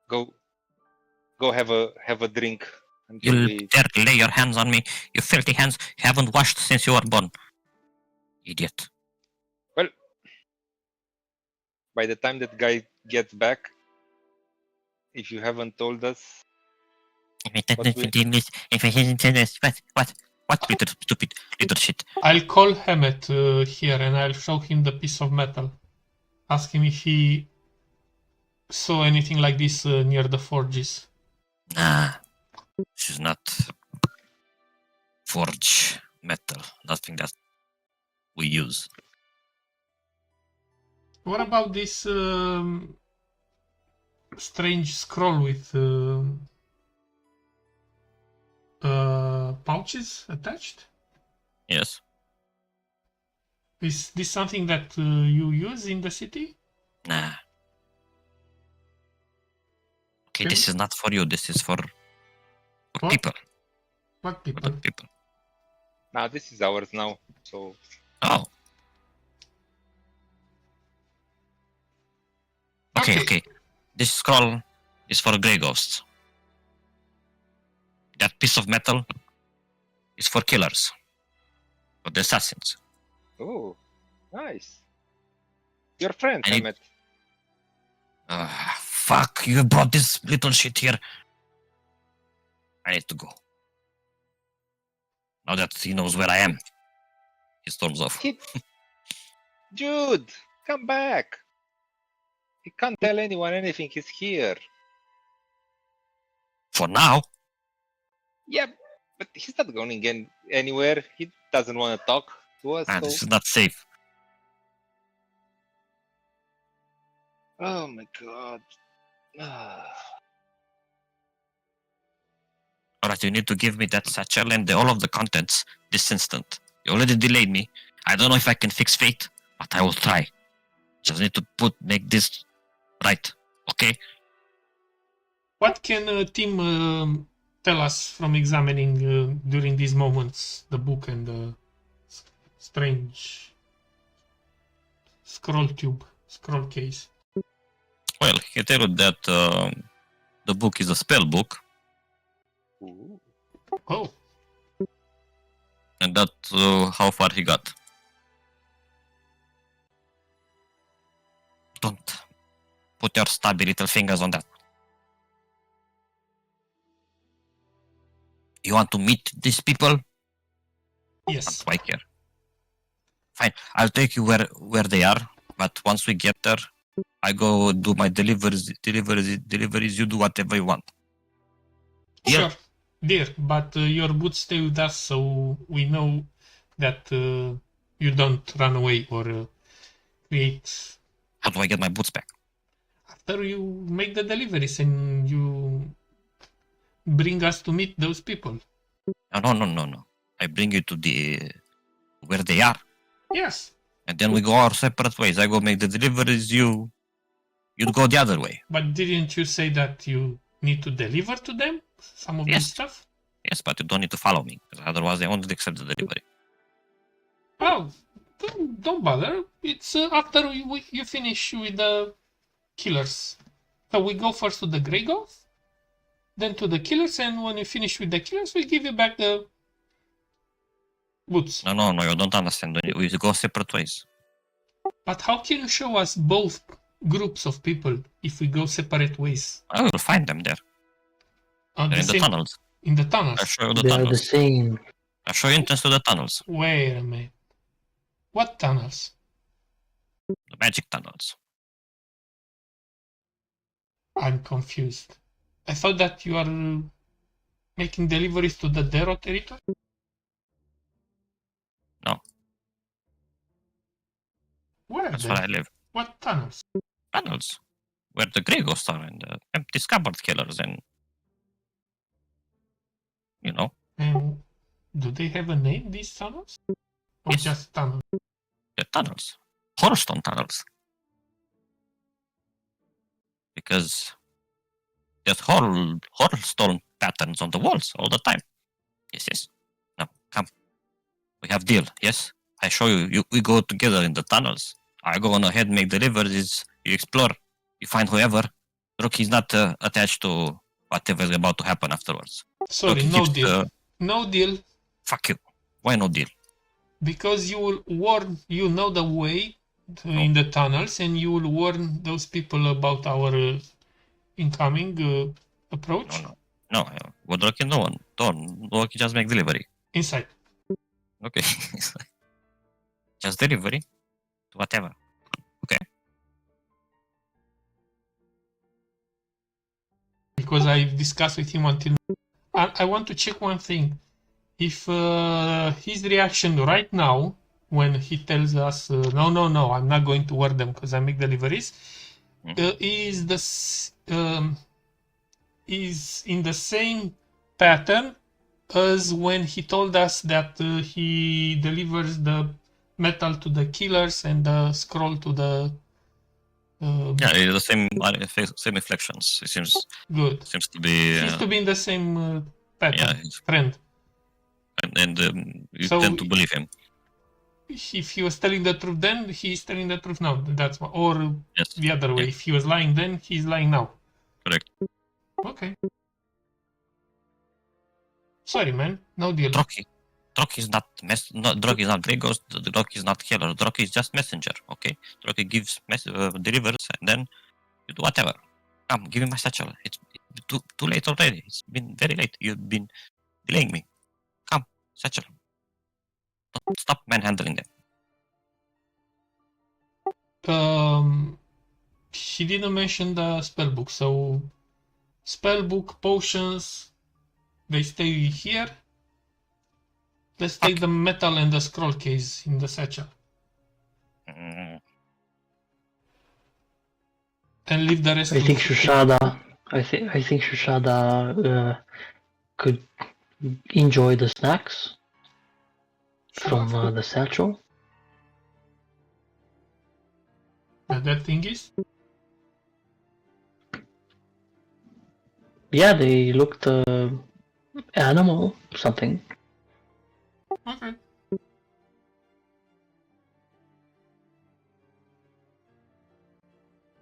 go have a drink until You'll we. dare lay your hands on me. You filthy hands you haven't washed since you were born. Idiot. Well, by the time that guy gets back, if you haven't told us, What stupid little shit? I'll call Hammett here and I'll show him the piece of metal. Ask him if he saw anything like this near the forges. Nah, she's not forge metal. Nothing that we use. What about this strange scroll with pouches attached? Yes. Is this something that you use in the city? Nah. Okay, this is not for you. This is for What? people. What For people? the people. now this is ours now. So Oh. Okay. This scroll is for grey ghosts. That piece of metal is for killers. For the assassins. oh, nice. Your friend, I need- Emmett. Fuck, you brought this little shit here. I need to go. Now that he knows where I am, he storms off. Jude, come back. He can't tell anyone anything. He's here. For now, Yeah, but he's not going anywhere. He doesn't want to talk to us. So. this is not safe. Oh my god. Ah. Alright, you need to give me that satchel and all of the contents this instant. You already delayed me. I don't know if I can fix fate, but I will try. Just need to make this right. Okay? What can Tim tell us from examining during these moments the book and the strange scroll case? Well, he can tell you that The book is a spell book, Ooh. Oh, and that's how far he got. Don't put your stubby little fingers on that. You want to meet these people? yes. Not why care. Fine, I'll take you where they are. But once we get there, I go do my deliveries. You do whatever you want. Yeah. Sure, dear, but your boots stay with us so we know that you don't run away or create. How do I get my boots back? After you make the deliveries and you bring us to meet those people. No. I bring you to where they are, Yes, and then we go our separate ways. I go make the deliveries. You'd go the other way. but didn't you say that you need to deliver to them some of Yes. this stuff? Yes, but you don't need to follow me, because otherwise they won't accept the delivery. Oh, don't bother. It's after you finish with the killers. So we go first to the Grey Ghost, then to the killers, and when we finish with the killers, we give you back the boots. No, you don't understand. We go separate ways. But how can you show us both groups of people if we go separate ways? I will find them there. They're in the tunnels. In the I tunnels. show you the They are the tunnels. same. I show you entrance to the tunnels. Wait a minute. What tunnels? The magic tunnels. I'm confused. I thought that you are making deliveries to the Dero territory? No. Where That's then? where I live. What tunnels? Tunnels. Where the Grey Ghosts are and the empty scabbard killers and... You know, And do they have a name, these tunnels? Or Yes. just tunnels? the tunnels. Horrorstone tunnels. Because there's horrorstone patterns on the walls all the time. Yes. Now, come. We have deal, yes? I show you. We go together in the tunnels. I go on ahead, make deliveries, you explore, you find whoever. Look, he's not attached to whatever is about to happen afterwards. Sorry, he no keeps, deal. No deal, Fuck you. Why no deal? because you will warn, you know the way in the tunnels, and you will warn those people about our incoming approach. No. Woodrock is no one. Don't. Woodrock just make delivery. Inside. Okay. Just delivery. Whatever. Because I've discussed with him until. I want to check one thing. If his reaction right now, when he tells us, no, I'm not going to warn them because I make deliveries, is in the same pattern as when he told us that he delivers the metal to the killers and the scroll to the. Yeah, it's the same inflections. It seems Good. to be. Seems to be in the same pattern. Yeah, Trend. and you So- tend to believe him. If he was telling the truth then, he's telling the truth now. That's what, or Yes, the other way. Yeah. If he was lying then, he's lying now. correct. Okay. Sorry, man. No deal. Drock is not Drock is not Grey Ghost. Drock is not killer. Drock is just messenger. Okay, Drock gives delivers, and then you do whatever. Come, give me my satchel. It's too late already. It's been very late. You've been delaying me. Come, satchel. Don't stop manhandling them. He didn't mention the spellbook, so spellbook, potions, they stay here. Let's take the metal and the scroll case in the satchel Mm, and leave the rest. I think Shushada could enjoy the snacks from the satchel. That thing is. Yeah, they looked animal something. Okay.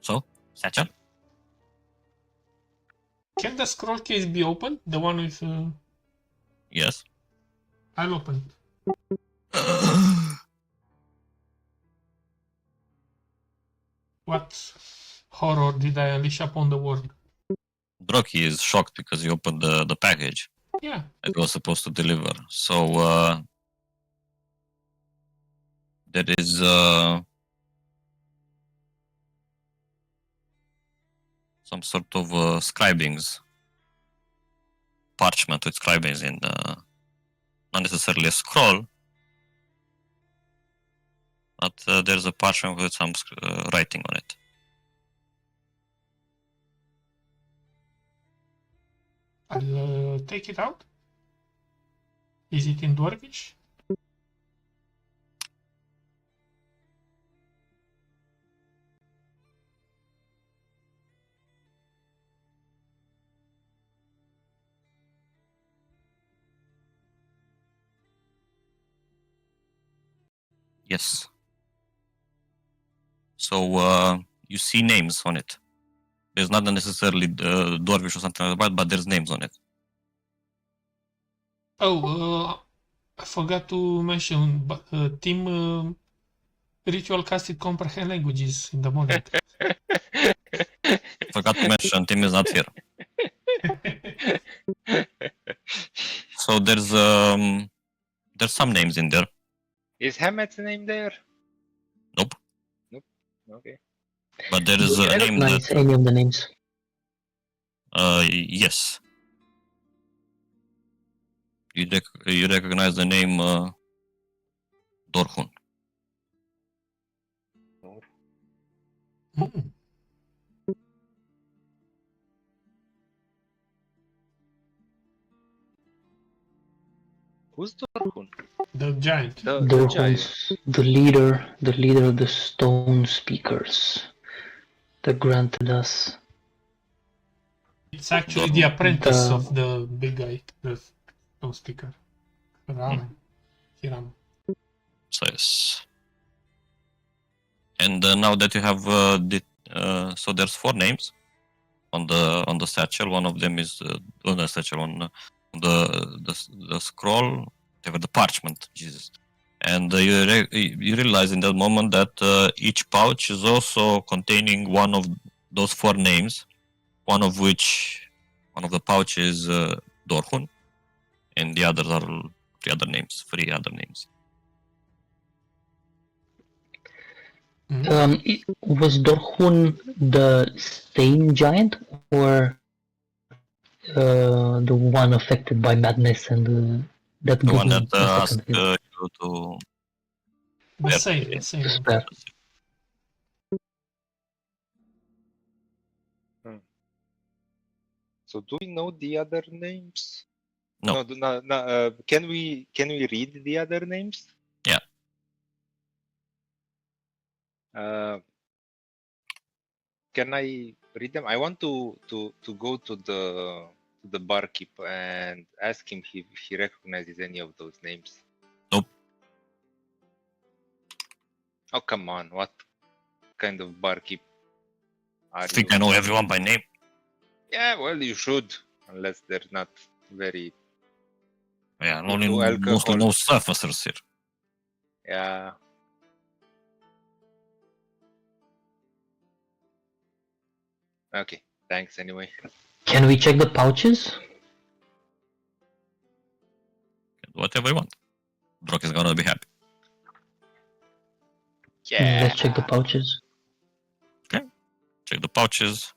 So, satchel. Can the scroll case be opened? The one with... Yes. I'll open it. What horror did I unleash upon the world? Droki is shocked because you opened the package Yeah. it was supposed to deliver. So there is some sort of scribings, parchment with scribings in, not necessarily a scroll, but there's a parchment with some writing on it. I'll take it out. Is it in Dwarvish? Yes. So you see names on it. There's not necessarily Dwarvish or something like that, but there's names on it. Oh, I forgot to mention, but Team Ritual casted comprehend languages in the morning. Forgot to mention, Tim is not here. So there's some names in there. Is Hamet's name there? Nope. Okay. But there Do is you a name that recognize any of the names? yes. You recognize the name Dorhun. Mm. Who's Dorhun? The giant. The Dorhun's giant. the leader of the Stone Speakers that granted us. It's actually the apprentice The- of the big guy, the stone speaker. Hiram. So yes. And now that you have so there's 4 names on the satchel. One of them is on the satchel on the scroll, whatever, the parchment. Jesus. And you realize in that moment that each pouch is also containing one of those 4 names. One of the pouches is Dorhun, and the others are 3 other names. Was Dorhun the same giant or the one affected by madness and that The one good that asked second hit? you to The same one. Spare. So do we know the other names? No. Can we read the other names? Yeah. Can I read them? I want to go to the barkeep and ask him if he recognizes any of those names. Nope. Oh, come on. What kind of barkeep are I think you? I know everyone by name. Yeah, well, you should, unless they're not very. Yeah, Good only to alcohol. mostly no surfacers here. Yeah. Okay. Thanks anyway. Can we check the pouches? Whatever you want. Brock is gonna be happy. Yeah. Let's check the pouches. Check the pouches.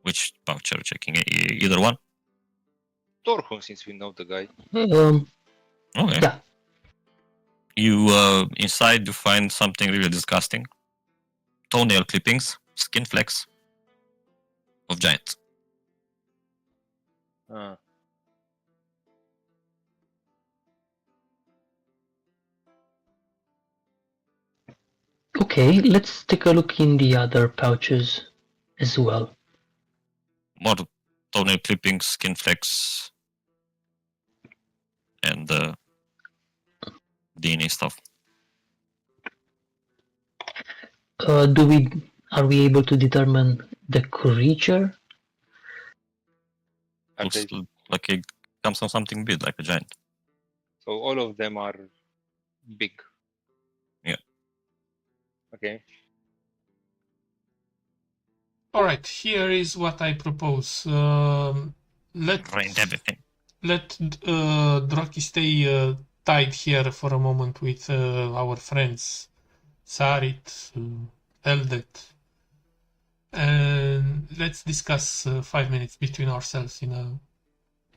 Which pouch are you checking? Either one? Dorhun, since we know the guy. Okay. Yeah. You inside you find something really disgusting. Toenail clippings, skin flecks of giants. Okay, let's take a look in the other pouches as well. More toenail clippings, skin flecks, and DNA stuff. Are we able to determine the creature? Are Looks they, like it comes from something big, like a giant. so all of them are big. Yeah. Okay. All right, here is what I propose. Drained everything. Let Droki stay tied here for a moment with our friends Sarit, Eldet, and let's discuss 5 minutes between ourselves in a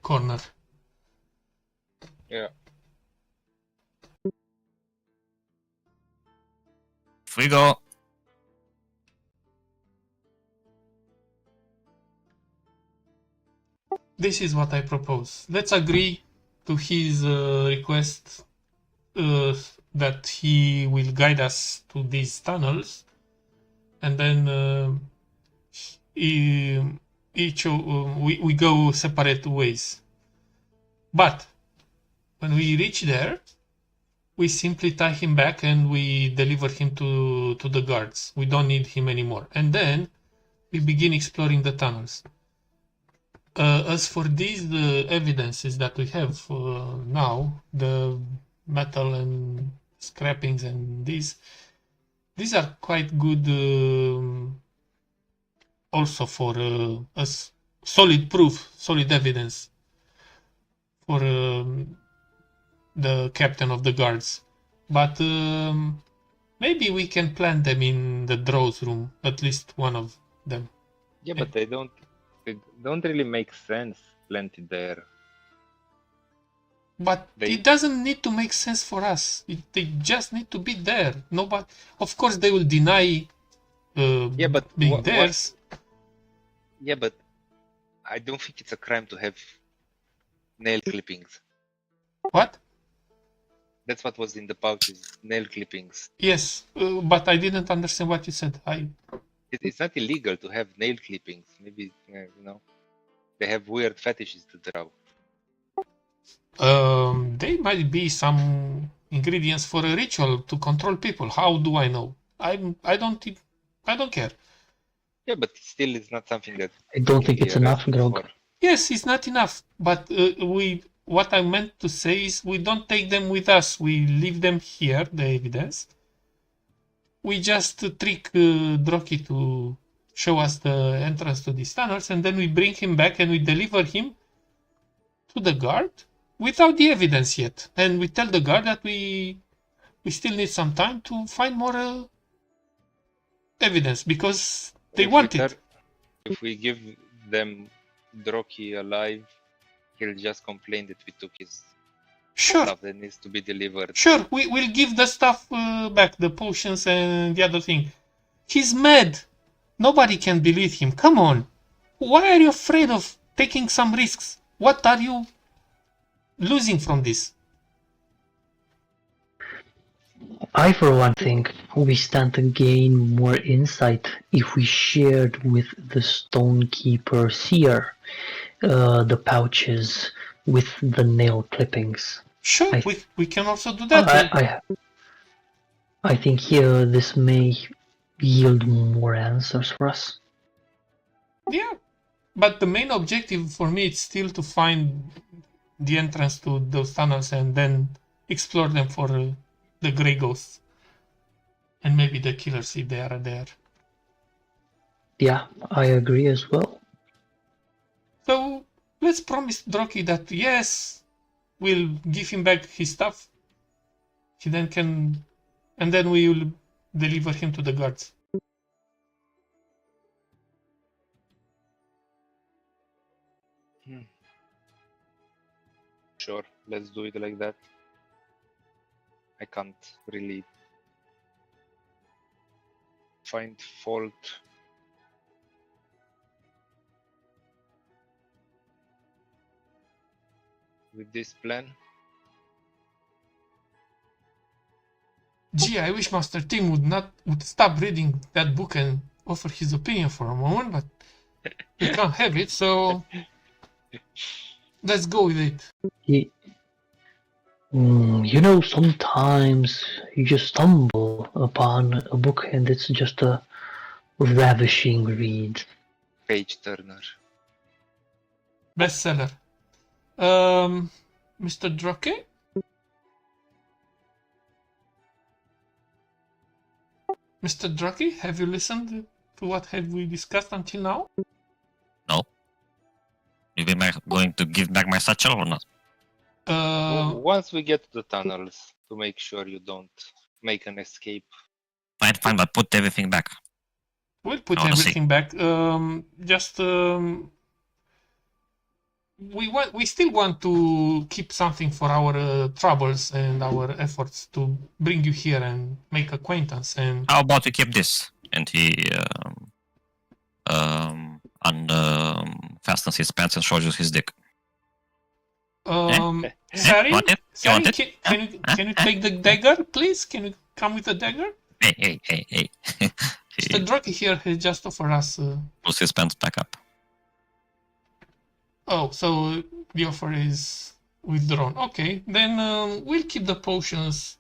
corner. Yeah. If we go. This is what I propose. Let's agree to his request that he will guide us to these tunnels, and then we go separate ways. But when we reach there, we simply tie him back and we deliver him to the guards. We don't need him anymore. And then we begin exploring the tunnels. As for these evidences that we have now, the metal and scrappings and these are quite good also for us solid proof, solid evidence for the captain of the guards. But maybe we can plant them in the Drow's room, at least one of them. Yeah, but they don't really make sense planted there. But it doesn't need to make sense for us. They just need to be there. Nobody, of course, they will deny being theirs. Yeah, but I don't think it's a crime to have nail clippings. What? That's what was in the pouches, nail clippings. Yes, but I didn't understand what you said. It's not illegal to have nail clippings. Maybe, they have weird fetishes to draw. They might be some ingredients for a ritual to control people. How do I know? I don't care. Yeah, but still, it's not something that I don't think it's enough, Grog. Yes, it's not enough. But what I meant to say is we don't take them with us. We leave them here, the evidence. We just trick Droki to show us the entrance to these tunnels, and then we bring him back and we deliver him to the guard without the evidence yet. And we tell the guard that we still need some time to find more evidence because they want it. If we give them Droki alive, he'll just complain that we took his stuff that needs to be delivered. Sure, we'll give the stuff back, the potions and the other thing. He's mad. Nobody can believe him. Come on. Why are you afraid of taking some risks? What are you losing from this? I, for one, think we stand to gain more insight if we shared with the Stonekeeper Seer the pouches with the nail clippings. Sure, we can also do that. I think here this may yield more answers for us. Yeah, but the main objective for me is still to find the entrance to those tunnels and then explore them for the Grey Ghosts. And maybe the killers if they are there. Yeah, I agree as well. So let's promise Droki that yes, we'll give him back his stuff. He then can, and then we will deliver him to the guards. Sure, let's do it like that. I can't really find fault with this plan. Gee, I wish Master Tim would stop reading that book and offer his opinion for a moment, but we can't have it, so let's go with it. Sometimes you just stumble upon a book and it's just a ravishing read. Page turner. Bestseller. Mr. Drake? Mr. Drake, have you listened to what have we discussed until now? No. You going to give back my satchel or not? Once we get to the tunnels, to make sure you don't make an escape. Fine, but put everything back. We'll put I wanna everything back. We still want to keep something for our troubles and our efforts to bring you here and make acquaintance. And How about we keep this? And he fastens his pants and shows you his dick. Sari, Want it? You want it? Can you take the dagger, please? Can you come with the dagger? Hey. Mr. Drake here has just offered us. Pulls his pants back up. Oh, so the offer is withdrawn. Okay, then we'll keep the potions.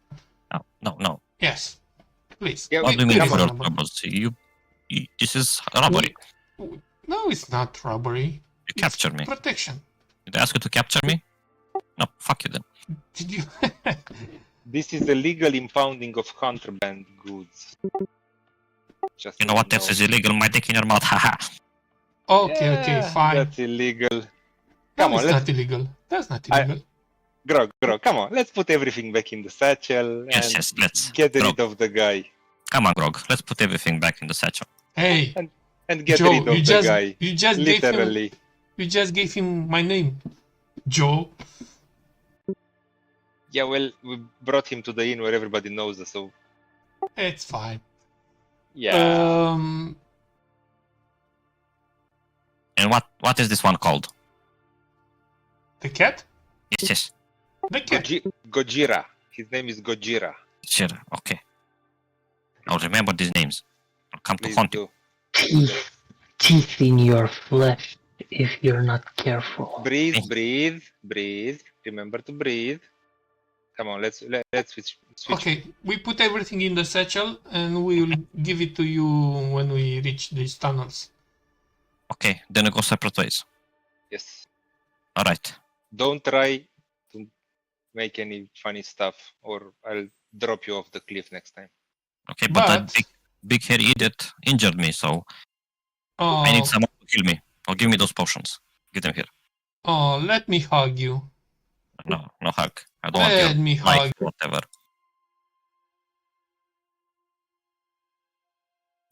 No. Yes, please. Yeah, What do you mean come for on. your troubles? You, this is robbery. No, it's not robbery. You captured me. Protection. Did I ask you to capture me? No, fuck you then. Did you? This is illegal impounding of contraband goods. Just You know what else is illegal? My dick in your mouth. Haha. Okay, fine. That's illegal. No, Come on, it's let's not illegal. That's not illegal. Grog, come on. Let's put everything back in the satchel Yes, and let's. get Grog. rid of the guy. Come on, Grog. Let's put everything back in the satchel. Hey, And get Joe, rid of the guy. you just Literally. you just gave him my name, Joe. Yeah, well, we brought him to the inn where everybody knows us, so It's fine. yeah. And what is this one called? The cat? Yes. The cat. Gojira. His name is Gojira. Sure. Okay. I'll remember these names. I'll come to Please haunt you. do. Teeth in your flesh if you're not careful. Breathe. Remember to breathe. Come on, let's switch. Okay, we put everything in the satchel and we will give it to you when we reach these tunnels. Okay, then we go separate ways. Yes. All right. Don't try to make any funny stuff, or I'll drop you off the cliff next time. Okay, but that big hairy idiot injured me, so I need someone to kill me. Or give me those potions. Get them here. Oh, let me hug you. No hug. I don't Let want me your life, hug. whatever.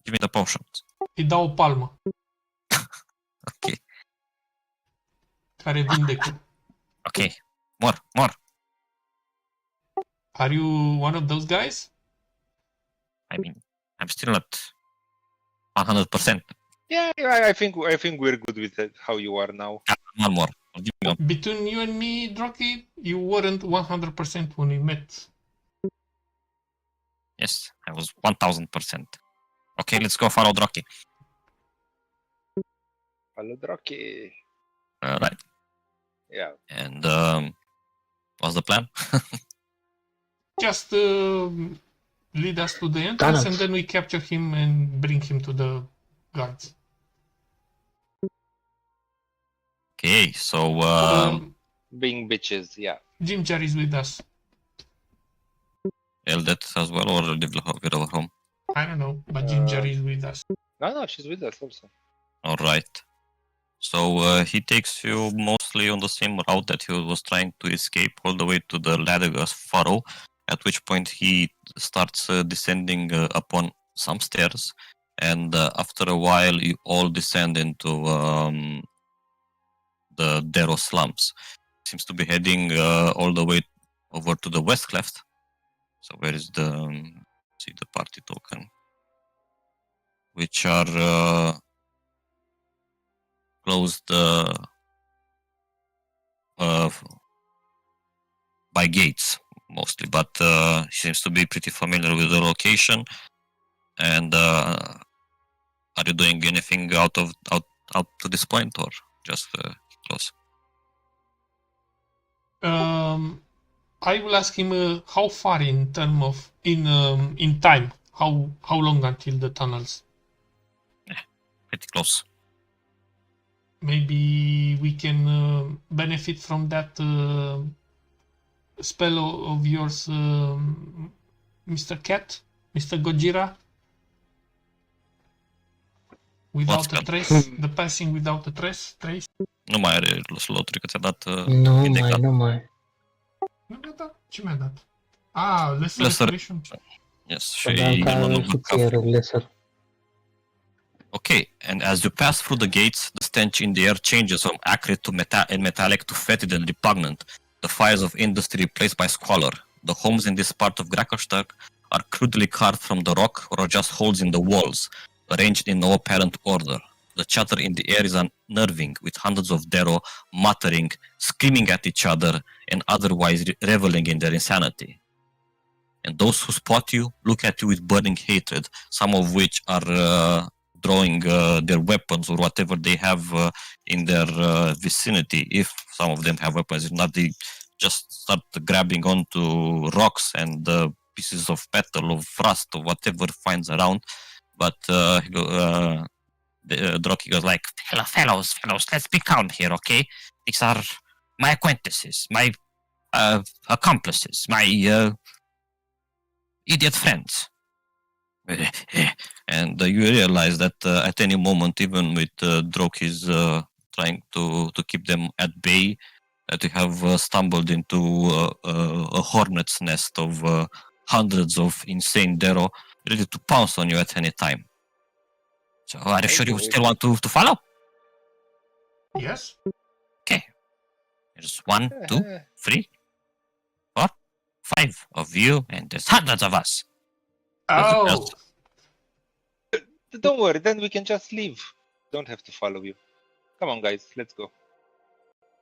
Give me the potions. Îi dau o palmă Okay. care vindecă. Okay. More. Are you one of those guys? I mean, I'm still not 100%. Yeah, I think we're good with it, how you are now. One more. Give me one. Between you and me, Drocky, you weren't 100% when we met. Yes, I was 1000%. Okay, let's go follow Drocky. Hello, Drocky. Right. Yeah. And what's the plan? Just lead us to the entrance and then we capture him and bring him to the guards. Okay, so Being bitches, yeah. Ginger is with us. Eldet as well, or live with our home? I don't know, but Ginger is with us. No, she's with us also. All right. So he takes you mostly on the same route that he was trying to escape, all the way to the Ladagas Furrow, at which point he starts descending upon some stairs, and after a while you all descend into the Darrow slums. Seems to be heading all the way over to the west cleft. So where is the party token? Which are closed by gates mostly, but she seems to be pretty familiar with the location. And are you doing anything out to this point, or just close? I will ask him how far in term of in time. How long until the tunnels? Pretty close. maybe we can benefit from that spell of yours, Mr. Cat, Mr. Gojira. Without a spell? trace, the passing without a trace. Nu mai are sloturi, că ți-a dat Nu indicat. mai, nu mai. Nu mi-a dat. Ce mi-a dat? Ah, Lesser Lesser- Restoration. Yes, și Dar el nu și ție lesser. Okay, and as you pass through the gates, the stench in the air changes from acrid to metallic to fetid and repugnant. The fires of industry replaced by squalor. The homes in this part of Grakoshtak are crudely carved from the rock or are just holes in the walls, arranged in no apparent order. The chatter in the air is unnerving, with hundreds of Dero muttering, screaming at each other, and otherwise reveling in their insanity. And those who spot you look at you with burning hatred, some of which are drawing their weapons or whatever they have in their vicinity. If some of them have weapons, if not, they just start grabbing onto rocks and pieces of metal, of rust, or whatever finds around. But Droki goes like, fellows, let's be calm here, okay? These are my acquaintances, my accomplices, my idiot friends. And you realize that at any moment, even with Droki's trying to keep them at bay, that you have stumbled into a hornet's nest of hundreds of insane Dero ready to pounce on you at any time. So are you sure you still want to follow? Yes. There's 1, 2, 3, 4, 5 of you, and there's hundreds of us. Oh, Don't worry, then we can just leave. Don't have to follow you. Come on, guys, let's go.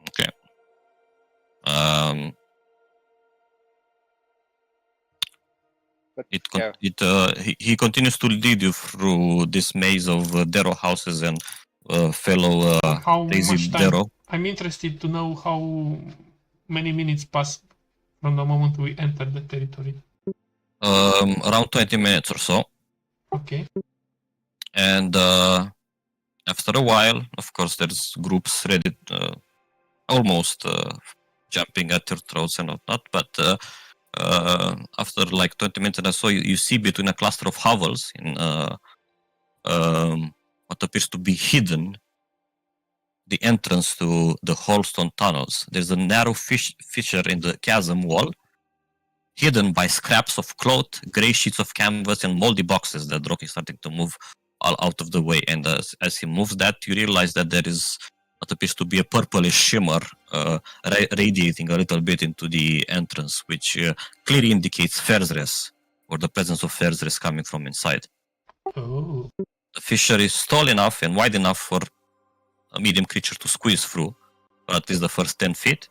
Okay. But He continues to lead you through this maze of Dero houses and fellow how crazy much time? Dero. I'm interested to know how many minutes pass from the moment we enter the territory. Around 20 minutes or so. Okay. And after a while, of course, there's groups ready, almost jumping at your throats and whatnot. But after like 20 minutes or so, you see between a cluster of hovels in what appears to be hidden the entrance to the Holstone tunnels. There's a narrow fissure in the chasm wall, hidden by scraps of cloth, grey sheets of canvas, and moldy boxes that Droki is starting to move all out of the way. And as he moves that, you realize that there is what appears to be a purplish shimmer radiating a little bit into the entrance, which clearly indicates Ferzres, or the presence of Ferzres coming from inside. Oh. The fissure is tall enough and wide enough for a medium creature to squeeze through, or at least the first 10 feet.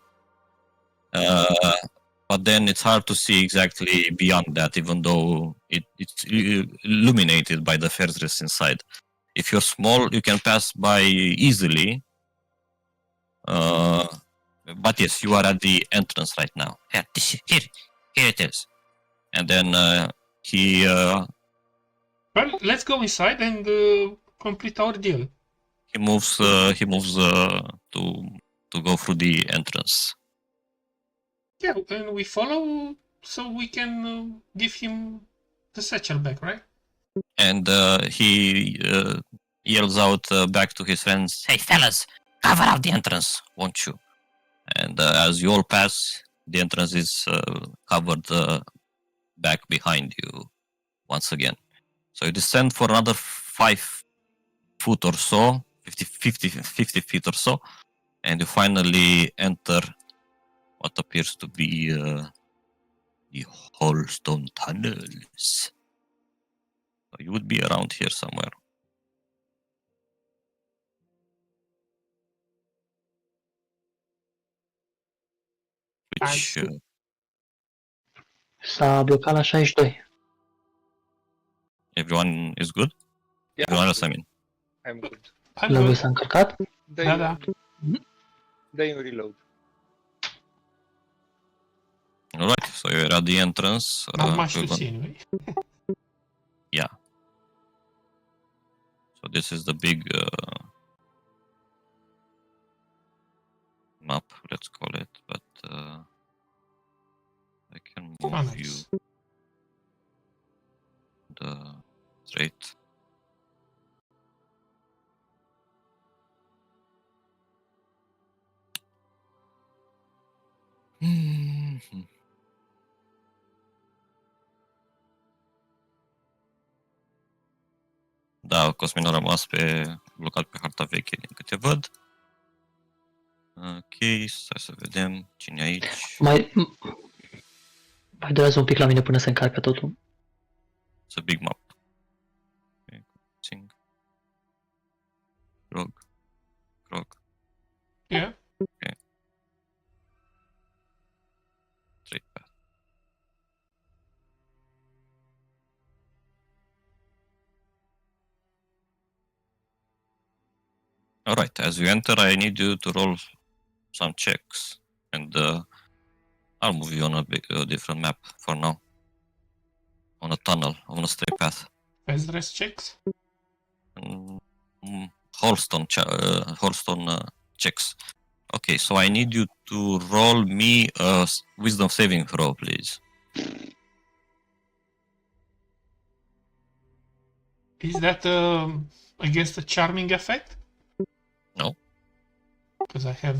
But then it's hard to see exactly beyond that, even though it's illuminated by the Ferzres inside. If you're small, you can pass by easily. But yes, you are at the entrance right now. Here it is. And then he Well, let's go inside and complete our deal. he moves to go through the entrance. Yeah, and we follow so we can give him the satchel back, right? And he yells out back to his friends, "Hey fellas, cover up the entrance, won't you?" And as you all pass, the entrance is covered back behind you once again. So you descend for another 5 foot or so, 50 feet or so, and you finally enter what appears to be the Holstone tunnels. So you would be around here somewhere. Which S-a blocat la 62. everyone is good? Yeah, Everyone else, I mean. I'm good. I'm La lui good. s-a încărcat? Da. They reload. Alright, so you're at the entrance. Not much we're to gon- see anyway. Yeah. So this is the big Oh, nice. the straight. Da, Cosmin a rămas blocat pe harta veche, din câte văd. Ok, stai să vedem cine e aici. Mai durează un pic la mine până se încarcă totul. It's a big map. Okay, sing. Grog. Yeah. Straight path. Alright, as you enter, I need you to roll some checks. And I'll move you on a different map for now. On a tunnel, on a straight path. Fast dress checks. Holstone checks. Okay, so I need you to roll me a wisdom saving throw, please. Is that against the charming effect? No. Because I have.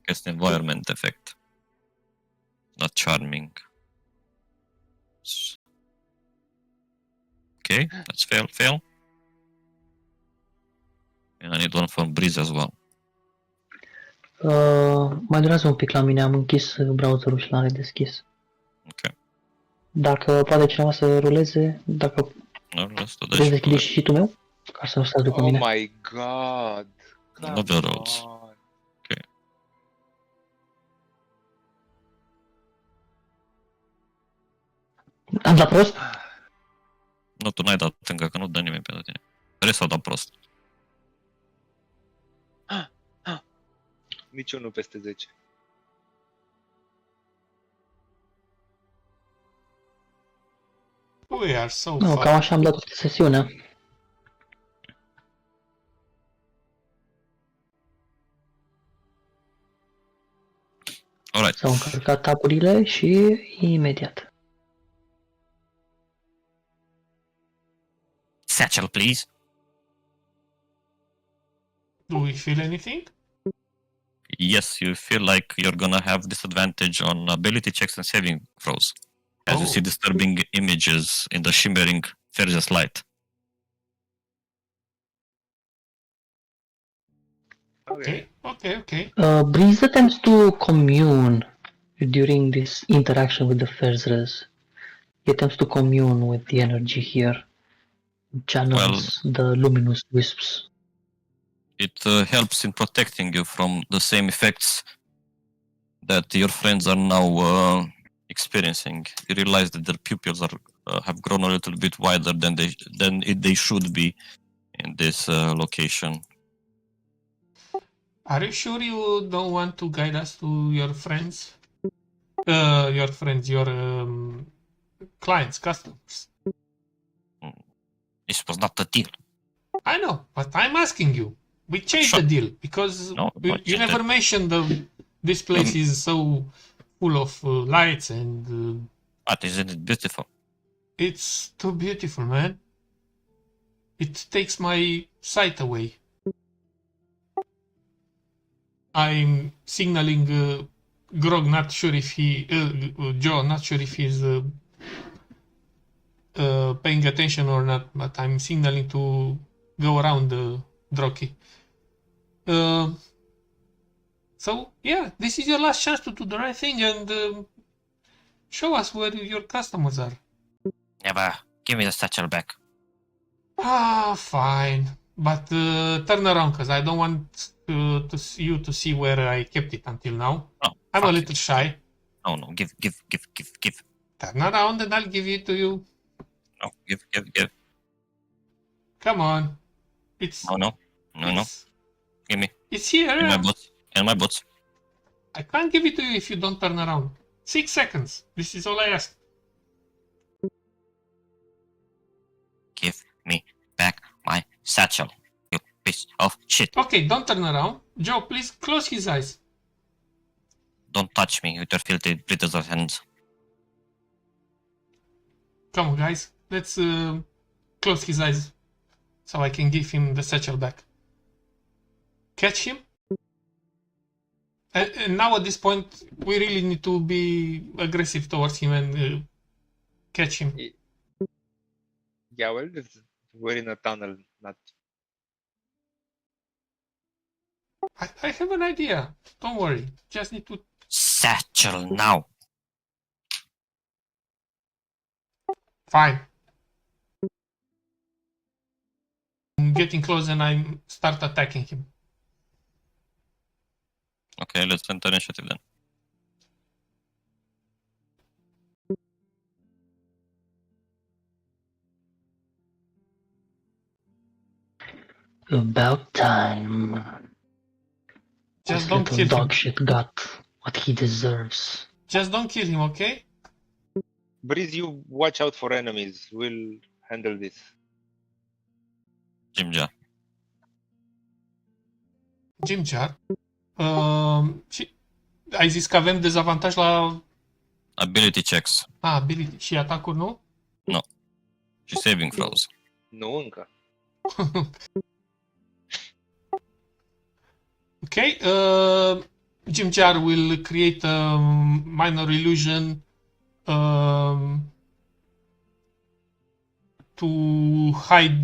Guess environment effect. Not charming. Okay, that's fail. And I need one from Breeze as well. Mai durează un pic la mine, am închis browserul și l-am redeschis. Ok. Dacă poate cineva să ruleze, dacă No, let's do vrei să deschide this. și tu meu, ca să nu stați după Oh mine. my god. No the rolls. Am dat prost? Nu, tu n-ai dat încă, că nu dă nimeni pentru tine. Trebuie să o dau prost. Nici unul peste 10. We are so Nu, far. cam așa am dat toată sesiunea. Alright. S-au încărcat taburile și imediat. Satchel, please. Do we feel anything? Yes, you feel like you're gonna have disadvantage on ability checks and saving throws. As you see disturbing images in the shimmering Fergus light. Okay. Okay. Breeze attempts to commune during this interaction with the Ferzres. He attempts to commune with the energy here. Channels the luminous wisps. It helps in protecting you from the same effects that your friends are now experiencing. You realize that their pupils have grown a little bit wider than they should be in this location. Are you sure you don't want to guide us to your friends? Your clients, customers. This was not the deal. I know, but I'm asking you. We changed the deal because you never mentioned this place is so full of lights and. But isn't it beautiful? It's too beautiful, man. It takes my sight away. I'm signaling Grog, not sure if Joe, not sure if he's paying attention or not, but I'm signaling to go around Droki. So yeah, this is your last chance to do the right thing and show us where your customers are. Never. Give me the satchel back. Fine. But turn around, because I don't want you to see where I kept it until now. Oh, I'm a little shy. No, give. Turn around and I'll give it to you. No, give. Come on. It's No. Give me. It's here. In my boots. I can't give it to you if you don't turn around. 6 seconds. This is all I ask. Give me back my satchel, you piece of shit. Okay, don't turn around. Joe, please close his eyes. Don't touch me with your filthy, brittle hands. Come on, guys. Let's close his eyes so I can give him the satchel back. Catch him. And now at this point, we really need to be aggressive towards him and catch him. Yeah, well, we're in a tunnel, not. I have an idea. Don't worry. Just need to... Satchel now. Fine. I'm getting close and I start attacking him. Okay, let's enter initiative then. About time. Just This don't little kill him. dog shit got what he deserves. Just don't kill him, okay? Breeze, you watch out for enemies. We'll handle this. Jim Jar. Jim Jar. Ai zis că avem dezavantaj la Ability checks. ability și atacuri, nu? Și saving throws. Nu încă. Okay. Jim Jar will create a minor illusion to hide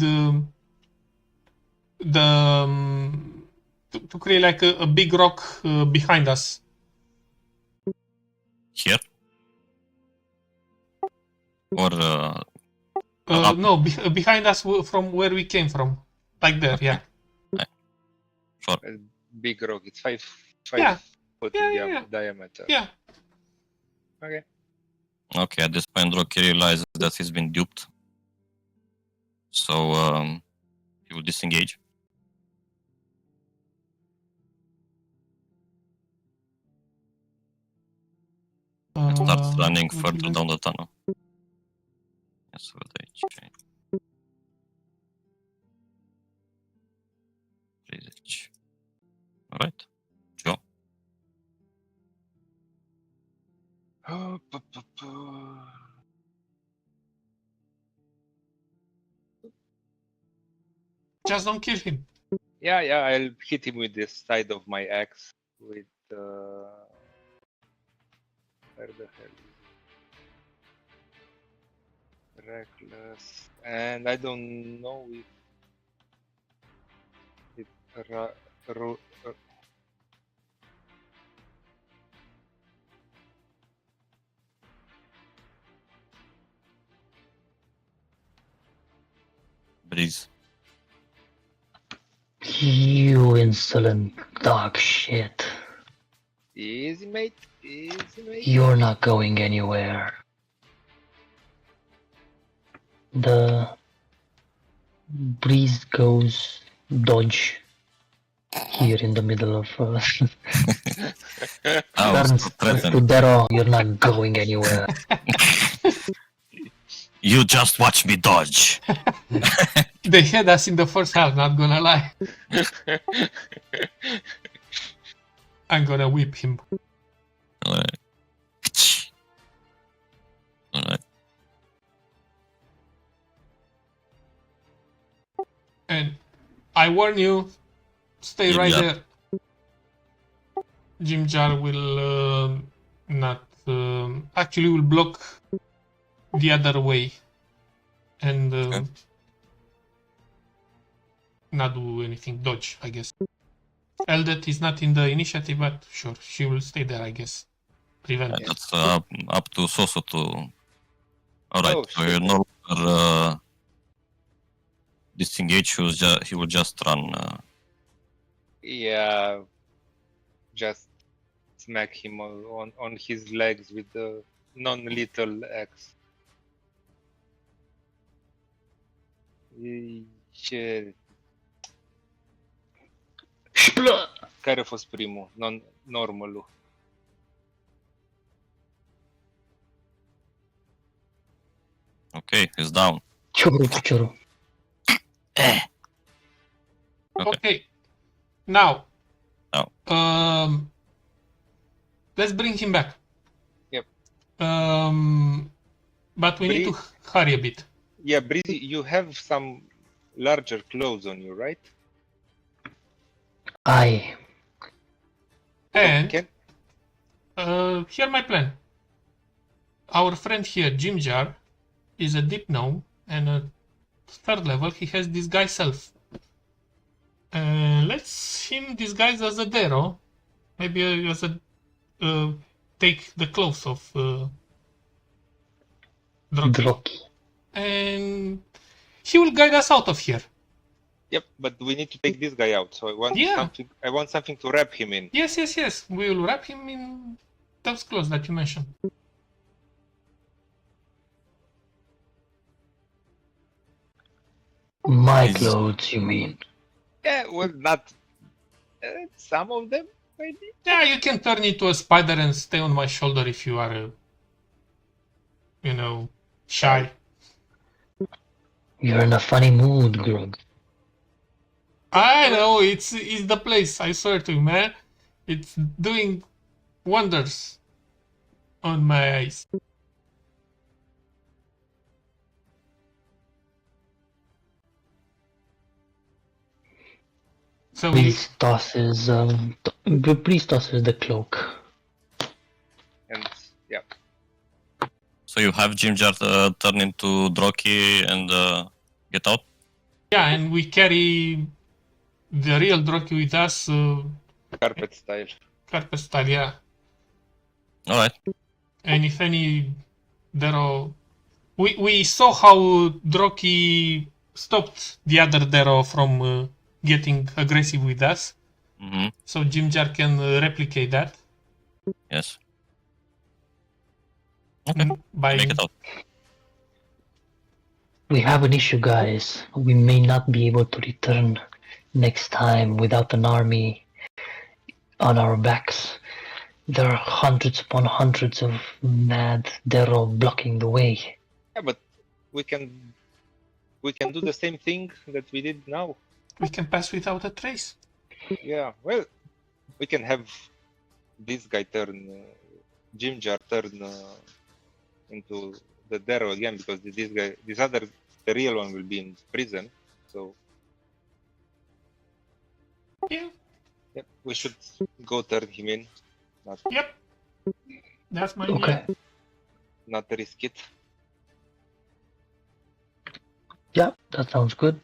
to create like a big rock behind us. Here? Or No, behind us from where we came from, like there. Yeah. A big rock. It's 5 Yeah. foot Yeah, in yeah. diameter. Yeah. Okay. okay, at this point Rocky realizes that he's been duped. So he will disengage. And starts running further down the tunnel. Yes, with H. Alright. Go. Just don't kill him. Yeah, I'll hit him with the side of my axe with where the hell is it? Reckless, and I don't know if it Breeze. You insolent dog shit. easy mate, easy mate. You're not going anywhere. The breeze goes dodge here in the middle of I was turns so threatened. to Dero. You're not going anywhere. You just watch me dodge. They had us in the first half, not gonna lie. I'm gonna whip him. Alright. Alright. And I warn you, stay Jim right Jar. there. Jim Jar will not actually will block the other way and Okay. not do anything. Dodge, I guess. Eldet is not in the initiative, but sure, she will stay there, I guess. Prevent. Yeah, that's up to Soso to. Alright, Oh, so you're no longer disengage. He will just run. Yeah, just smack him on his legs with the non-lethal axe. Ce... Care a fost primul? Normal-ul. Okay, he's down. Churu. Okay. Okay. Now. Now. Let's bring him back. Yep. But we need to hurry a bit. Yeah, Breezy, you have some larger clothes on you, right? Aye. And Can here my plan. Our friend here, Jim Jar, is a deep gnome, and at third level he has disguise self. Let's him disguise as a Dero, maybe as a take the clothes of Droki, Droki. and he will guide us out of here. Yep, but we need to take this guy out. So I want Yeah. something. I want something to wrap him in. Yes. We will wrap him in those clothes that you mentioned. My Is- clothes, you mean? Yeah, well, not some of them, maybe. Yeah, you can turn into a spider and stay on my shoulder if you are, shy. You're in a funny mood, Grog. I know, it's the place, I swear to you, man. It's doing wonders on my eyes. So Please tosses the cloak. And yeah, So you have Jim Jar turn into Droki and get out? yeah, and we carry the real Droki with us, carpet style. carpet style, yeah. Alright. And if any Dero... We saw how Droki stopped the other Dero from getting aggressive with us. Mm-hmm. So Jim Jar can replicate that Yes. Okay. by... Make it out. We have an issue, guys. We may not be able to return next time without an army on our backs. There are hundreds upon hundreds of mad Dero blocking the way. Yeah, but we can do the same thing that we did now. We can pass without a trace. Yeah, well, we can have this guy turn Jim Jar turn into the Darrow again, because the real one will be in prison. So Yeah, yep, we should go turn him in, yep. That's my Okay. idea. not risk it. Yeah, that sounds good.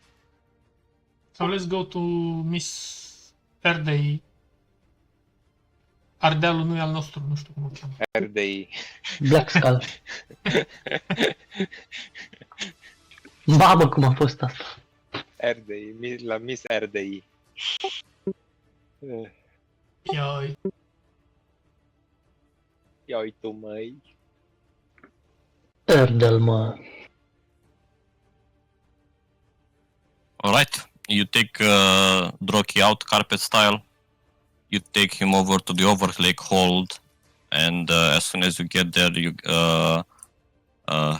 So let's go to Miss Erdei. Ardealul nu e al nostru, nu știu cum o cheamă. Are they Black Skull. Mamă, cum a fost asta? Erdei, la Miss Erdei. Ioi. Ia uite măi. Erdel, mă. Alright. You take Droki out carpet style. You take him over to the Overlake hold, and as soon as you get there, you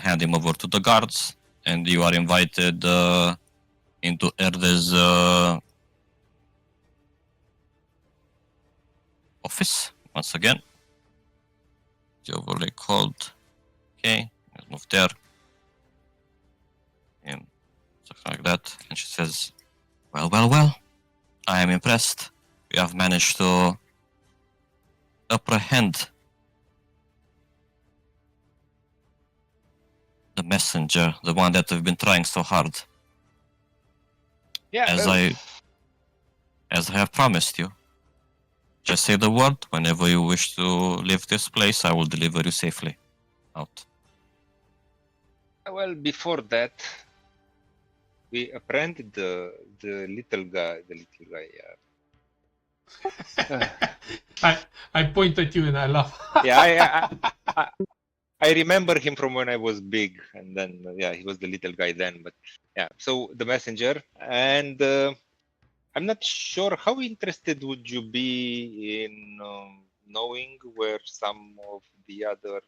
hand him over to the guards, and you are invited into Erde's office once again. The Overlake hold. Okay, let's move there. And something like that. And she says, well, I am impressed. We have managed to apprehend the messenger, the one that we've been trying so hard, Yeah, as well, I have promised you. Just say the word. Whenever you wish to leave this place, I will deliver you safely out. well, before that, we apprehended the little guy. I point at you and I laugh. Yeah, I remember him from when I was big, and then yeah, he was the little guy then. But yeah, so the messenger, and I'm not sure how interested would you be in knowing where some of the other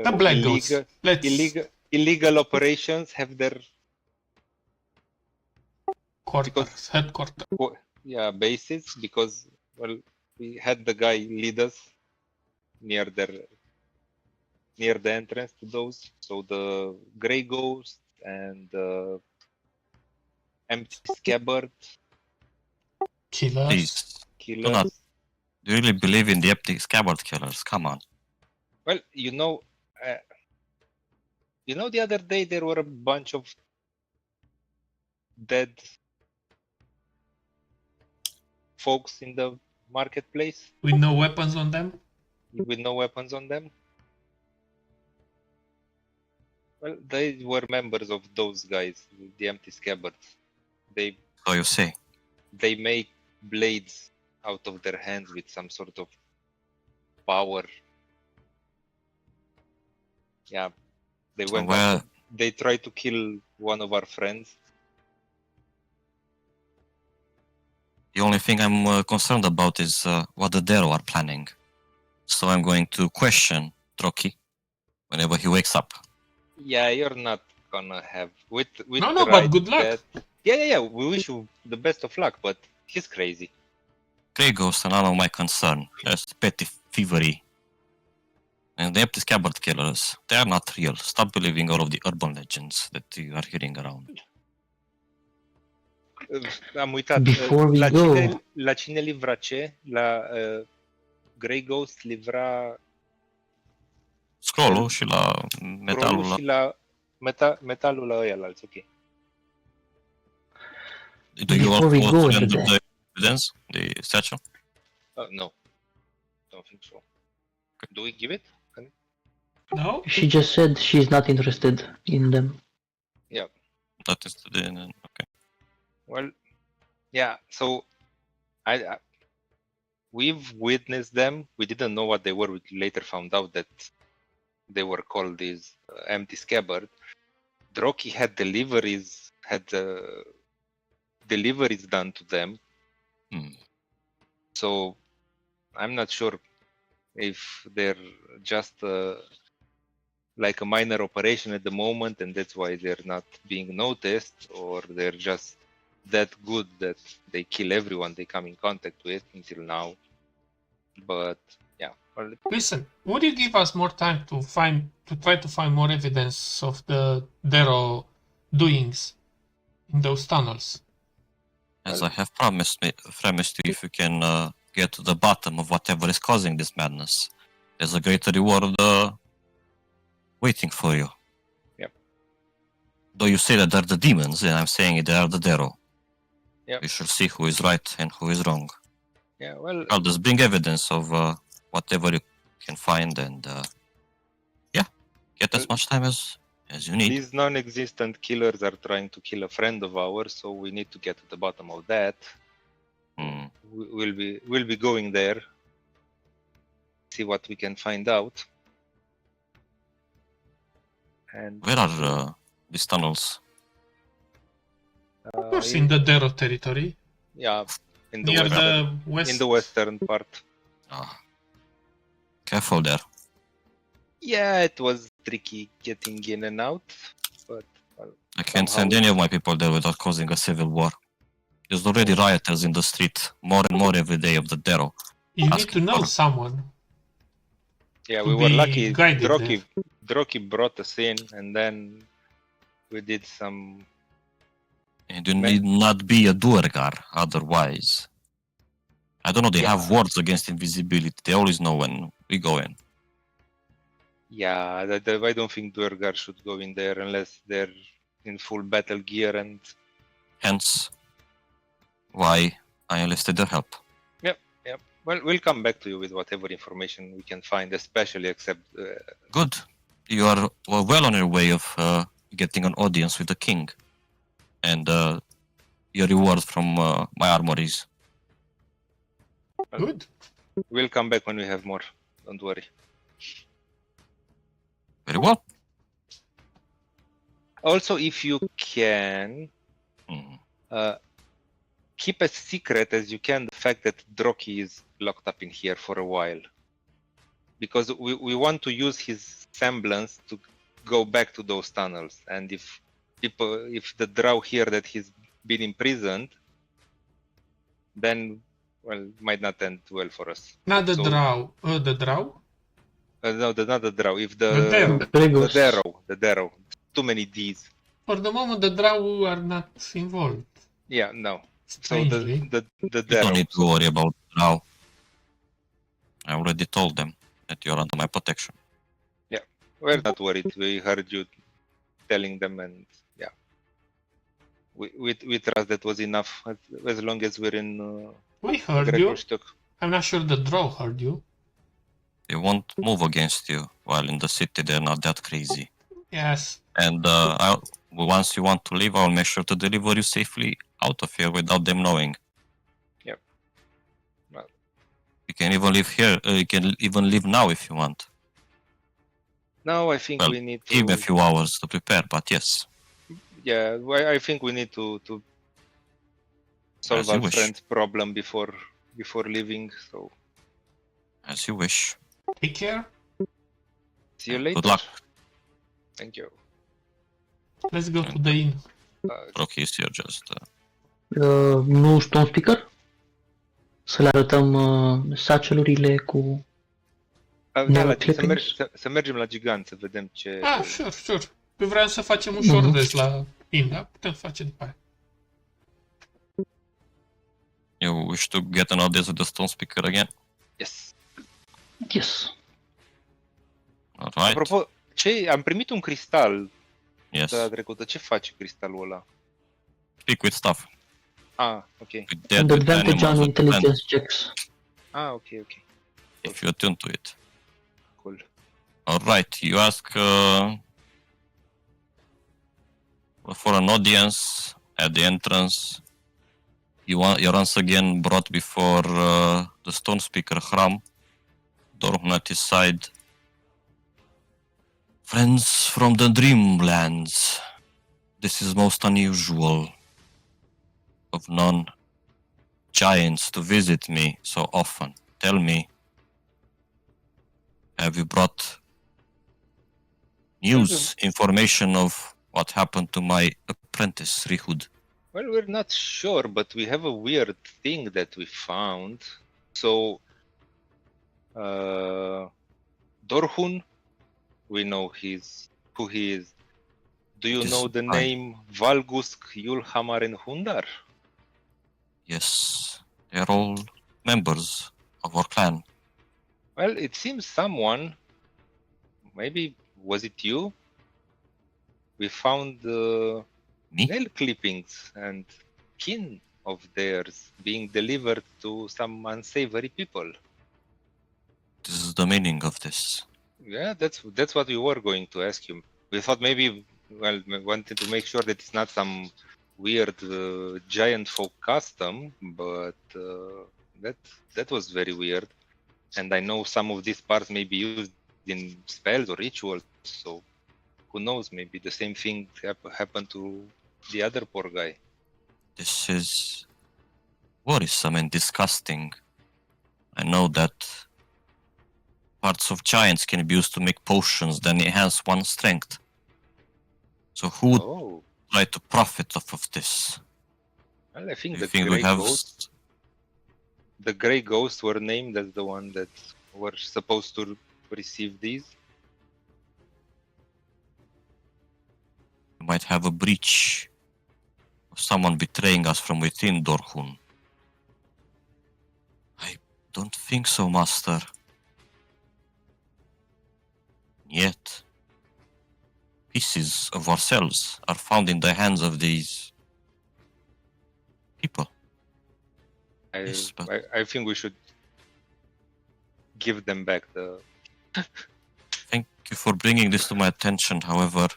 The black goats. Let's illegal operations have their quarters, headquarters. bases, because well, we had the guy lead us near their near the entrance to those. So the Grey Ghost and the Empty Scabbard Killers. Please, killers. not. do you really believe in the empty scabbard killers? Come on. Well, the other day there were a bunch of dead folks in the marketplace With no weapons on them. with no weapons on them. Well, they were members of those guys, the Empty Scabbards. So you say. They make blades out of their hands with some sort of power. Yeah, they So went. where They tried to kill one of our friends. the only thing I'm concerned about is what the Dero are planning. So I'm going to question Droki whenever he wakes up. Yeah, you're not gonna have with No, the but right good luck. bet- Yeah. We wish you the best of luck, but he's crazy. Grey Ghosts are none of my concern. Just petty thievery. And the empty scabbard killers, they are not real. Stop believing all of the urban legends that you are hearing around. Am uitat. Before we go. La cine livra ce? La Grey Ghost livra Scroll-ul și la metalul scroll-ul și la metalul la ăialalți, ok. Do you Before we also go surrender into the evidence, the statue? No, don't think so. Do we give it? No. She just said she's not interested in them. That is the okay. Well, yeah. So, we've witnessed them. We didn't know what they were. We later found out that they were called these Empty Scabbard. Droki had deliveries done to them. So, I'm not sure if they're just like a minor operation at the moment, and that's why they're not being noticed, or they're just that good that they kill everyone they come in contact with until now. But yeah. Well, Listen, would you give us more time to try to find more evidence of the Dero doings in those tunnels? As I have promised you, if you can get to the bottom of whatever is causing this madness, there's a greater reward waiting for you. Yep. Though you say that they're the demons, and I'm saying they are the Dero. Yep. We shall see who is right and who is wrong. yeah, well, I'll just bring evidence of whatever you can find, and get as much time as you need. these non-existent killers are trying to kill a friend of ours, so we need to get to the bottom of that. We'll be going there, see what we can find out. And Where are these tunnels? Of course, in the Dero territory, yeah, in the near western, the west. in the western part. Careful there. Yeah, it was tricky getting in and out, but I can't somehow send any of my people there without causing a civil war. There's already rioters in the street, more and more every day of the Dero. You need asking to know for- someone. yeah, to we were be lucky. guided Droki brought us in, and then we did some. And you need not be a Duergar, otherwise. I don't know, they have wards against invisibility. They always know when we go in. Yeah, I don't think Duergar should go in there unless they're in full battle gear and. Hence, why I enlisted their help. Yep. Well, we'll come back to you with whatever information we can find, especially except. Good. You are well on your way of getting an audience with the king. And your reward from my armories. Good. We'll come back when we have more. Don't worry. Very well. Also, if you can, keep as secret as you can the fact that Droki is locked up in here for a while. Because we want to use his semblance to go back to those tunnels. And if the drow hear that he's been imprisoned, then, well, it might not end well for us. Not the So- drow. The drow? No, not the drow. If The the Darrow. the Darrow. Too many D's. For the moment, the Drow are not involved. Yeah, no. So Strangely. the You don't Darrow. need to worry about now. I already told them that you're under my protection. We're not worried. We heard you telling them, and yeah, we trust that was enough. As long as we're in We heard you. Grecostock. I'm not sure the Drow heard you. They won't move against you while in the city. They're not that crazy. Yes. And once you want to leave, I'll make sure to deliver you safely out of here without them knowing. Yep. Well. You can even live here. You can even leave now if you want. Now I think Well, we need to. Give me a few hours to prepare, but yes. Yeah, I think we need to solve As you our wish. friend's problem before leaving. So As you wish. Take care. see you later. Good luck. Thank you. Let's go to the inn. Rocky is here just... Nu Stone Speaker? Să le arătăm satchel-urile cu... Da, clippings? să mergem la gigant să vedem ce... Ah, sure. Eu vreau să facem un short rest la inn, da? Putem face după aia. You wish to get an audience with the Stone Speaker again? Yes. Yes. Alright. Apropo, am primit un cristal Yes. data trecută. Ce face cristalul ăla? Speak with stuff. Ah, ok. With And with advantage on animals, with plants, intelligence checks. Ah, ok. if you attune to it. Cool. Alright, you ask for an audience at the entrance. You're once again brought before the Stone Speaker Hram. Dorhun at his side. Friends from the Dreamlands, this is most unusual of non-giants to visit me so often. Tell me, have you brought news, information of what happened to my apprentice, Rihud? Well, we're not sure, but we have a weird thing that we found. So, Dorhun, we know who he is. Do you It is know the fine. name Valgusk, Yulhamar, and Hundar? Yes, they're all members of our clan. Well, it seems someone, maybe was it you? We found Me? nail clippings and kin of theirs being delivered to some unsavory people. This is the meaning of this. Yeah, that's what we were going to ask you. We thought maybe, well, we wanted to make sure that it's not some weird giant folk custom, but that was very weird. And I know some of these parts may be used in spells or rituals, so who knows? Maybe the same thing happened to the other poor guy. This is worrisome and disgusting. I know that parts of giants can be used to make potions that enhance one's strength. So who would Oh, try to profit off of this? well, I think Do the you think Grey we have... Ghosts. The Grey Ghosts were named as the one that were supposed to receive these. We might have a breach of someone betraying us from within, Dorhun. I don't think so, Master. Yet, pieces of ourselves are found in the hands of these people. Yes, but- I think we should give them back the. Thank you for bringing this to my attention, however,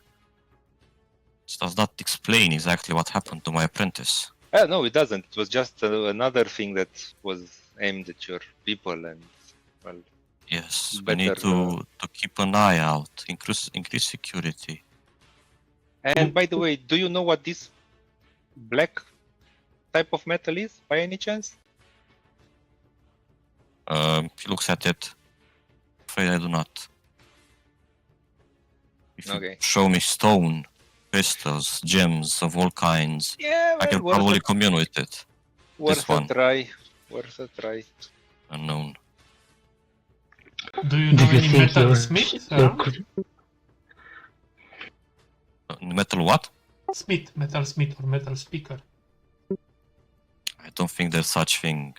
this does not explain exactly what happened to my apprentice. No, it doesn't. It was just another thing that was aimed at your people, and well, Yes, we need Better, to keep an eye out, increase security. And by the way, do you know what this black type of metal is, by any chance? He looks at it. Afraid I do not. If you Okay. show me stone, crystals, gems of all kinds, Yeah, I can well, probably commune with it. worth one. a try. Worth a try. Unknown. Do you Do know you any think metal your smith your around? Metal what? Smith, metal smith or metal speaker. I don't think there's such thing.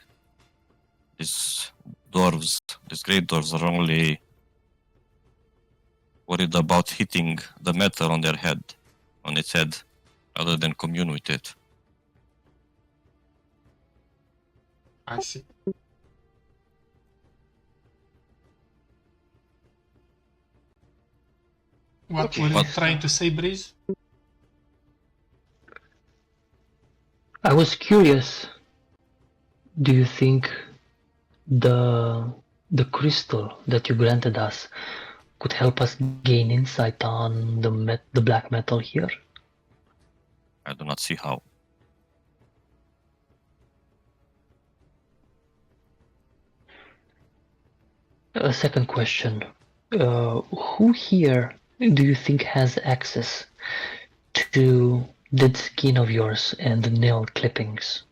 These dwarves, these great dwarves are only worried about hitting the metal on their head, on its head, rather than commune with it. I see. What Okay. were you But- trying to say, Breeze? I was curious. Do you think the crystal that you granted us could help us gain insight on the black metal here? I do not see how. A second question. Who here do you think has access to that skin of yours and the nail clippings?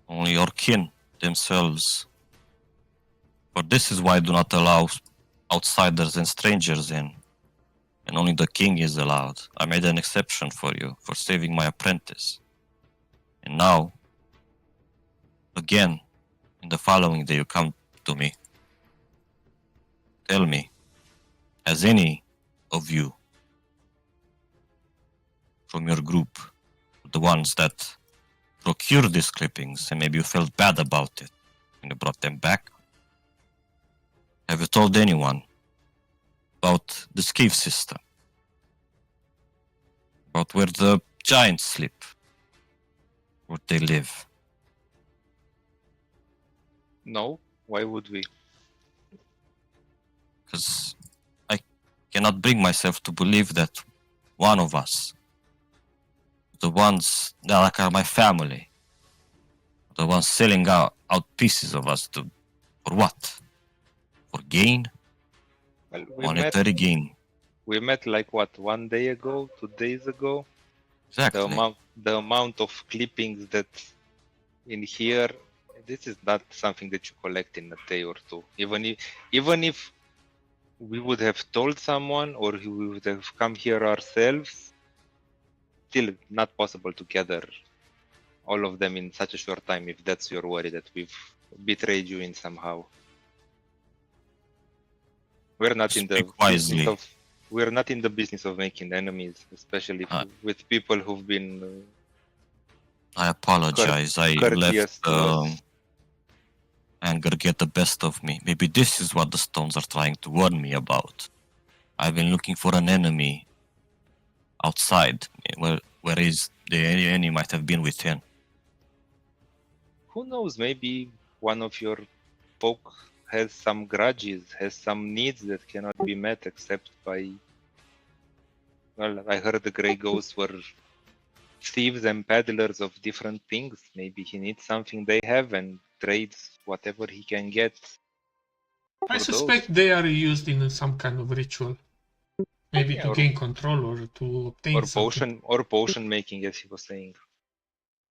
Only your kin themselves. For this is why I do not allow outsiders and strangers in, and only the king is allowed. I made an exception for you, for saving my apprentice. And now, again, in the following day you come to me. Tell me, has any of you from your group, the ones that procured these clippings, and maybe you felt bad about it when you brought them back, have you told anyone about the cave system? About where the giants sleep? Where they live? No, why would we? Because I cannot bring myself to believe that one of us, the ones that are my family, the ones selling out pieces of us for what? For gain? Well, Monetary gain. we met like what, 1 day ago, 2 days ago. Exactly. The amount of clippings that in here, this is not something that you collect in a day or two. Even if we would have told someone or we would have come here ourselves, still not possible to gather all of them in such a short time. If that's your worry that we've betrayed you in somehow, we're not in the Speak wisely. we're not in the business of making enemies, especially with people who've been I apologize. I courteous left to us. anger get the best of me. Maybe this is what the stones are trying to warn me about. I've been looking for an enemy outside, whereas the enemy might have been within. Who knows? Maybe one of your folk has some grudges, has some needs that cannot be met except by. Well, I heard the Grey Ghosts were thieves and peddlers of different things. Maybe he needs something they have and trades whatever he can get. I for suspect those. they are used in some kind of ritual. Maybe Yeah, to gain control or to obtain something. or potion making, as he was saying.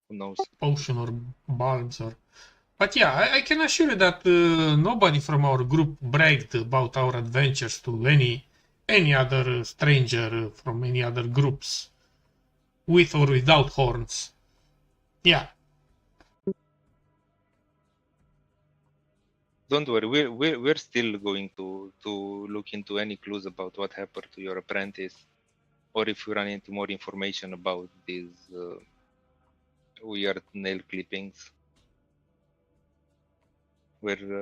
Who knows? Potion or balms or. But yeah, I can assure you that nobody from our group bragged about our adventures to any other stranger from any other groups, with or without horns. Yeah, Don't worry, we're still going to look into any clues about what happened to your apprentice, or if we run into more information about these weird nail clippings. We're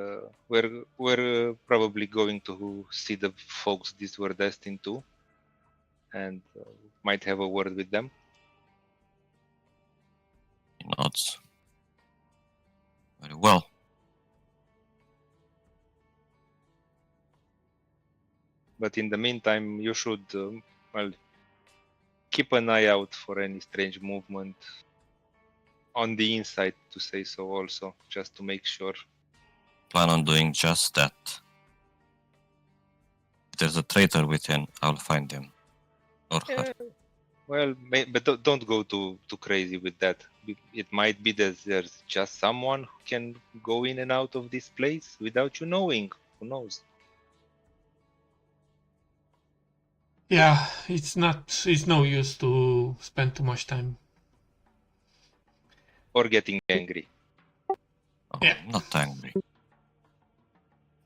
probably going to see the folks these were destined to, and might have a word with them. He nods. Very well. But in the meantime, you should well keep an eye out for any strange movement on the inside, to say so, also, just to make sure. Plan on doing just that. If there's a traitor within, I'll find him. Or her. Well, but don't go too crazy with that. It might be that there's just someone who can go in and out of this place without you knowing. Who knows? Yeah, it's no use to spend too much time. Or getting angry. Oh, Yeah. I'm not angry.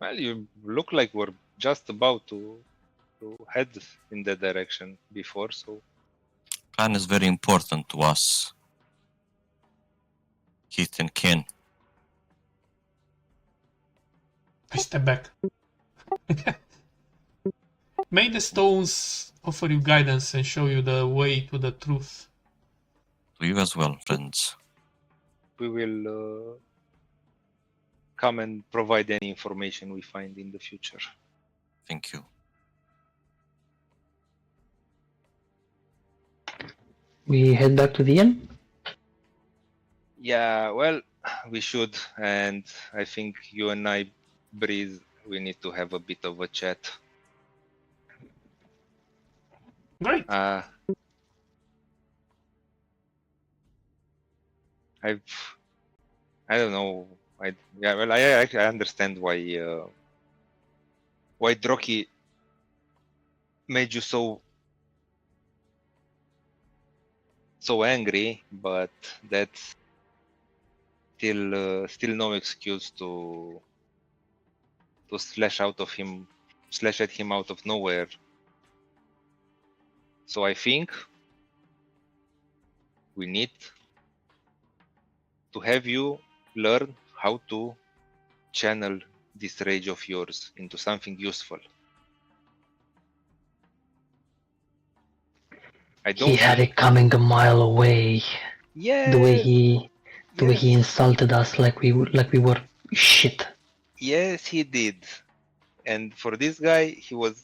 Well, you look like we're just about to head in that direction before, so Plan is very important to us. Keith and Ken. I step back. May the stones offer you guidance and show you the way to the truth. To you as well, friends. we will come and provide any information we find in the future. Thank you. We head back to the inn? Yeah, well, we should, and I think you and I, Breeze, we need to have a bit of a chat. Great. I don't know. I understand why Droki made you so angry, but that's still no excuse to slash at him out of nowhere. So I think we need to have you learn how to channel this rage of yours into something useful. He had it coming a mile away. Yes. The way he insulted us like we were shit. Yes, he did. And for this guy, he was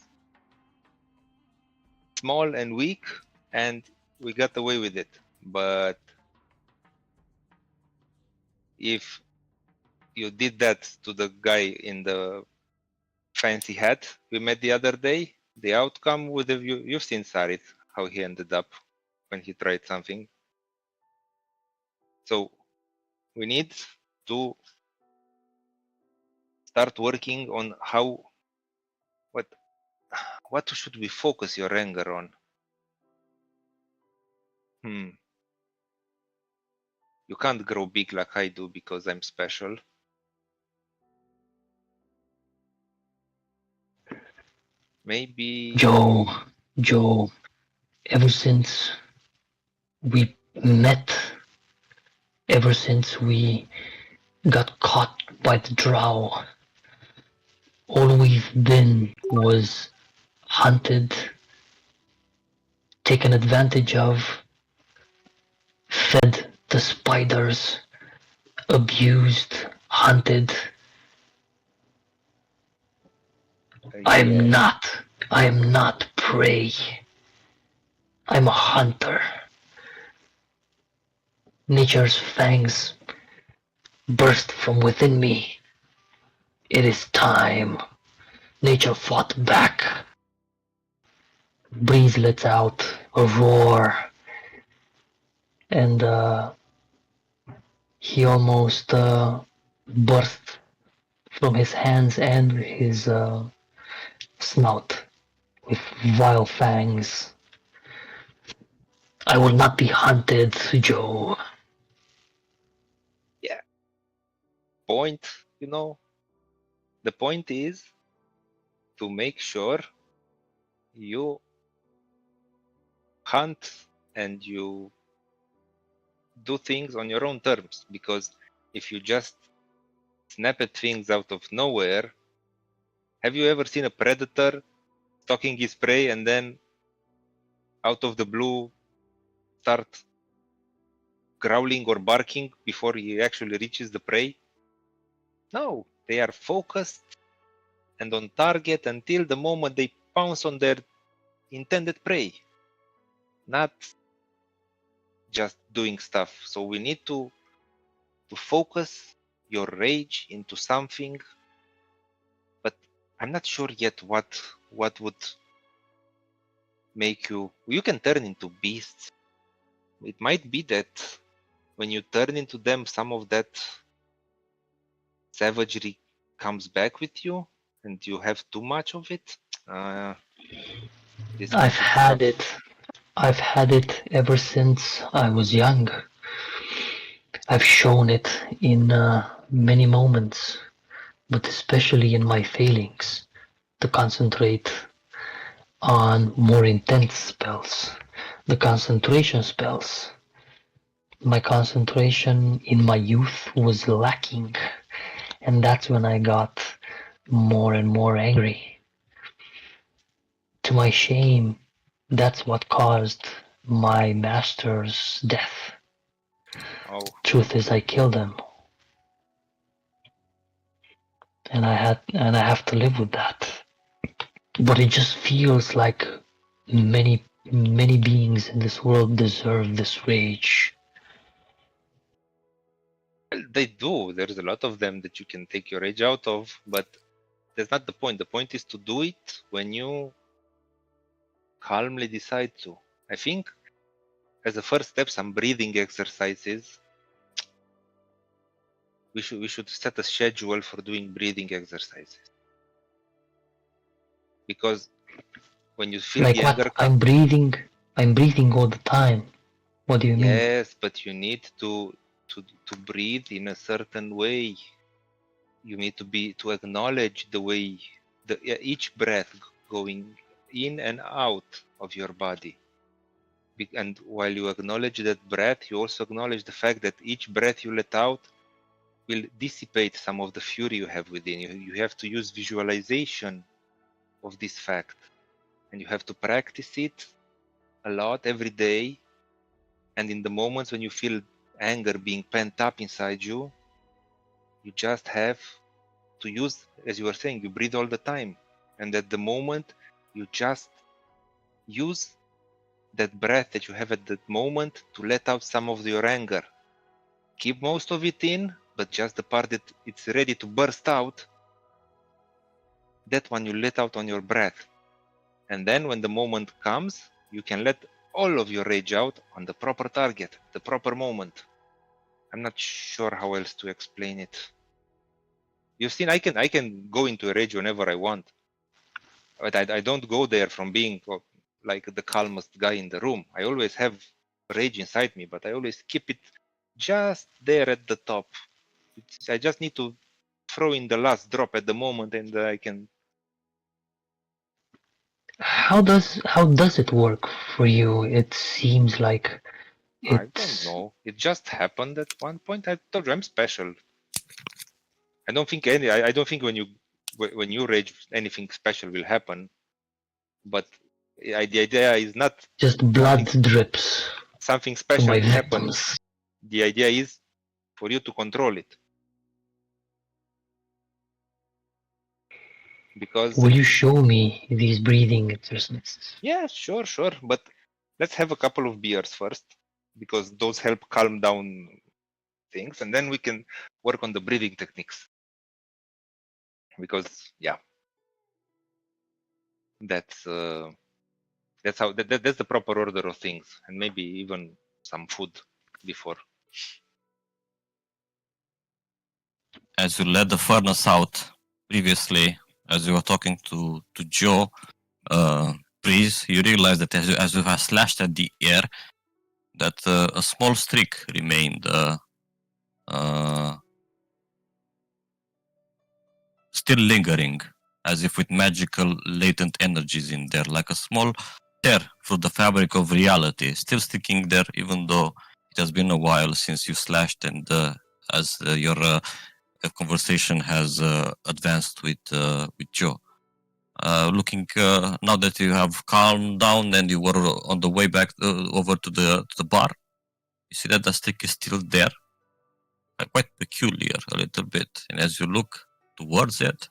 small and weak, and we got away with it. But if you did that to the guy in the fancy hat we met the other day, the outcome would have you've seen Sarit, how he ended up when he tried something. So we need to start working on what should we focus your anger on? You can't grow big like I do because I'm special. Maybe Joe, ever since we met, ever since we got caught by the drow, all we've been was hunted, taken advantage of, fed to spiders, abused, hunted. I am not prey. I'm a hunter. Nature's fangs burst from within me. It is time. Nature fought back. Breeze lets out a roar, and he almost burst from his hands and his snout with vile fangs. I will not be hunted, Joe. Yeah. Point, the point is to make sure you hunt and you do things on your own terms, because if you just snap at things out of nowhere, have you ever seen a predator stalking his prey and then out of the blue start growling or barking before he actually reaches the prey? No, they are focused and on target until the moment they pounce on their intended prey, not just doing stuff. So we need to focus your rage into something, but I'm not sure yet what would make you can turn into beasts. It might be that when you turn into them, some of that savagery comes back with you, and you have too much of it. This I've kind of had stuff. it. I've had it ever since I was young. I've shown it in many moments, but especially in my failings, to concentrate on more intense spells, the concentration spells. My concentration in my youth was lacking, and that's when I got more and more angry. To my shame, that's what caused my master's death. Oh, Truth is, I killed him, and I have to live with that. But it just feels like many beings in this world deserve this rage. well, they do. There's a lot of them that you can take your rage out of, but that's not the point. The point is to do it when you calmly decide to. I think as a first step, some breathing exercises. We should set a schedule for doing breathing exercises, because when you feel Like the what? anger I'm breathing all the time. What do you mean? yes, but you need to breathe in a certain way. You need to acknowledge the way each breath going in and out of your body. And while you acknowledge that breath, you also acknowledge the fact that each breath you let out will dissipate some of the fury you have within you. You have to use visualization of this fact, and you have to practice it a lot every day. And in the moments when you feel anger being pent up inside you, you just have to use, as you were saying, you breathe all the time. And at the moment, you just use that breath that you have at that moment to let out some of your anger. Keep most of it in, but just the part that it's ready to burst out, that one you let out on your breath. And then when the moment comes, you can let all of your rage out on the proper target, the proper moment. I'm not sure how else to explain it. You've seen I can go into a rage whenever I want, but I don't go there from being like the calmest guy in the room. I always have rage inside me, but I always keep it just there at the top. I just need to throw in the last drop at the moment, and I can. How does it work for you? It seems like I don't it's know. It just happened at one point. I told you I'm special. I don't think I don't think when you rage anything special will happen. But the idea is not just blood drips something to special my will happen. victims. The idea is for you to control it. Because Will you show me these breathing exercises? yeah, sure. But let's have a couple of beers first, because those help calm down things, and then we can work on the breathing techniques. Because yeah, that's how that's the proper order of things, and maybe even some food before. As you let the furnace out previously, as you were talking to Joe, Breeze, you realize that as you have slashed at the air, that a small streak remained still lingering, as if with magical latent energies in there, like a small tear through the fabric of reality, still sticking there, even though it has been a while since you slashed, and as your conversation has advanced with Joe. Looking now that you have calmed down and you were on the way back over to the bar, you see that the stick is still there, quite peculiar a little bit. And as you look towards it,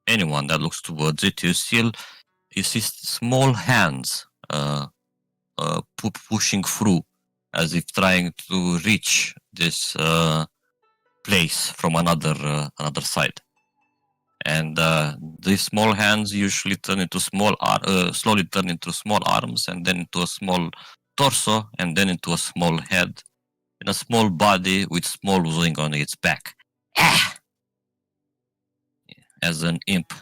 anyone that looks towards it, you see small hands pushing through, as if trying to reach this place from another side. And these small hands usually turn into slowly turn into small arms, and then into a small torso, and then into a small head. in a small body with small wing on its back. Ah! As an imp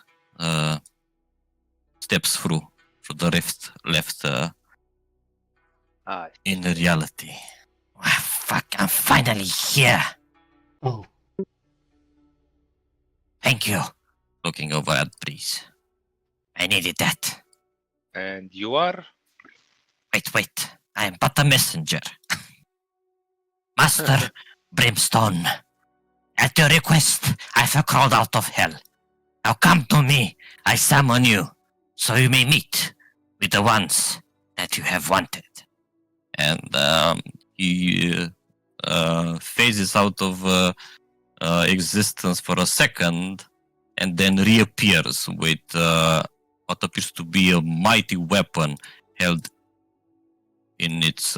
steps through the rift left in reality. Ah, fuck, I'm finally here. Oh, Thank you. Looking over at Breeze. I needed that. And you are? Wait. I am but a messenger. Master Brimstone, at your request, I have crawled out of hell. Now come to me. I summon you, so you may meet with the ones that you have wanted. And he phases out of existence for a second, and then reappears with what appears to be a mighty weapon held in its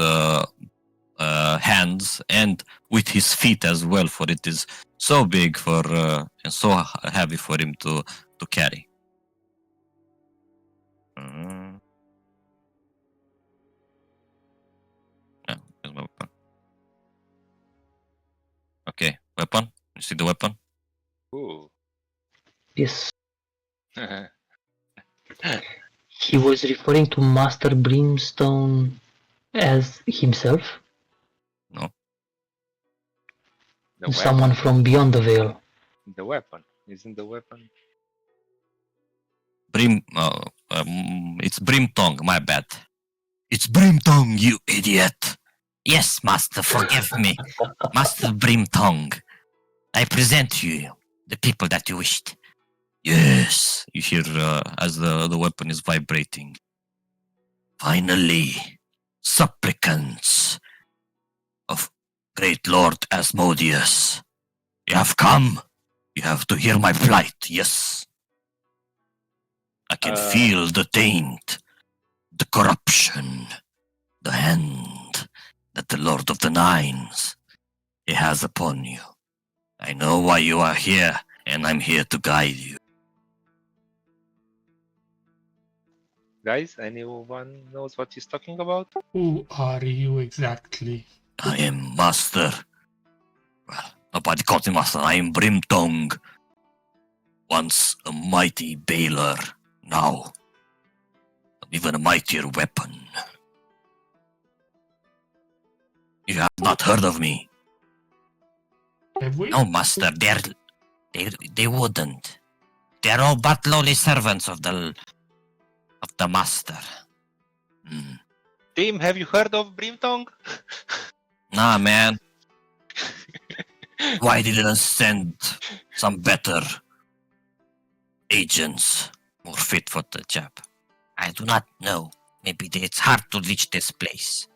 hands, and with his feet as well, for it is so big for and so heavy for him to carry. Yeah, here's my weapon. Okay, weapon. You see the weapon? Ooh. Yes. He was referring to Master Brimstone as himself? No. The Someone weapon. from beyond the veil. The weapon. Isn't the weapon? It's Brimtongue, my bad. It's Brimtongue, you idiot! Yes, Master, forgive me. Master Brimtongue, I present to you the people that you wished. Yes, you hear as the weapon is vibrating. Finally, supplicants of great Lord Asmodeus, you have come. You have to hear my plight, yes. I can feel the taint, the corruption, the hand that the Lord of the Nines he has upon you. I know why you are here, and I'm here to guide you. Guys, anyone knows what he's talking about? who are you exactly? I am Master. Well, nobody calls me Master. I am Brimtongue. Once a mighty Baylor, now an even mightier weapon. You have not heard of me? Have we? No, Master. They wouldn't. They're all but lowly servants of the Master. Team, have you heard of Brimtongue? Nah, man. Why didn't send some better agents, more fit for the job? I do not know. Maybe it's hard to reach this place.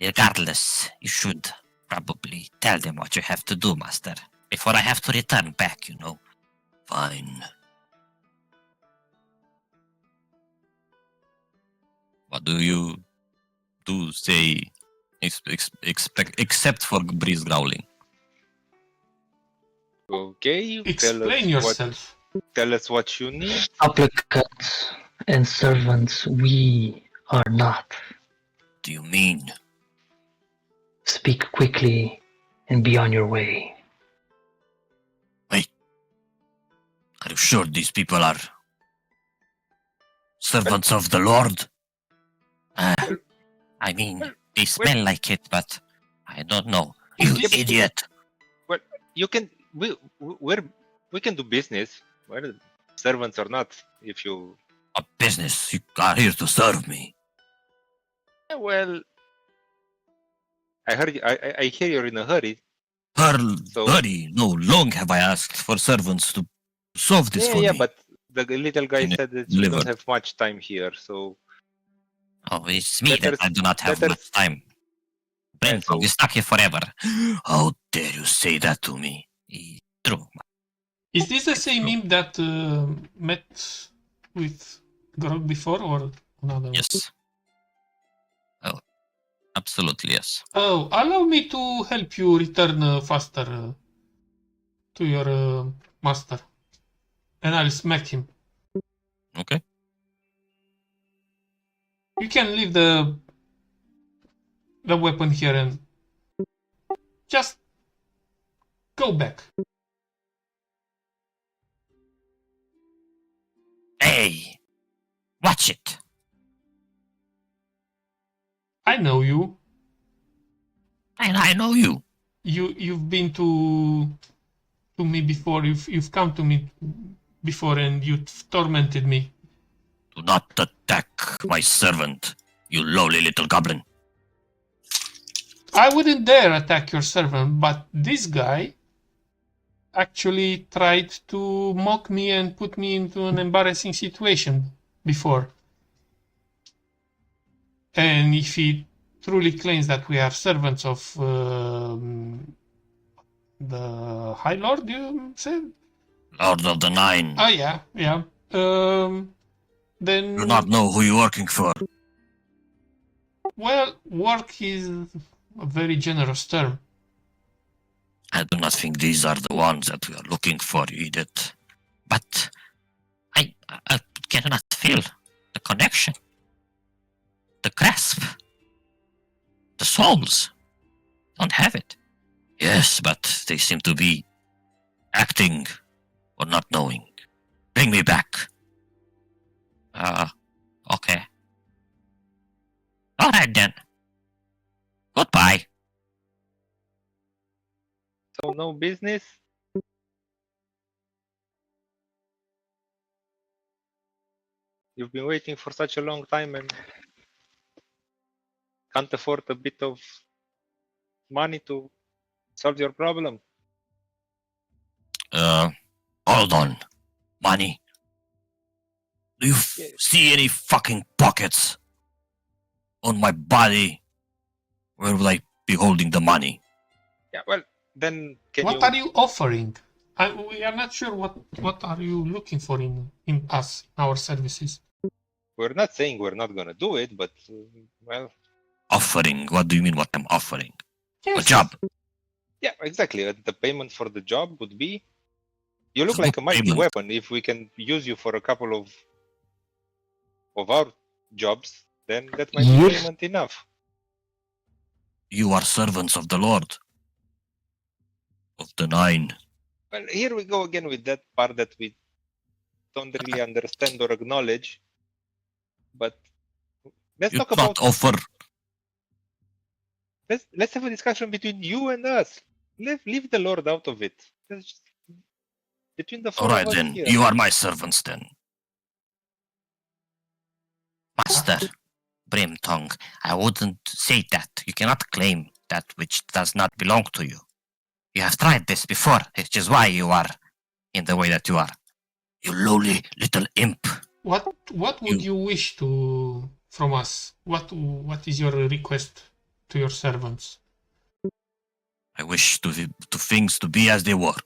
Regardless, you should probably tell them what you have to do, Master, before I have to return back, you know. Fine. What do you say, except for Breeze growling? Okay, Explain yourself. Tell us what you need. Supplicants and servants we are not. What do you mean? Speak quickly and be on your way. Wait. Are you sure these people are servants of the Lord? I mean, they smell like it, but I don't know. You idiot! You can we can do business, whether servants or not. If you A business, you are here to serve me. well, I heard I hear you're in a hurry. Hurry, no long have I asked for servants to solve this for me. But the little guy said that you delivered. don't have much time here, so Oh, it's me Better- that I do not have better- much time. Brimstone is stuck here forever. How dare you say that to me? It's true. Is this the same imp that met with Grog before, or another one? Yes. Oh, absolutely yes. Oh, allow me to help you return faster to your master. And I'll smack him. Okay. You can leave the weapon here and just go back. Hey, watch it. I know you. And I know you. You've been to me before. You've come to me before, and you've tormented me. Do not attack my servant, you lowly little goblin. I wouldn't dare attack your servant, but this guy actually tried to mock me and put me into an embarrassing situation before. And if he truly claims that we are servants of the High Lord, you said? Lord of the Nine. Oh, yeah. Then... Do not know who you're working for. Well, work is a very generous term. I do not think these are the ones that we are looking for, you idiot. But I cannot feel the connection, the grasp, the souls. Don't have it. Yes, but they seem to be acting or not knowing. Bring me back. Okay. All right then. Goodbye. So no business? You've been waiting for such a long time and can't afford a bit of money to solve your problem? Hold on. Money. Do you see any fucking pockets on my body? Where will I be holding the money? Yeah, well, then What are you offering? We are not sure what are you looking for in us, our services. We're not saying we're not gonna do it, but well, Offering? What do you mean what I'm offering? Yes. A job. yeah, exactly. The payment for the job would be you look No like a mighty payment. weapon. If we can use you for a couple of our jobs, then that might be Yes. payment enough. You are servants of the Lord. Of the Nine. Well, here we go again with that part that we don't really understand or acknowledge. But let's You talk cannot about offer. let's have a discussion between you and us. Leave the Lord out of it. Let's just, between the four Alright of us then. here. You are my servants then. Master. Brimtongue. I wouldn't say that. You cannot claim that which does not belong to you. You have tried this before, which is why you are in the way that you are. You lowly little imp. What would you wish to from us? What is your request to your servants? I wish to things to be as they were.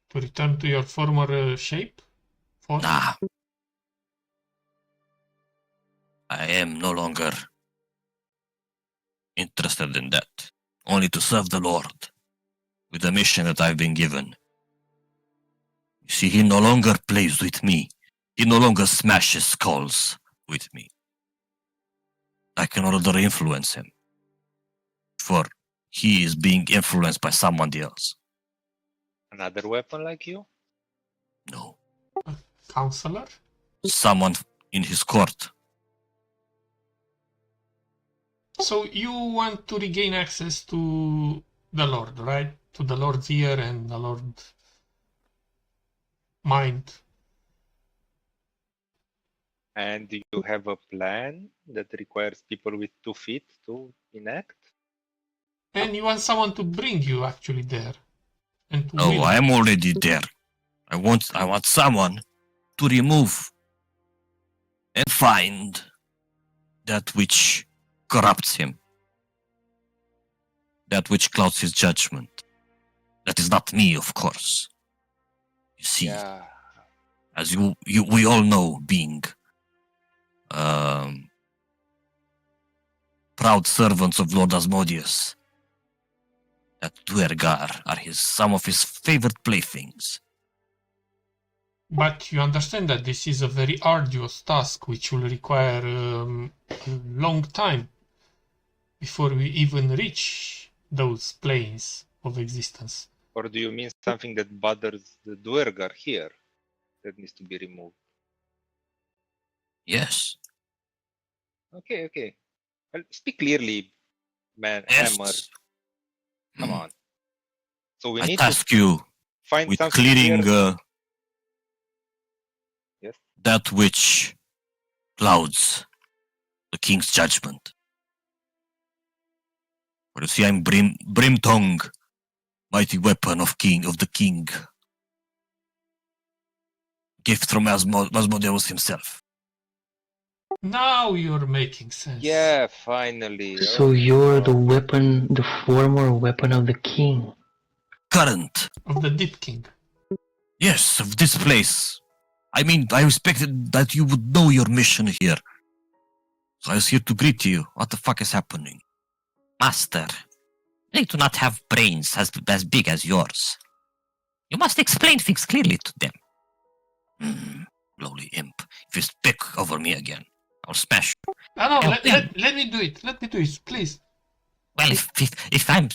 To return to your former shape? Form? Nah. I am no longer interested in that. Only to serve the Lord with the mission that I've been given. You see, he no longer plays with me. He no longer smashes skulls with me. I can no longer influence him. For he is being influenced by someone else. Another weapon like you? No. Counselor? Someone in his court. So you want to regain access to the Lord, right? To the Lord's ear and the Lord's mind. And do you have a plan that requires people with 2 feet to enact? And you want someone to bring you actually there. And to No, will. I am already there. I want someone to remove and find that which corrupts him. That which clouds his judgment. That is not me, of course. You see, Yeah. as we all know, being proud servants of Lord Asmodeus, that Duergar are some of his favorite playthings. But you understand that this is a very arduous task which will require a long time. before we even reach those planes of existence. Or do you mean something that bothers the Duergar here that needs to be removed? Yes. Okay, okay. Well, speak clearly, man. Hammer. Yes. Come on. So we I need to task you find with something clearing here. Yes. that which clouds the king's judgment. For you see, I'm Brimtongue, mighty weapon of the king. Gift from Asmodeus himself. Now you're making sense. Yeah, finally. So Oh, you're the God. weapon, the former weapon of the king. Current. Of the Deep King. Yes, of this place. I mean, I expected that you would know your mission here. So I was here to greet you. What the fuck is happening? Master, they do not have brains as big as yours. You must explain things clearly to them. Lowly imp. If you speak over me again, I'll smash you. No, Help them. let me do it. Let me do it, please. Well, if I'm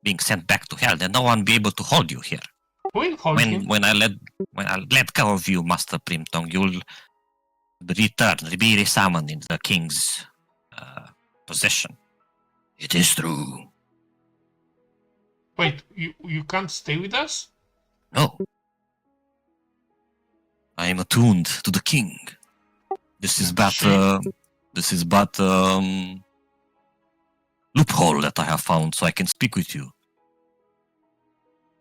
being sent back to hell, then no one will be able to hold you here. We'll hold him. When I let go of you, Master Primtong, you'll return, be resummoned in the king's possession. It is true. Wait, you can't stay with us? No. I am attuned to the king. This is but loophole that I have found, so I can speak with you.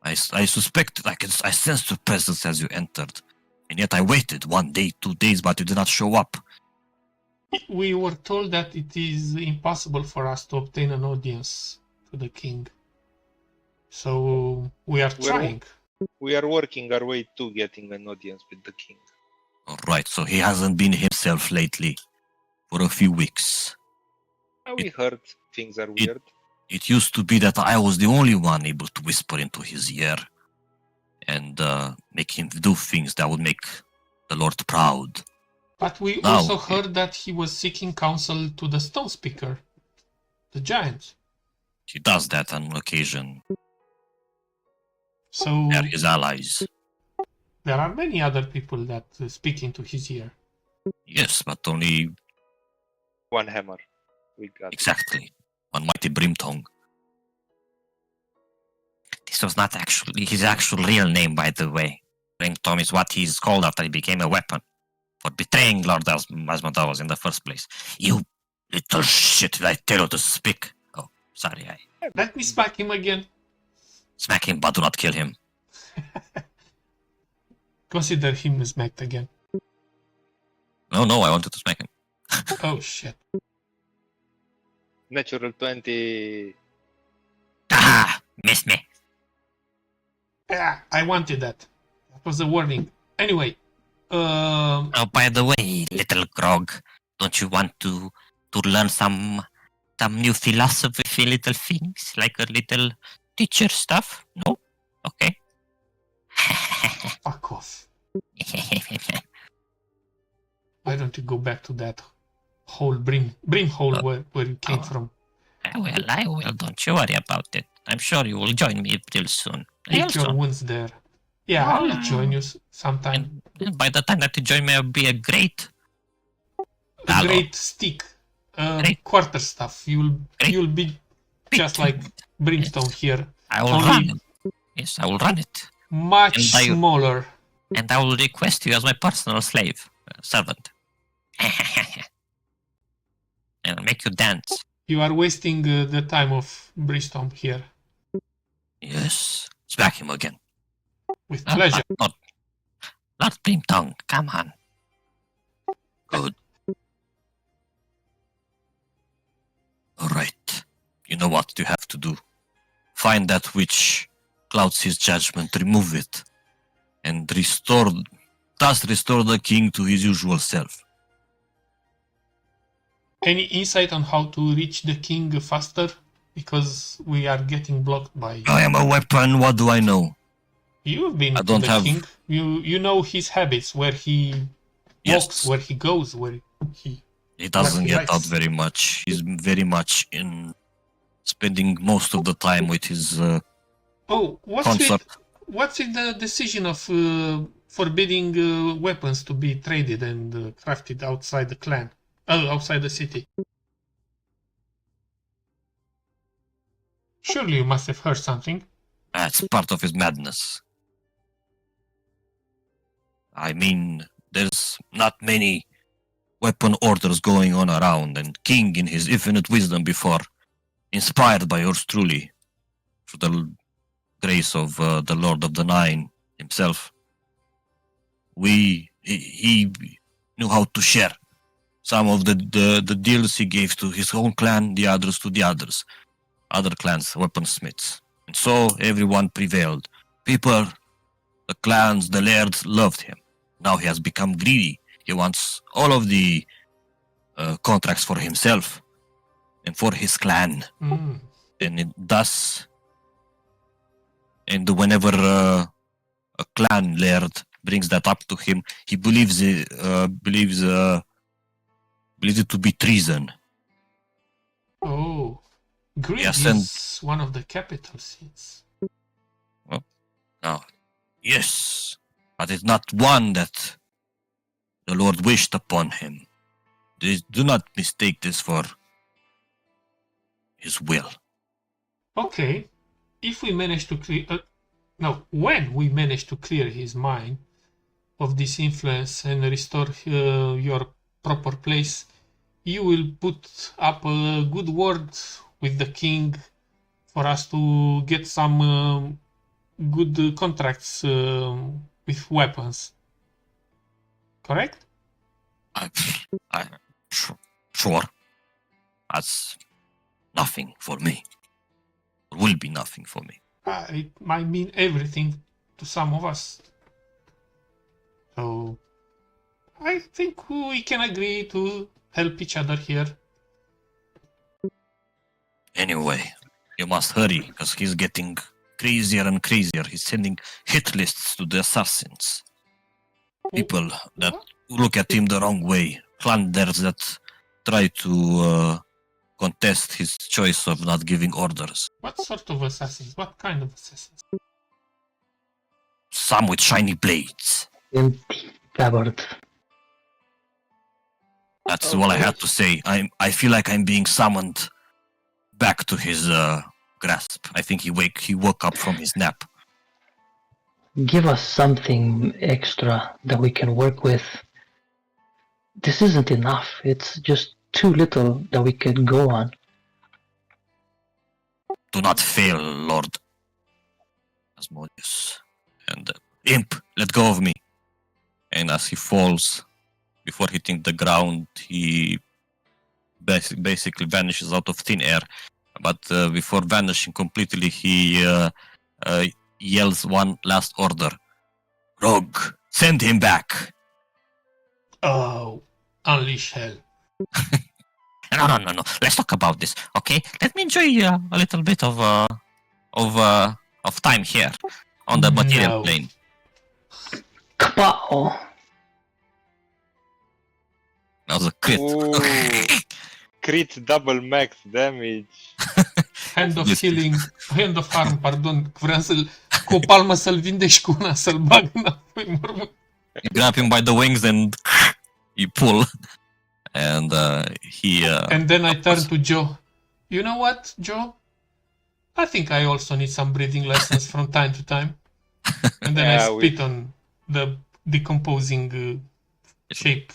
I suspect I sensed your presence as you entered, and yet I waited 1 day, 2 days, but you did not show up. We were told that it is impossible for us to obtain an audience to the king. So we are trying. We are working our way to getting an audience with the king. Alright, so he hasn't been himself lately for a few weeks. We heard things are weird. It used to be that I was the only one able to whisper into his ear and make him do things that would make the Lord proud. But we Now, also heard that he was seeking counsel to the Stone Speaker, the giant. He does that on occasion. So They're his allies. there are many other people that speak into his ear. Yes, but only One hammer. We got it. exactly one mighty Brimtongue. This was not actually his actual real name, by the way. Brimtongue is what he's called after he became a weapon for betraying Lord Asmodeus in the first place. You little shit! Did I tell you to speak? Oh, sorry, I Let me smack him again. smack him, but do not kill him. Consider him smacked again. No, I wanted to smack him. Oh shit. Natural 20. Ah, missed me. Yeah, I wanted that. That was a warning. Anyway, Oh, by the way, little Grog, don't you want to learn some new philosophy, little things, like a little teacher stuff? No? Okay. fuck off. Why don't you go back to that hole, brim hole where you came from? I will. Don't you worry about it. I'm sure you will join me real soon. Lick your wounds there. Yeah, I'll join you sometime. And by the time that you join me, I'll be a great... A great stick. Quarter staff. You'll be just like Brimstone here. I will Only run it. Yes, I will run it. much And smaller. And I will request you as my personal slave, servant. And I'll make you dance. You are wasting the time of Brimstone here. Yes. Smack him again. With pleasure. Not Brimtongue, come on. Good. Alright. You know what you have to do. Find that which clouds his judgment, remove it, and thus restore the king to his usual self. Any insight on how to reach the king faster? Because we are getting blocked by... I am a weapon, what do I know? You've been I to don't the have- king. You know his habits, where he walks, where he goes, where he... He doesn't He get out likes. very much. He's very much in spending most of the time with his Oh, consort. what's with the decision of forbidding weapons to be traded and crafted outside the clan? Outside the city. Surely you must have heard something. That's part of his madness. I mean, there's not many weapon orders going on around, and King, in his infinite wisdom before, inspired by yours truly, through the grace of the Lord of the Nine himself, he knew how to share some of the deals he gave to his own clan, the others to the other clans, weaponsmiths. And so everyone prevailed. People, the clans, the lairds loved him. Now he has become greedy. He wants all of the contracts for himself and for his clan. Mm. And whenever a clan laird brings that up to him, he believes it to be treason. Oh, greed Yes, is one of the capital sins. Now, yes, but it's not one that the Lord wished upon him. Do not mistake this for his will. Okay, if we manage to clear, when we manage to clear his mind of this influence and restore your proper place, you will put up a good word with the king for us to get some good contracts with weapons. Correct? Sure. That's nothing for me. It will be nothing for me. It might mean everything to some of us. So, I think we can agree to help each other here. Anyway, you must hurry, because he's getting crazier and crazier. He's sending hit lists to the assassins. People that look at him the wrong way. Clanders that try to contest his choice of not giving orders. What sort of assassins? What kind of assassins? Some with shiny blades. Empty cupboard. That's all I had to say. I feel like I'm being summoned back to his grasp. I think he woke up from his nap. Give us something extra that we can work with. This isn't enough. It's just too little that we could go on. Do not fail, Lord Asmodeus. And imp, let go of me. And as he falls, before hitting the ground, he basically vanishes out of thin air. But before vanishing completely, he yells one last order. Rogue, send him back. Oh, unleash hell. No. Let's talk about this, okay? Let me enjoy a little bit of time here on the material No. plane. Kapow! That was a crit. Ooh, crit double max damage. Hand of healing, hand of harm, pardon. Vreau cu o palmă să-l vindec și cu una să-l bag înapoi în mormânt. You grab him by the wings and you pull. And And then I turn to Joe. You know what, Joe? I think I also need some breathing lessons from time to time. And then I spit on the decomposing shape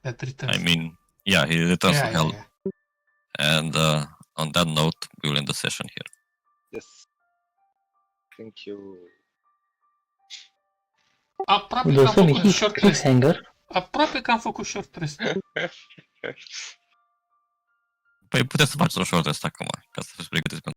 that returns. I mean, yeah, he returns to hell. Yeah. And on that note, we will end the session here. Yes. Thank you. Aproape că am făcut short rest. Cliffhanger. Aproape că am făcut short rest. Păi puteți să faceți o short rest acum, ca să fiți pregătiți pentru